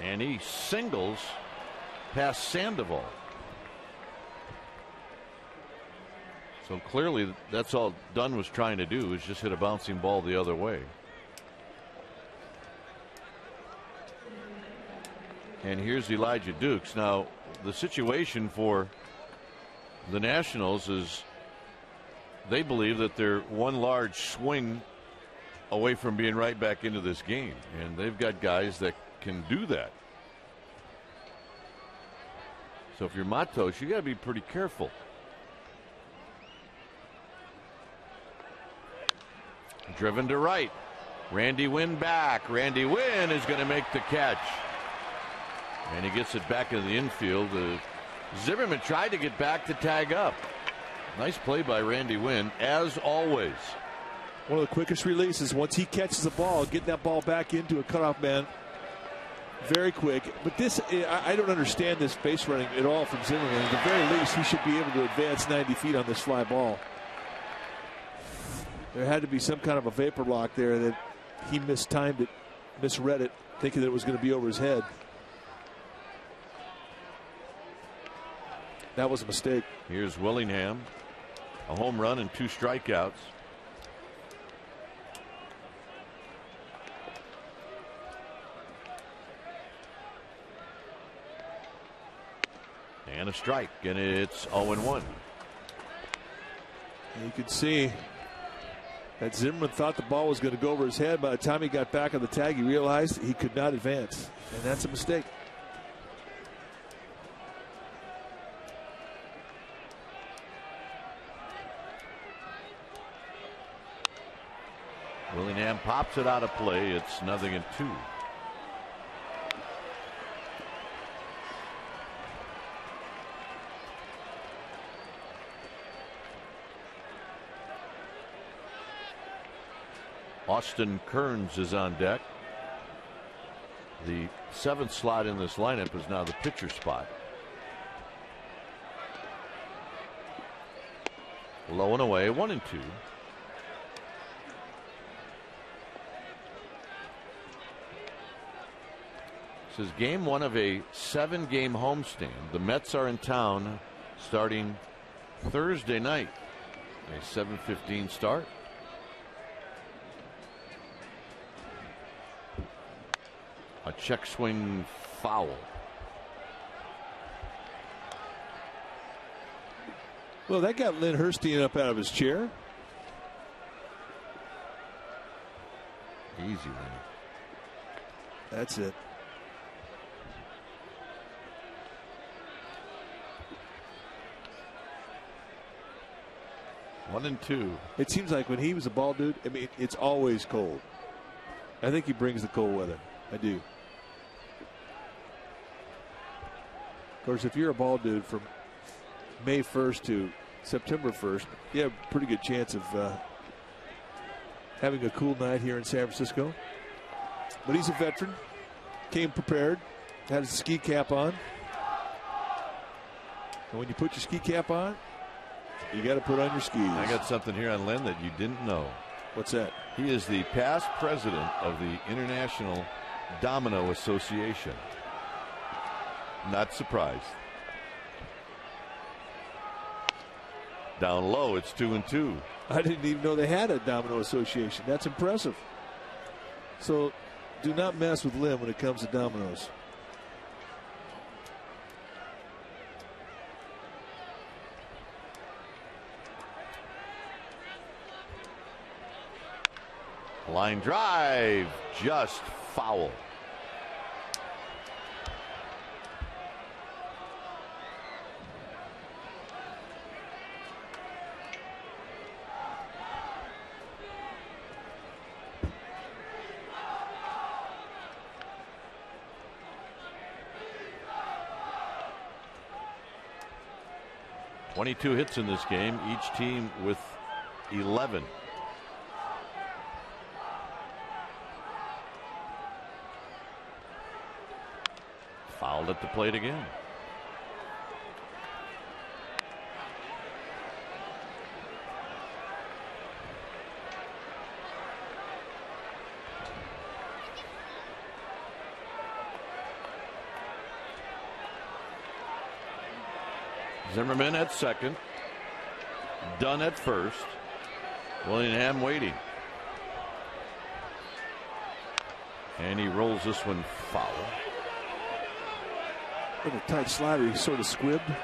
And he singles past Sandoval. So clearly that's all Dunn was trying to do, is just hit a bouncing ball the other way. And here's Elijah Dukes. Now the situation for the Nationals is they believe that they're one large swing away from being right back into this game, and they've got guys that can do that. So if you're Matos, you got to be pretty careful. Driven to right. Randy Wynn back. Randy Wynn is going to make the catch. And he gets it back into the infield. Zimmerman tried to get back to tag up. Nice play by Randy Wynn, as always. One of the quickest releases. Once he catches the ball, getting that ball back into a cutoff man, very quick. But this, I don't understand this base running at all from Zimmerman. At the very least, he should be able to advance 90 feet on this fly ball. There had to be some kind of a vapor lock there that he mistimed it, misread it, thinking that it was going to be over his head. That was a mistake. Here's Willingham, a home run and 2 strikeouts. And a strike, and it's 0-1. You can see that Zimmerman thought the ball was going to go over his head. By the time he got back on the tag, he realized he could not advance, and that's a mistake. Willingham pops it out of play. It's 0-2. Austin Kearns is on deck. The 7th slot in this lineup is now the pitcher spot. Low and away, 1-2. This is game 1 of a 7-game homestand. The Mets are in town starting Thursday night. A 7:15 start. A check swing foul. Well, that got Lynn Herstein up out of his chair. Easy, Lynn. That's it. One and two. It seems like when he was a ball dude, I mean, it's always cold. I think he brings the cold weather. I do. Of course, if you're a ball dude from May 1st to September 1st, you have a pretty good chance of having a cool night here in San Francisco. But he's a veteran, came prepared, had his ski cap on. And when you put your ski cap on, you got to put on your skis. I got something here on Lynn that you didn't know. What's that? He is the past president of the International Domino Association. Not surprised. Down low, it's 2-2. I didn't even know they had a domino association. That's impressive. So do not mess with Lim when it comes to dominoes. Line drive, just foul. .22 hits in this game, each team with 11. Fouled at the plate again. Zimmerman at second. Dunn at first. Willingham waiting. And he rolls this one foul. With a tight slider, he sort of squibbed.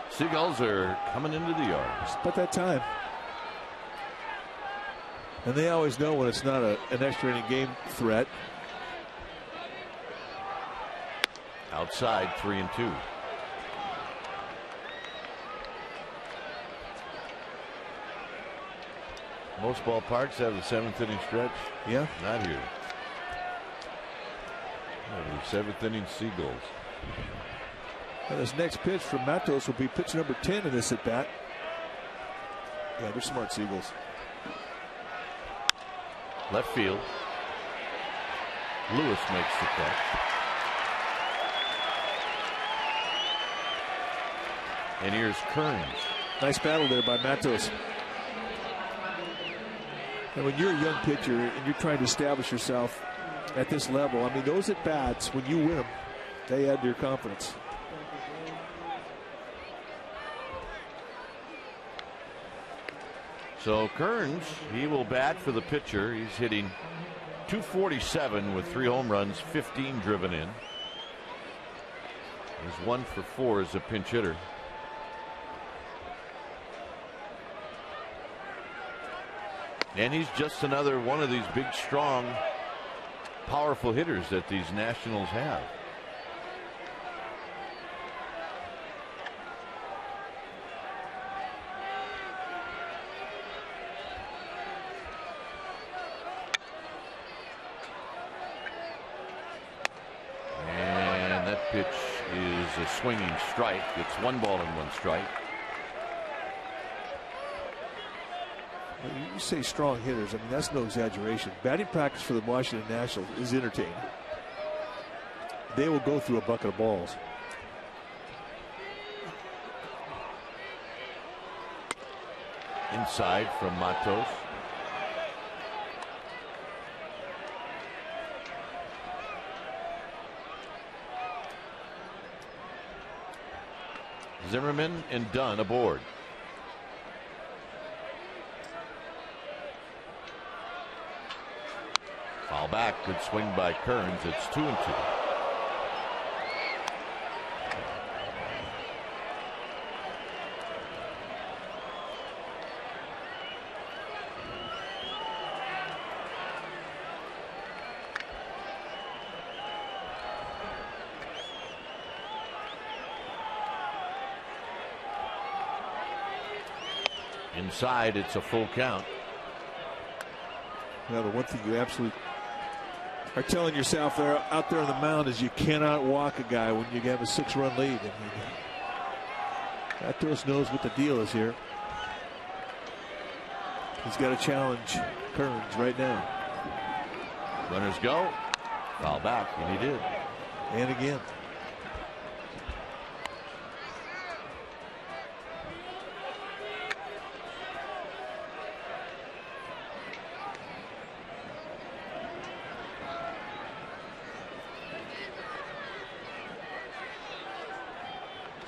Seagulls are coming into the yard. It's about that time. And they always know when it's not an extra inning game threat. Outside, 3-2. Most ballparks have the 7th inning stretch. Yeah. Not here. The 7th inning Seagulls. And this next pitch from Matos will be pitch number 10 in this at bat. Yeah, they're smart Seagulls. Left field. Lewis makes the catch. And here's Kearns. Nice battle there by Matos. And when you're a young pitcher and you're trying to establish yourself at this level, I mean, those at bats, when you win them, they add to your confidence. So Kearns, he will bat for the pitcher. He's hitting .247 with 3 home runs, 15 driven in. He's 1 for 4 as a pinch hitter. And he's just another one of these big, strong, powerful hitters that these Nationals have. And that pitch is a swinging strike. It's 1 ball and 1 strike. You say strong hitters, I mean, that's no exaggeration. Batting practice for the Washington Nationals is entertaining. They will go through a bucket of balls. Inside from Matos. Zimmerman and Dunn aboard. Foul back. Good swing by Kearns. It's 2-2. Inside, it's a full count. Now, the one thing you absolutely are telling yourself there out there on the mound is you cannot walk a guy when you have a 6-run lead. I mean, Matos knows what the deal is here. He's got to challenge Kearns right now. Runners go. Foul back, and he did. And again.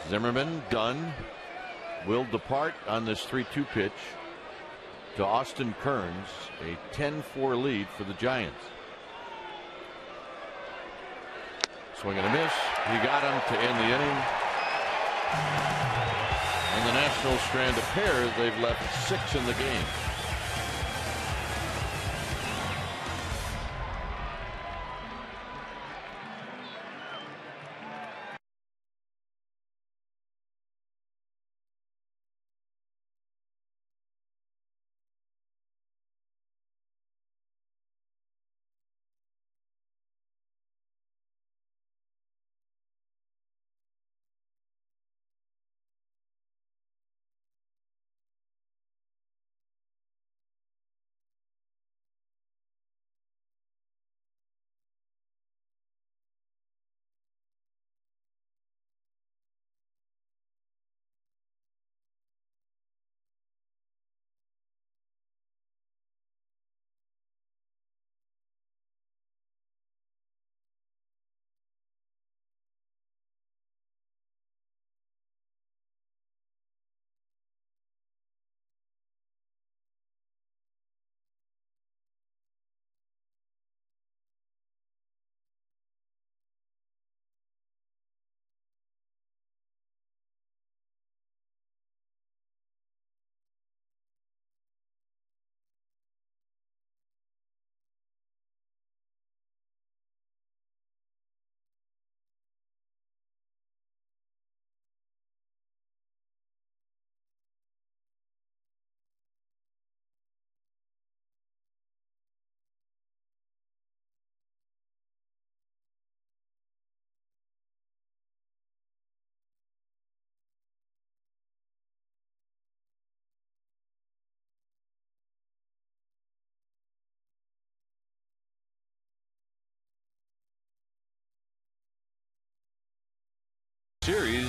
Zimmerman, Dunn will depart on this 3-2 pitch to Austin Kearns, a 10-4 lead for the Giants. Swing and a miss. He got him to end the inning. And the Nationals strand a pair. They've left 6 in the game.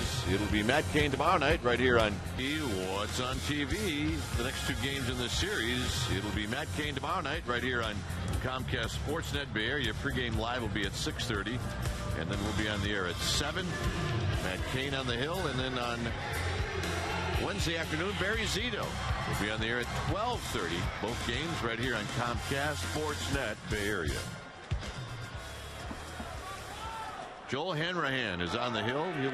series. It'll be Matt Cain tomorrow night right here on What's on TV. The next two games in this series. It'll be Matt Cain tomorrow night right here on Comcast Sportsnet Bay Area. Pregame live will be at 6:30, and then we'll be on the air at 7. Matt Cain on the hill, and then on Wednesday afternoon, Barry Zito will be on the air at 12:30. Both games right here on Comcast Sportsnet Bay Area. Joel Hanrahan is on the hill. He'll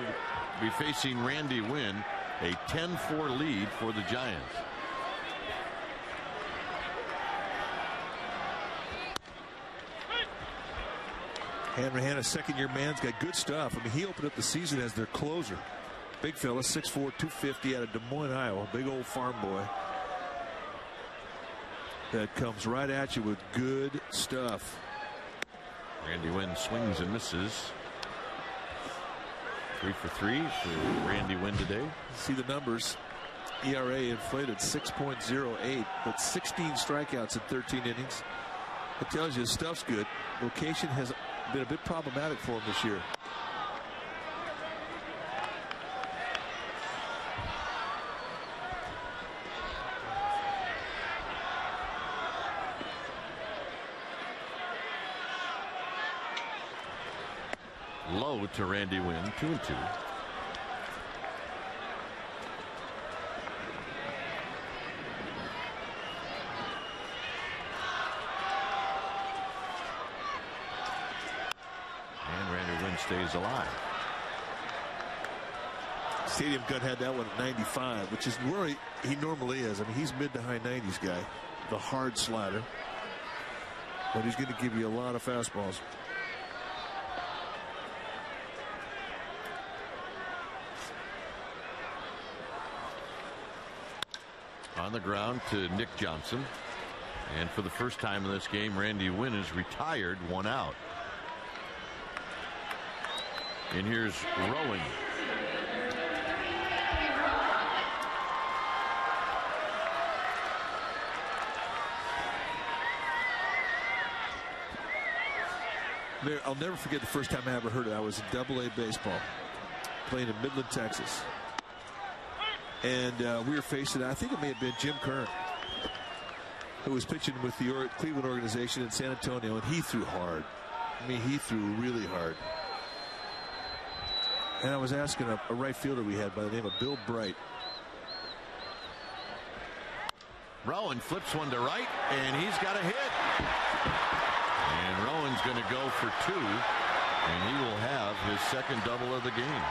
be facing Randy Wynn, a 10-4 lead for the Giants. Hanrahan, a second-year man's got good stuff. I mean, he opened up the season as their closer. Big fella, 6'4", 250 out of Des Moines, Iowa. Big old farm boy. That comes right at you with good stuff. Randy Wynn swings and misses. 3 for 3 for Randy Wynn today. See the numbers. ERA inflated 6.08, but 16 strikeouts in 13 innings. It tells you his stuff's good. Location has been a bit problematic for him this year. Low to Randy Wynn, 2-2. And Randy Wynn stays alive. Stadium Gun had that one at 95, which is where he normally is. I mean, he's mid to high 90s guy, the hard slider, but he's going to give you a lot of fastballs. On the ground to Nick Johnson. And for the first time in this game, Randy Wynn is retired, 1 out. And here's Rowan. I'll never forget the first time I ever heard it. I was in Double-A baseball, playing in Midland, Texas. And we were facing, I think it may have been Jim Kern, who was pitching with the Cleveland organization in San Antonio, and he threw hard. I mean, he threw really hard. And I was asking a right fielder we had by the name of Bill Bright. Rowan flips one to right, and he's got a hit. And Rowan's going to go for 2, and he will have his second double of the game.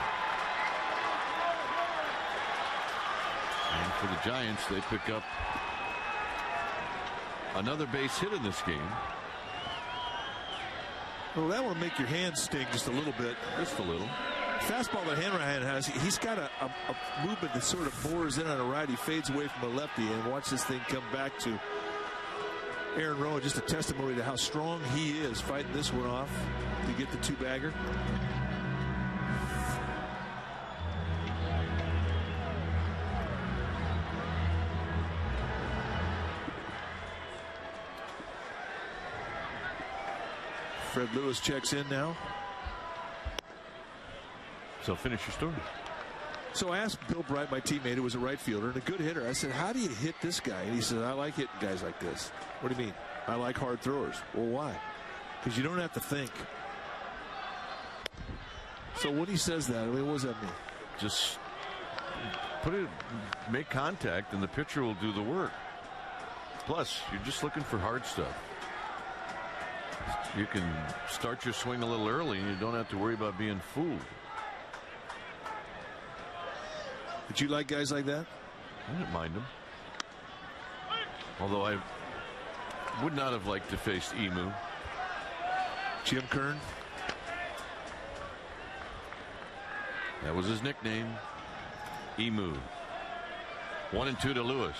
And for the Giants, they pick up another base hit in this game. Well, that will make your hands sting just a little bit. Just a little. Fastball that Hanrahan has, he's got a movement that sort of bores in on a right. He fades away from a lefty, and watch this thing come back to Aaron Rowan. Just a testimony to how strong he is fighting this one off to get the 2-bagger. Fred Lewis checks in now. So finish your story. So I asked Bill Bright, my teammate, who was a right fielder and a good hitter. I said, how do you hit this guy? And he said, I like hitting guys like this. What do you mean? I like hard throwers. Well, why? Because you don't have to think. So when he says that, I mean, what does that mean? Just make contact, and the pitcher will do the work. Plus, you're just looking for hard stuff. You can start your swing a little early, and you don't have to worry about being fooled. Did you like guys like that? I didn't mind them. Although I would not have liked to face Emu. Jim Kern. That was his nickname. Emu. 1-2 to Lewis.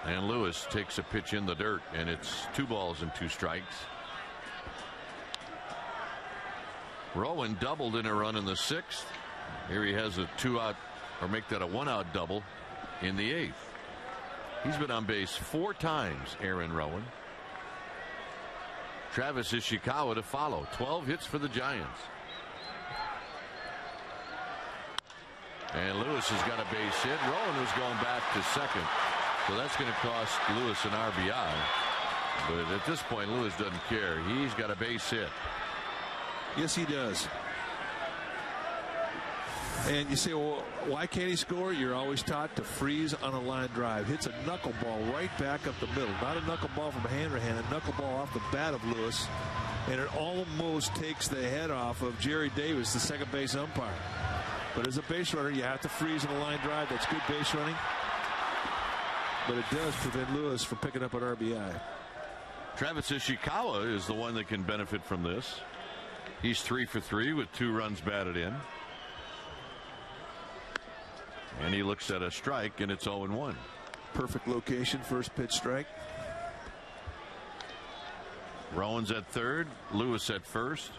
And Lewis takes a pitch in the dirt, and it's 2 balls and 2 strikes. Rowan doubled in a run in the 6th. Here he has a 2-out, or make that a 1-out double in the 8th. He's been on base 4 times, Aaron Rowan. Travis Ishikawa to follow. 12 hits for the Giants. And Lewis has got a base hit. Rowan was going back to second. So that's going to cost Lewis an RBI. But at this point, Lewis doesn't care. He's got a base hit. Yes, he does. And you say, well, why can't he score? You're always taught to freeze on a line drive. Hits a knuckleball right back up the middle. Not a knuckleball from Hanrahan, a knuckleball off the bat of Lewis. And it almost takes the head off of Jerry Davis, the second base umpire. But as a base runner, you have to freeze on a line drive. That's good base running. But it does prevent Lewis from picking up an RBI. Travis Ishikawa is the one that can benefit from this. He's 3 for 3 with 2 runs batted in. And he looks at a strike, and it's 0-1. Perfect location, first pitch strike. Rowan's at third, Lewis at first.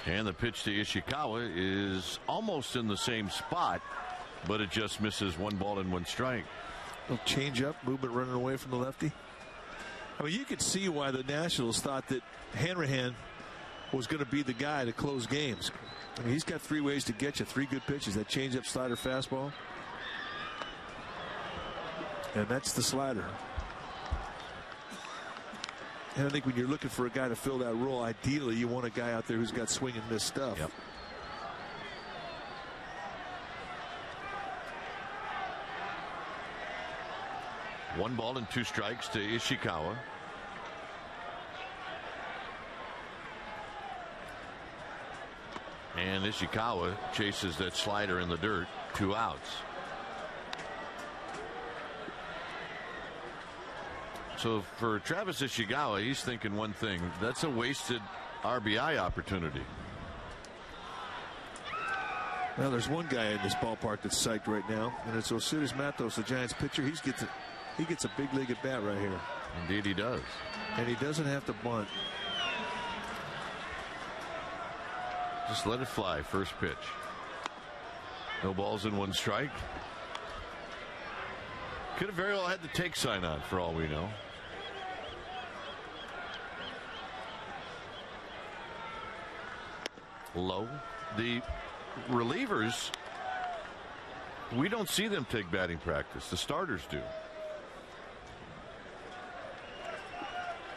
And the pitch to Ishikawa is almost in the same spot, but it just misses 1 ball and 1 strike. Little change up, movement running away from the lefty. I mean, you could see why the Nationals thought that Hanrahan was going to be the guy to close games. I mean, he's got 3 ways to get you, 3 good pitches. That change up, slider, fastball. And that's the slider. And I think when you're looking for a guy to fill that role, ideally you want a guy out there who's got swing and miss stuff. Yep. One ball and 2 strikes to Ishikawa. And Ishikawa chases that slider in the dirt. 2 outs. So for Travis Ishikawa, he's thinking one thing. That's a wasted RBI opportunity. Well, there's one guy in this ballpark that's psyched right now, and it's Osiris Matos, the Giants pitcher. He gets a big league at bat right here. Indeed he does. And he doesn't have to bunt. Just let it fly. First pitch. No balls and 1 strike. Could have very well had the take sign on for all we know. Low. The relievers, we don't see them take batting practice. The starters do.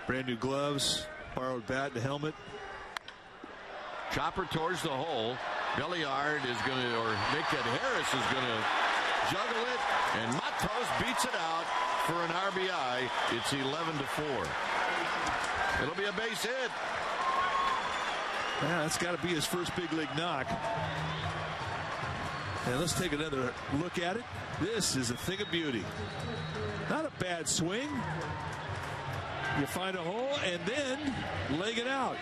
Brand new gloves, borrowed bat and helmet. Chopper towards the hole. Belliard is going to, or Nick Harris is going to juggle it, and Matos beats it out for an RBI. It's 11-4. It'll be a base hit. Yeah, that's got to be his first big league knock. And let's take another look at it. This is a thing of beauty. Not a bad swing. You find a hole and then leg it out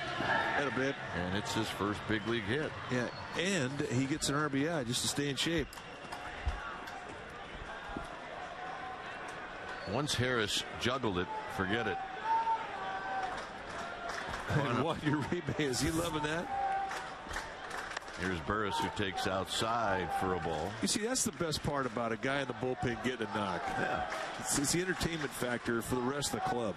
at a bit. And it's his first big league hit. Yeah, and he gets an RBI just to stay in shape. Once Harris juggled it, forget it. And what your rebate, is he loving that? Here's Burris, who takes outside for a ball. You see, that's the best part about a guy in the bullpen getting a knock. Yeah. It's the entertainment factor for the rest of the club.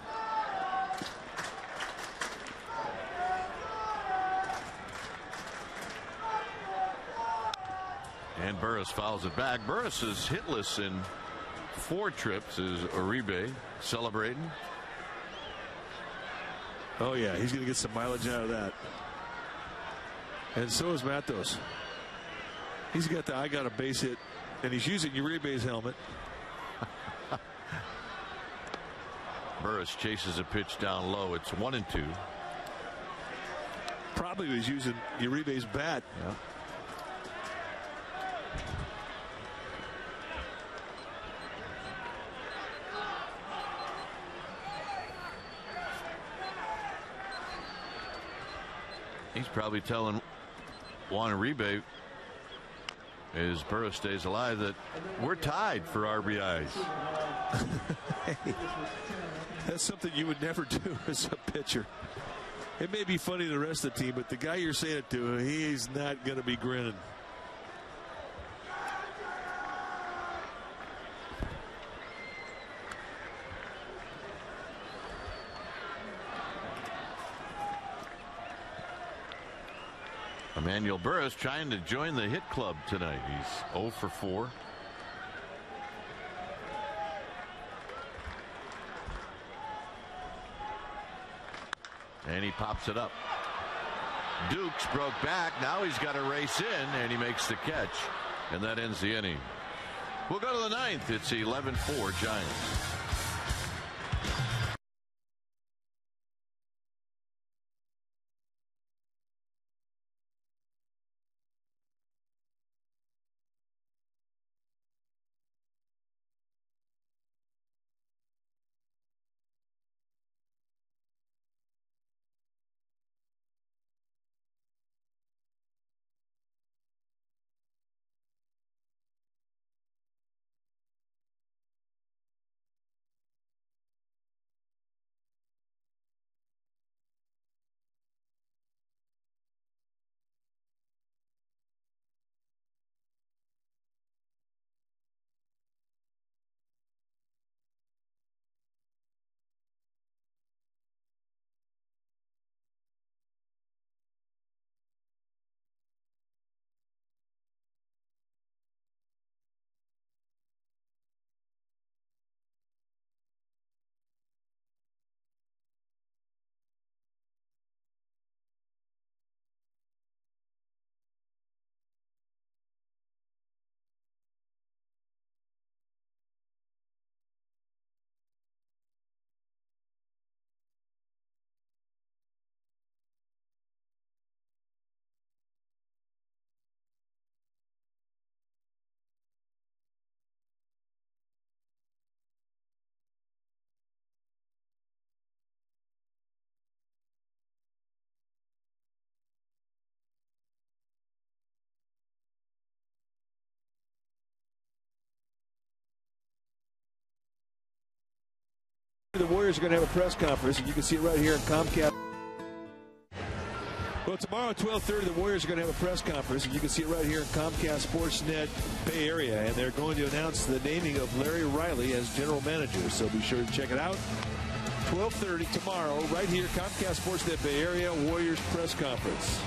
And Burris fouls it back. Burris is hitless in 4 trips. Is Uribe celebrating? Oh yeah, he's going to get some mileage out of that. And so is Matos. He's got the I got a base hit, and he's using Uribe's helmet. Burris chases a pitch down low. It's 1-2. Probably was using Uribe's bat. Yeah. He's probably telling Juan Uribe, as Burris stays alive, that we're tied for RBIs. Hey, that's something you would never do as a pitcher. It may be funny to the rest of the team, but the guy you're saying it to, he's not going to be grinning. Emmanuel Burris trying to join the hit club tonight. He's 0 for 4. And he pops it up. Dukes broke back. Now he's got to race in, and he makes the catch. And that ends the inning. We'll go to the 9th. It's 11-4 Giants. The Warriors are going to have a press conference, and you can see it right here in Comcast. Well, tomorrow at 12:30, the Warriors are going to have a press conference, and you can see it right here in Comcast Sportsnet Bay Area, and they're going to announce the naming of Larry Riley as general manager, so be sure to check it out. 12:30 tomorrow, right here, Comcast Sportsnet Bay Area, Warriors press conference.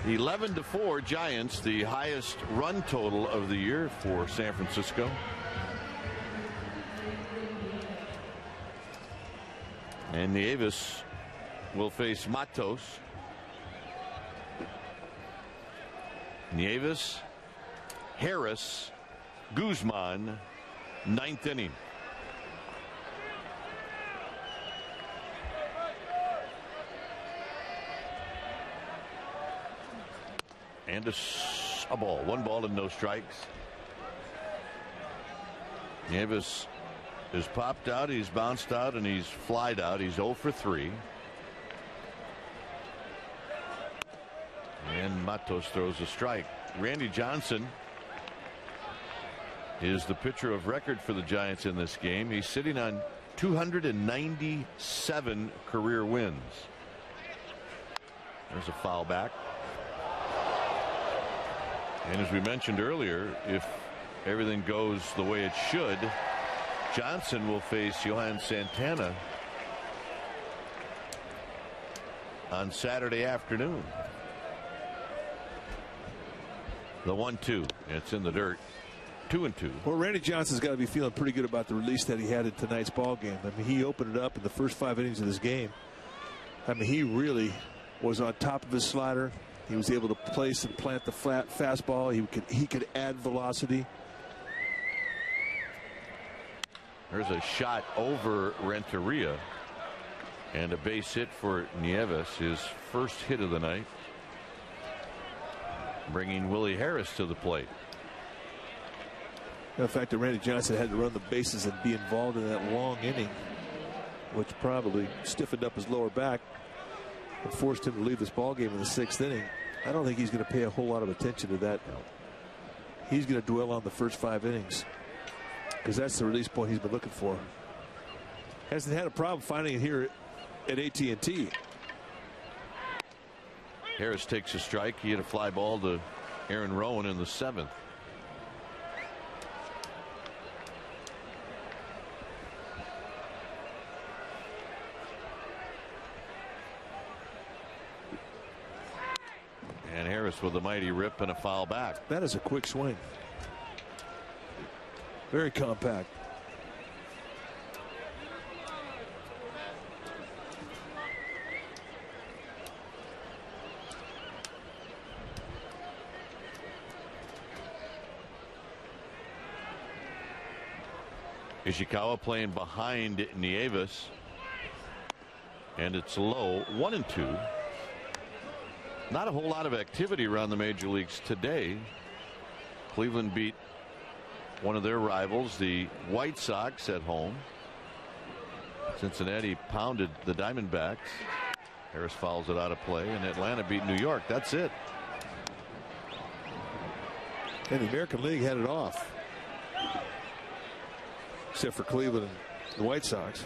The 11-4 Giants, the highest run total of the year for San Francisco. And Nieves will face Matos. Nieves, Harris, Guzman, 9th inning. And a ball. 1 ball and no strikes. Nieves is popped out, he's bounced out, and he's flied out. He's 0 for 3. And Matos throws a strike. Randy Johnson is the pitcher of record for the Giants in this game. He's sitting on 297 career wins. There's a foul back. And as we mentioned earlier, if everything goes the way it should, Johnson will face Johan Santana on Saturday afternoon. The 1-2. It's in the dirt. 2-2. Well, Randy Johnson's got to be feeling pretty good about the release that he had in tonight's ball game. I mean, he opened it up in the first 5 innings of this game. I mean, he really was on top of his slider. He was able to place and plant the flat fastball. He could add velocity. There's a shot over Renteria and a base hit for Nieves, his first hit of the night, bringing Willie Harris to the plate. The fact that Randy Johnson had to run the bases and be involved in that long inning, which probably stiffened up his lower back and forced him to leave this ball game in the 6th inning. I don't think he's going to pay a whole lot of attention to that. He's going to dwell on the first 5 innings because that's the release point he's been looking for. Hasn't had a problem finding it here at AT&T. Harris takes a strike. He hit a fly ball to Aaron Rowan in the 7th. Davis with a mighty rip and a foul back. That is a quick swing. Very compact. Ishikawa playing behind Nieves. And it's low, 1-2. Not a whole lot of activity around the major leagues today. Cleveland beat one of their rivals, the White Sox, at home. Cincinnati pounded the Diamondbacks. Harris fouls it out of play, and Atlanta beat New York. That's it. And the American League had it off, except for Cleveland and the White Sox.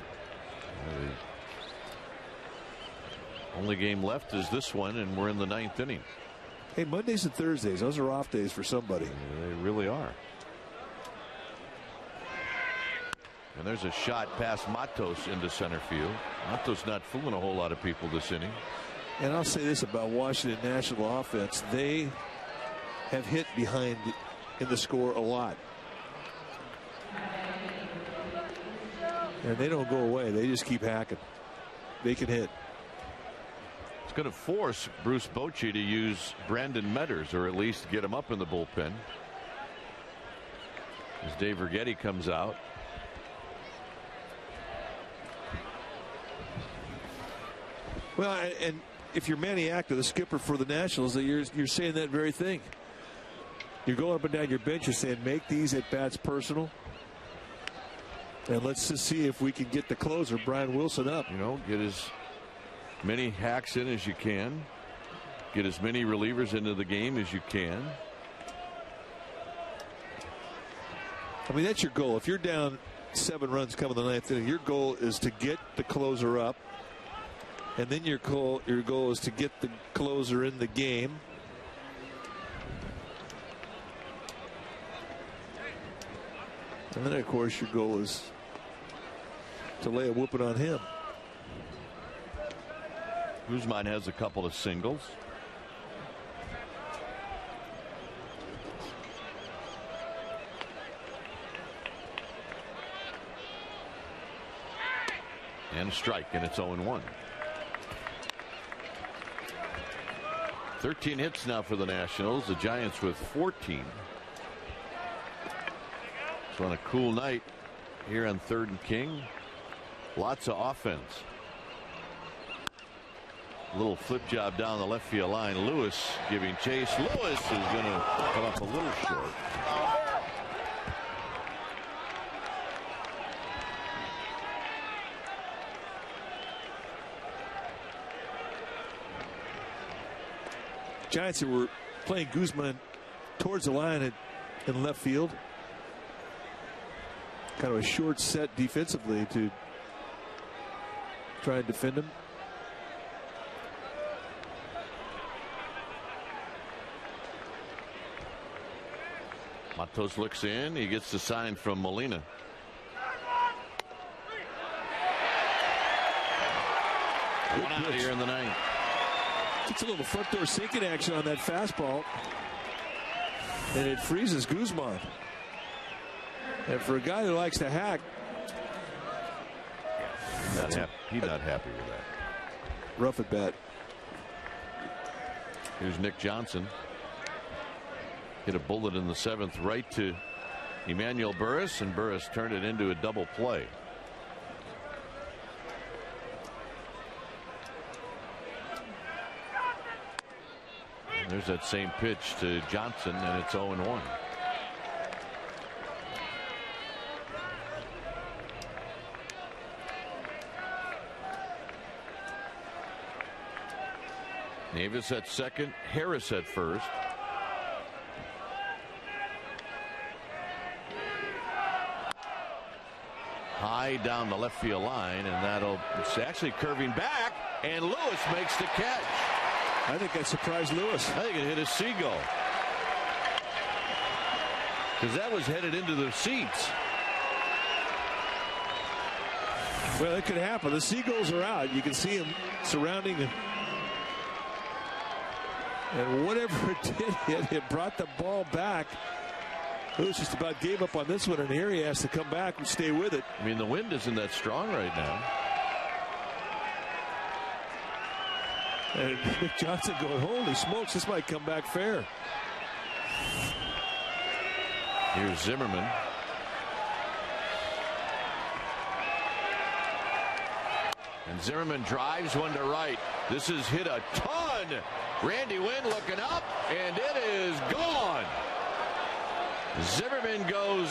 The only game left is this one, and we're in the 9th inning. Hey, Mondays and Thursdays, those are off days for somebody. Yeah, they really are. And there's a shot past Matos into center field. Matos not fooling a whole lot of people this inning. And I'll say this about Washington National offense. They have hit behind in the score a lot. And they don't go away. They just keep hacking. They can hit. It's going to force Bruce Bochy to use Brandon Metters, or at least get him up in the bullpen. As Dave Righetti comes out. Well, and if you're Maniaca, the skipper for the Nationals, you're saying that very thing. You're going up and down your bench. You're saying, make these at bats personal, and let's just see if we can get the closer, Brian Wilson, up. You know, get as many hacks in as you can. Get as many relievers into the game as you can. I mean, that's your goal. If you're down 7 runs coming the 9th inning, your goal is to get the closer up. And then your goal is to get the closer in the game. And then, of course, your goal is to lay a whooping on him. Guzman has a couple of singles. And a strike, and it's 0-1. 13 hits now for the Nationals. The Giants with 14. So on a cool night here on 3rd and King, lots of offense. A little flip job down the left field line. Lewis giving chase. Lewis is going to come up a little short. Giants were playing Guzman towards the line in left field. Kind of a short set defensively to try and defend him. Matos looks in. He gets the sign from Molina. One out here in the 9th. It's a little front door sinking action on that fastball, and it freezes Guzman. And for a guy who likes to hack, he's not happy with that. Rough at bat. Here's Nick Johnson. Hit a bullet in the 7th right to Emmanuel Burris, and Burris turned it into a double play. And there's that same pitch to Johnson, and it's 0-1. Nieves at second, Harris at first. High down the left field line, and it's actually curving back, and Lewis makes the catch. I think that surprised Lewis. I think it hit a seagull, because that was headed into the seats. Well, it could happen. The seagulls are out. You can see them surrounding And whatever it did, it brought the ball back. Lewis just about gave up on this one, and here he has to come back and stay with it. I mean, the wind isn't that strong right now. And Nick Johnson going, holy smokes, this might come back fair. Here's Zimmerman. And Zimmerman drives one to right. This is hit a ton. Randy Wynn looking up, and it is gone. Zimmerman goes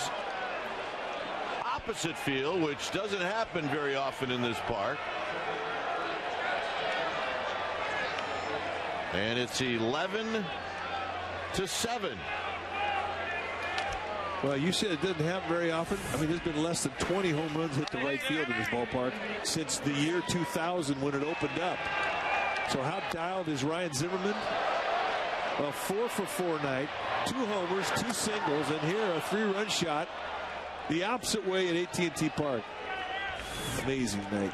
opposite field, which doesn't happen very often in this park. And it's 11-7. Well, you said it doesn't happen very often. I mean, there's been less than 20 home runs hit the right field in this ballpark since the year 2000 when it opened up. So how dialed is Ryan Zimmerman? A 4-for-4 night, 2 homers, 2 singles, and here a 3-run shot the opposite way at AT Park. Amazing night.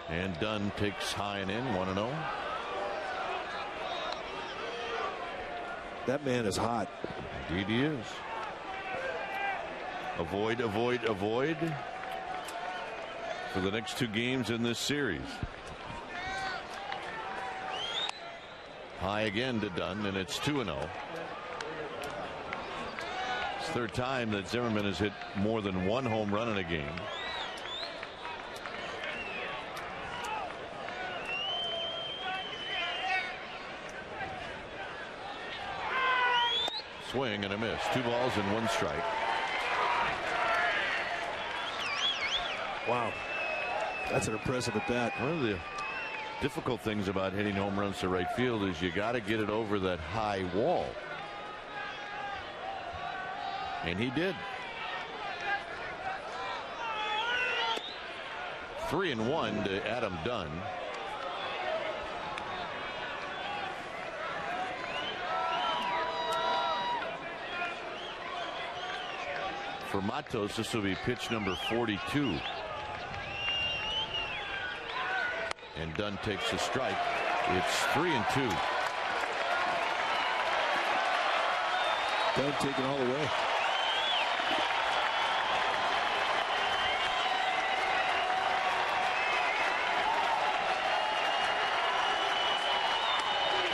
And Dunn takes high and in, 1-0. That man is hot. Indeed he is. Avoid, avoid, avoid for the next 2 games in this series. High again to Dunn, and it's 2-0. It's the 3rd time that Zimmerman has hit more than 1 home run in a game. Swing and a miss. 2 balls and 1 strike. Wow. That's an impressive at bat. One of the difficult things about hitting home runs to right field is you got to get it over that high wall. And he did. 3-1 to Adam Dunn. For Matos, this will be pitch number 42. And Dunn takes a strike. It's 3-2. Dunn taking all the way.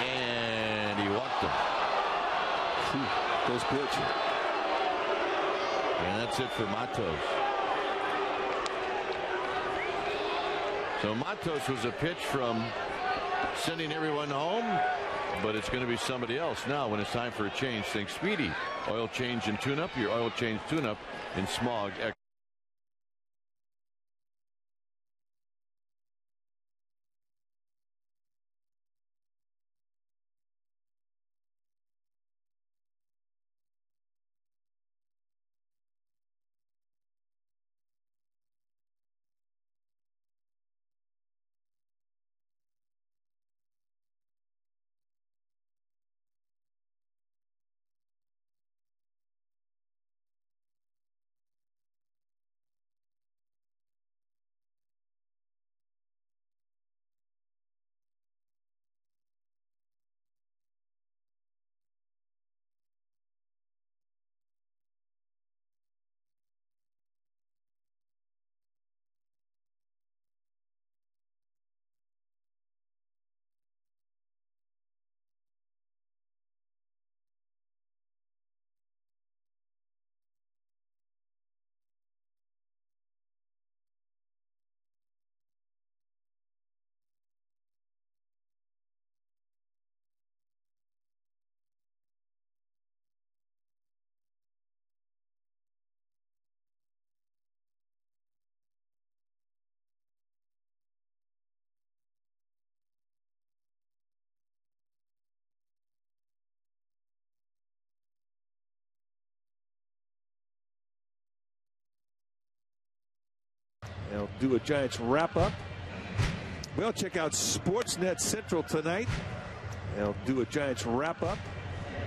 And he walked him. Close pitch. And that's it for Matos. So Matos was a pitch from sending everyone home, but it's going to be somebody else now when it's time for a change. Think Speedy. Oil change and tune-up. Your oil change tune-up in Smog. They'll do a Giants wrap-up. Well, check out Sportsnet Central tonight. They'll do a Giants wrap-up.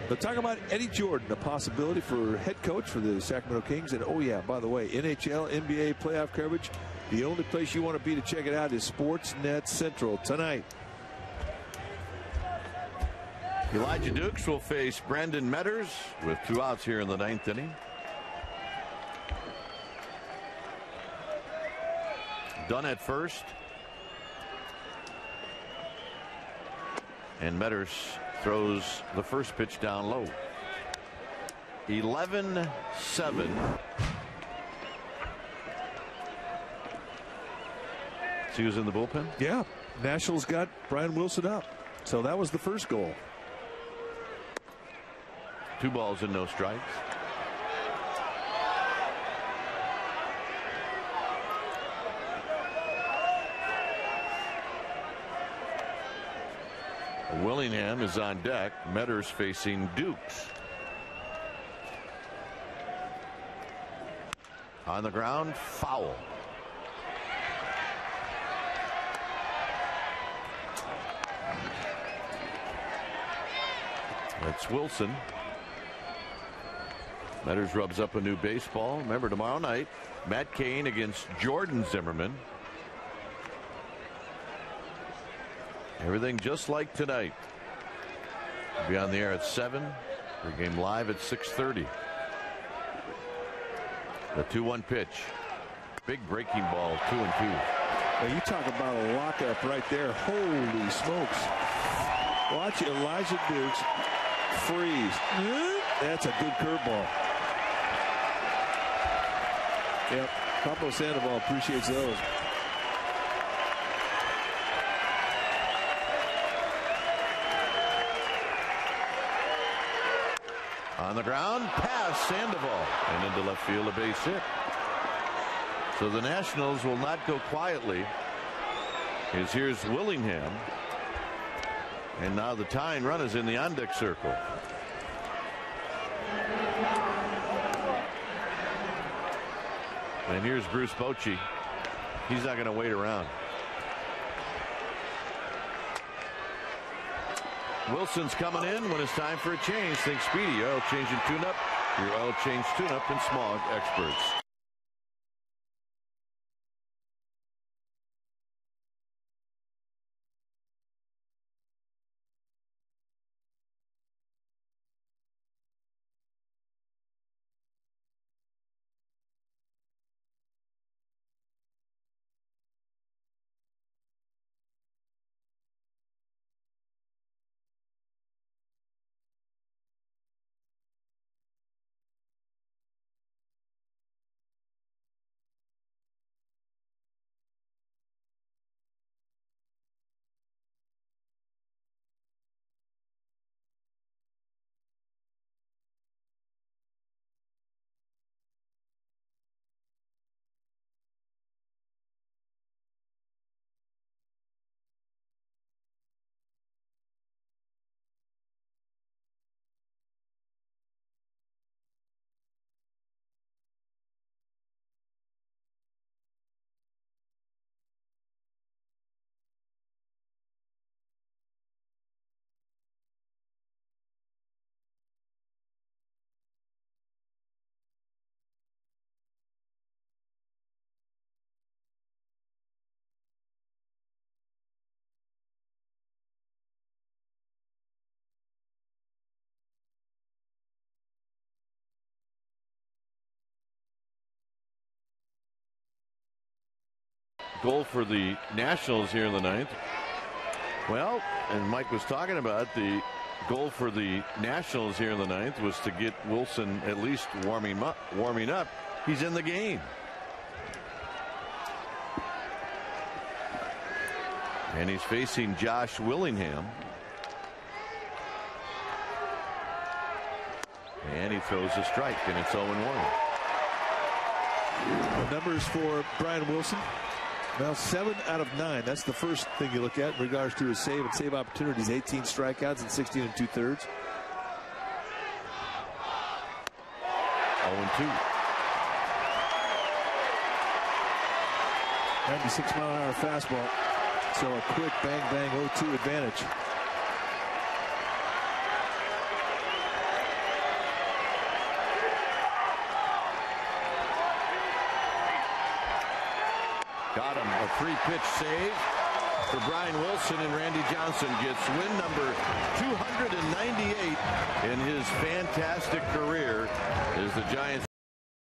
They'll talk about Eddie Jordan, a possibility for head coach for the Sacramento Kings. And, oh, yeah, by the way, NHL, NBA playoff coverage. The only place you want to be to check it out is Sportsnet Central tonight. Elijah Dukes will face Brandon Metters with 2 outs here in the 9th inning. Dunn at first. And Metters throws the first pitch down low. 11-7. So he was in the bullpen? Yeah. Nationals got Brian Wilson up. So that was the first goal. 2 balls and no strikes. Willingham is on deck. Metters facing Dukes. On the ground, foul. That's Wilson. Metters rubs up a new baseball. Remember, tomorrow night, Matt Cain against Jordan Zimmerman. Everything just like tonight. We'll be on the air at 7. Our game live at 6:30. The 2-1 pitch. Big breaking ball, 2-2. Now you talk about a lockup right there. Holy smokes. Watch Elijah Dukes freeze. That's a good curveball. Yep. Pablo Sandoval appreciates those. On the ground, past Sandoval, and into left field, a base hit. So the Nationals will not go quietly. As here's Willingham, and now the tying run is in the on-deck circle. And here's Bruce Bochy. He's not going to wait around. Wilson's coming in when it's time for a change. Think Speedy, oil change and tune-up. Your oil change, tune-up, and smog experts. Goal for the Nationals here in the 9th. Well, and Mike was talking about the goal for the Nationals here in the 9th was to get Wilson at least warming up. He's in the game. And he's facing Josh Willingham. And he throws a strike, and it's 0-1. The numbers for Brian Wilson. Well, 7 out of 9. That's the first thing you look at in regards to his save and save opportunities. 18 strikeouts and 16 2/3. 0-2. 96-mile-an-hour fastball. So a quick bang-bang 0-2 advantage. Got him. A 3-pitch save. for Brian Wilson, and Randy Johnson gets win number 298 in his fantastic career as the Giants